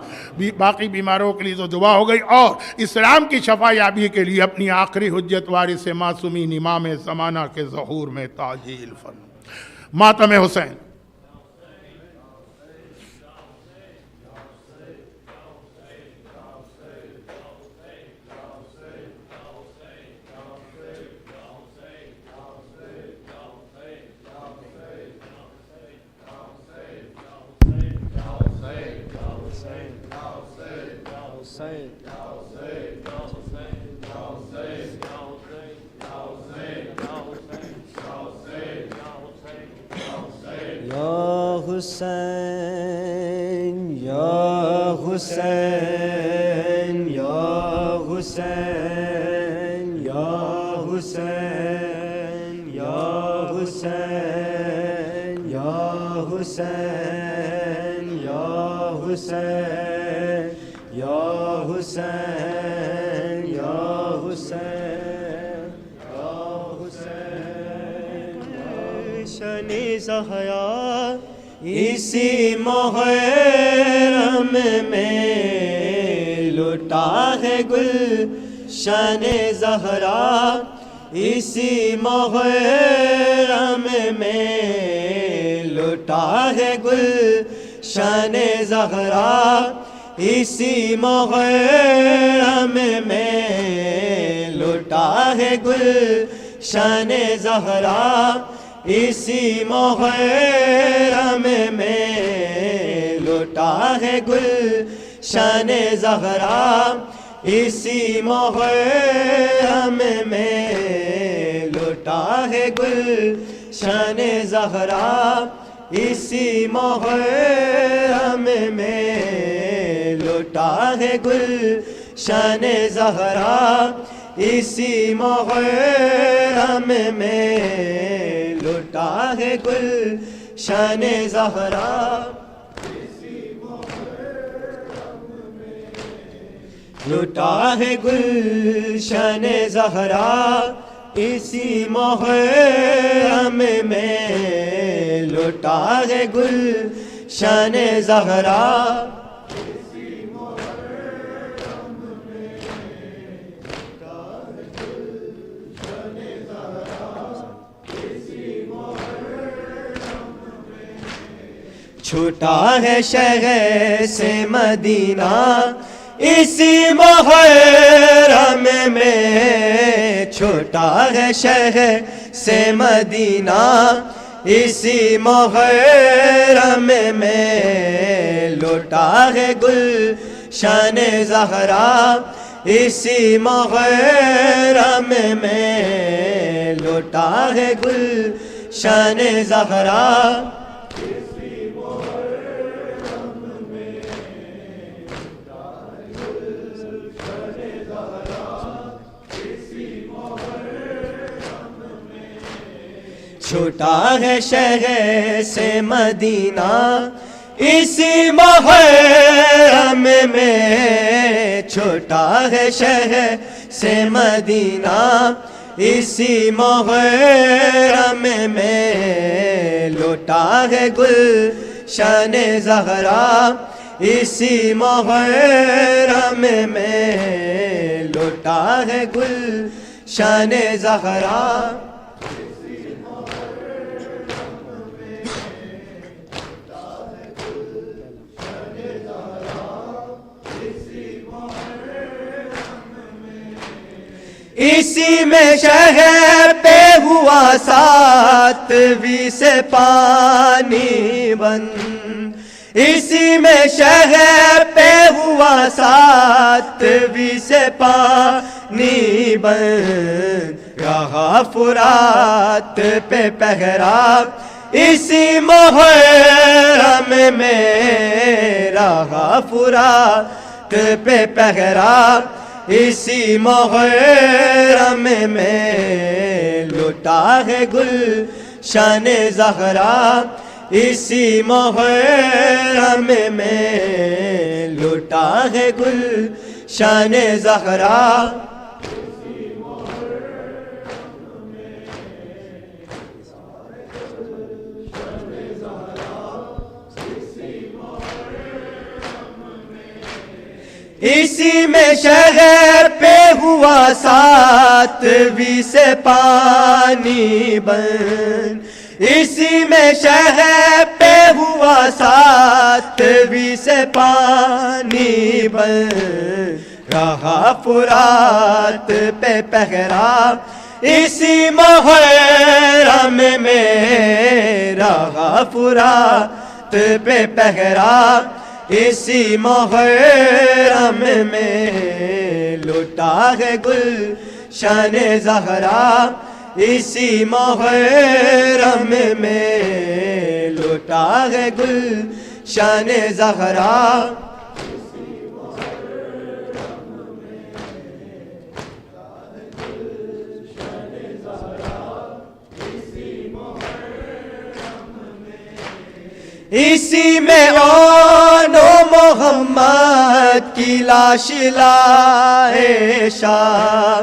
باقی بیماروں کے لیے تو دعا ہو گئی، اور اسلام کی شفا یابی کے لیے اپنی آخری حجت وارث معصومین امام زمانہ کے ظہور میں تعجیل فرما۔ ماتم حسین۔ یا حسین یا حسین یا حسین یا حسین یا حسین یا حسین یا حسین یا حسین یا حسین یا حسین شن زہرا اسی محرم میں لٹا ہے گل شن زہرا اسی محرم میں لٹا ہے گل شن زہرا اسی محرم میں لٹا ہے گل شان زہرا اسی محرم میں لوٹا ہے گل شان زہرا اسی محرم میں لوٹا ہے گل شان زہرا اسی محرم میں لوٹا ہے گل شان زہرا اسی محرم میں لوٹا ہے گل شان زہرا لوٹا ہے گل شان زہرا اسی محرم میں لوٹا ہے گل شان زہرا چھوٹا ہے شہر سے مدینہ اسی محرم میں چھوٹا ہے شہر سے مدینہ اسی محرم میں لوٹا ہے گل شان زہرا اسی محرم میں لوٹا ہے گل شان زہرا چھوٹا ہے شہر سے مدینہ اسی محرم میں چھوٹا ہے شہر سے مدینہ اسی محرم میں لوٹا ہے گل شان زہرا اسی محرم میں لوٹا ہے گل شان زہرا اسی میں شہر پہ ہوا ساتویں سے پانی بند اسی میں شہر پہ ہوا ساتویں سے پانی بند رہا فرات پہ پہرا اسی محرم میں رہا فرات پہ پہرا اسی محرم میں لوٹا ہے گل شان زہرا اسی محرم میں لوٹا ہے گل شان زہرا اسی میں شہر پہ ہوا ساتویں سے پانی بند اسی میں شہر پہ ہوا ساتویں سے پانی بند رہا فرات پہ پہرا اسی محرم میں رہا فرات پہ پہرا اسی محرم میں لوٹا ہے گل شان زہرا اسی محرم میں لوٹا ہے گل شان زہرا اسی میں آن و محمد کی لاش لائے شاہ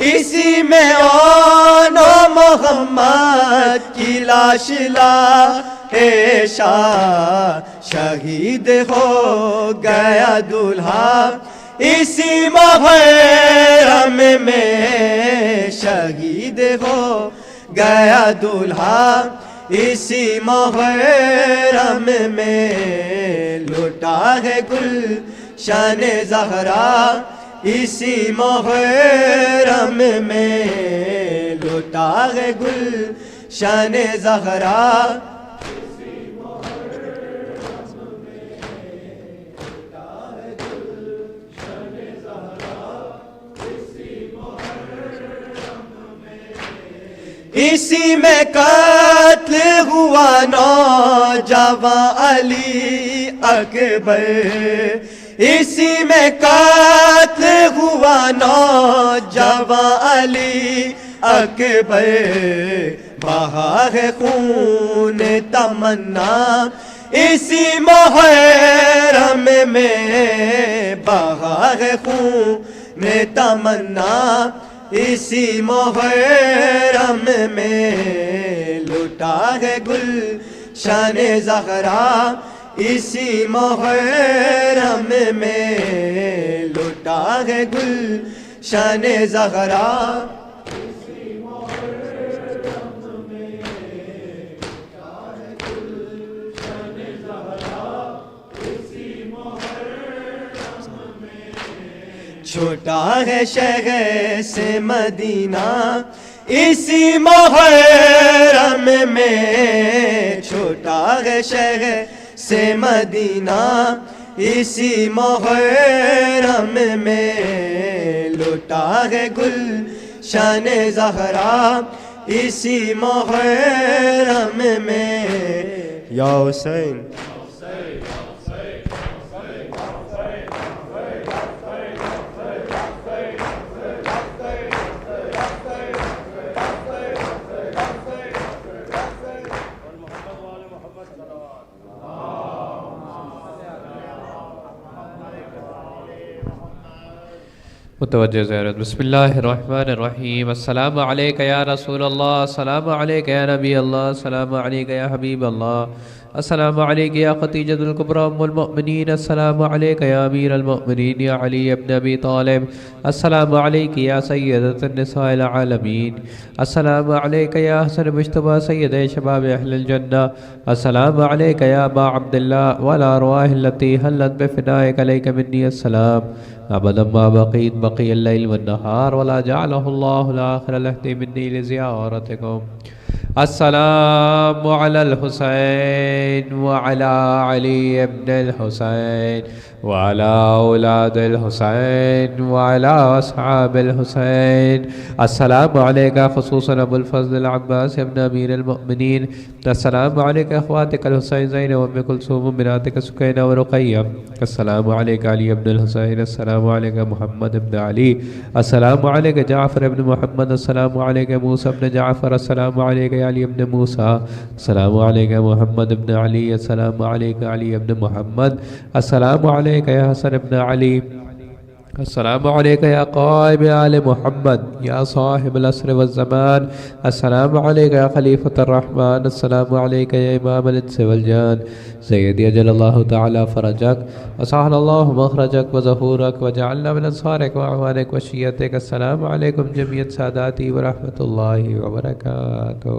اسی میں آن و محمد کی لاش لائے شاہ شہید ہو گیا دولہا اسی محرم میں شہید ہو گیا دولہا اسی محرم میں لوٹا ہے گل شان زہرا اسی محرم میں لٹا ہے گلشن زہرا اسی میں قتل ہوا نوجوان علی اکبر اسی میں قتل ہوا نوجوان علی اکبر بہا ہے خون تمنا اسی محرم میں بہا ہے خون تمنا اسی محرم میں لٹا ہے گلشن زہرا اسی محرم میں لٹا ہے گلشن زہرا چھوٹا ہے شہر سے مدینہ اسی محرم میں چھوٹا ہے شہر سے مدینہ اسی محرم میں لٹا ہے گلشن زہرا اسی محرم میں یا حسین متوجہ زیارت بسم اللہ الرحمن الرحیم السلام علیکہ یا رسول اللہ السلام علیکہ یا نبی اللہ السلام علیکہ یا حبیب اللہ السلام علیکہ یا خدیجۃ الکبریٰ ام المؤمنین السلام علیکہ یا امیر المؤمنین یا علی ابن ابی طالب السلام علیکہ یا سیدۃ النساء العالمین السلام علیکہ یا حسن مجتبی سید شباب اہل الجنہ السلام علیکہ یا ابا عبداللہ والارواح التي حلت بفنائک علیک منی السلام ابدا ما بقیت بقی اللیل والنہار ولا جعلہ اللہ الاخر الہد منی لزیارتکم السلام علی الحسین وعلی علی ابن الحسین وعلی اولاد الحسین وعلی اصحاب الحسین السلام علیکہ خصوصا ابو الفضل العباس ابن امیر المؤمنین السلام علیکہ اخواتک الحسین زینب ام کلثوم بناتک سکینہ ورقیہ السلام علیکہ علی ابن الحسین السلام علیکہ محمد ابن علی السلام علیکہ جعفر ابن محمد السلام علیکہ موسیٰ ابن جعفر السلام علیکہ علی ابن موسیٰ السلام علیکہ محمد ابن علی السلام علیکہ علی ابن محمد السلام علیکہ یا حسن ابن علی السلام علیکہ یا قائم آل محمد یا صاحب العصر والزمان السلام علیکہ یا خلیفۃ الرحمن السلام علیکہ یا امام الانس والجان سیدی اجل اللہ تعالی فرجک وسہل اللہ مخرجک وظہورک وجعلنا من انصارک واعوانک وشیعتک السلام علیکم جمیعت ساداتی ورحمۃ اللہ وبرکاتہ.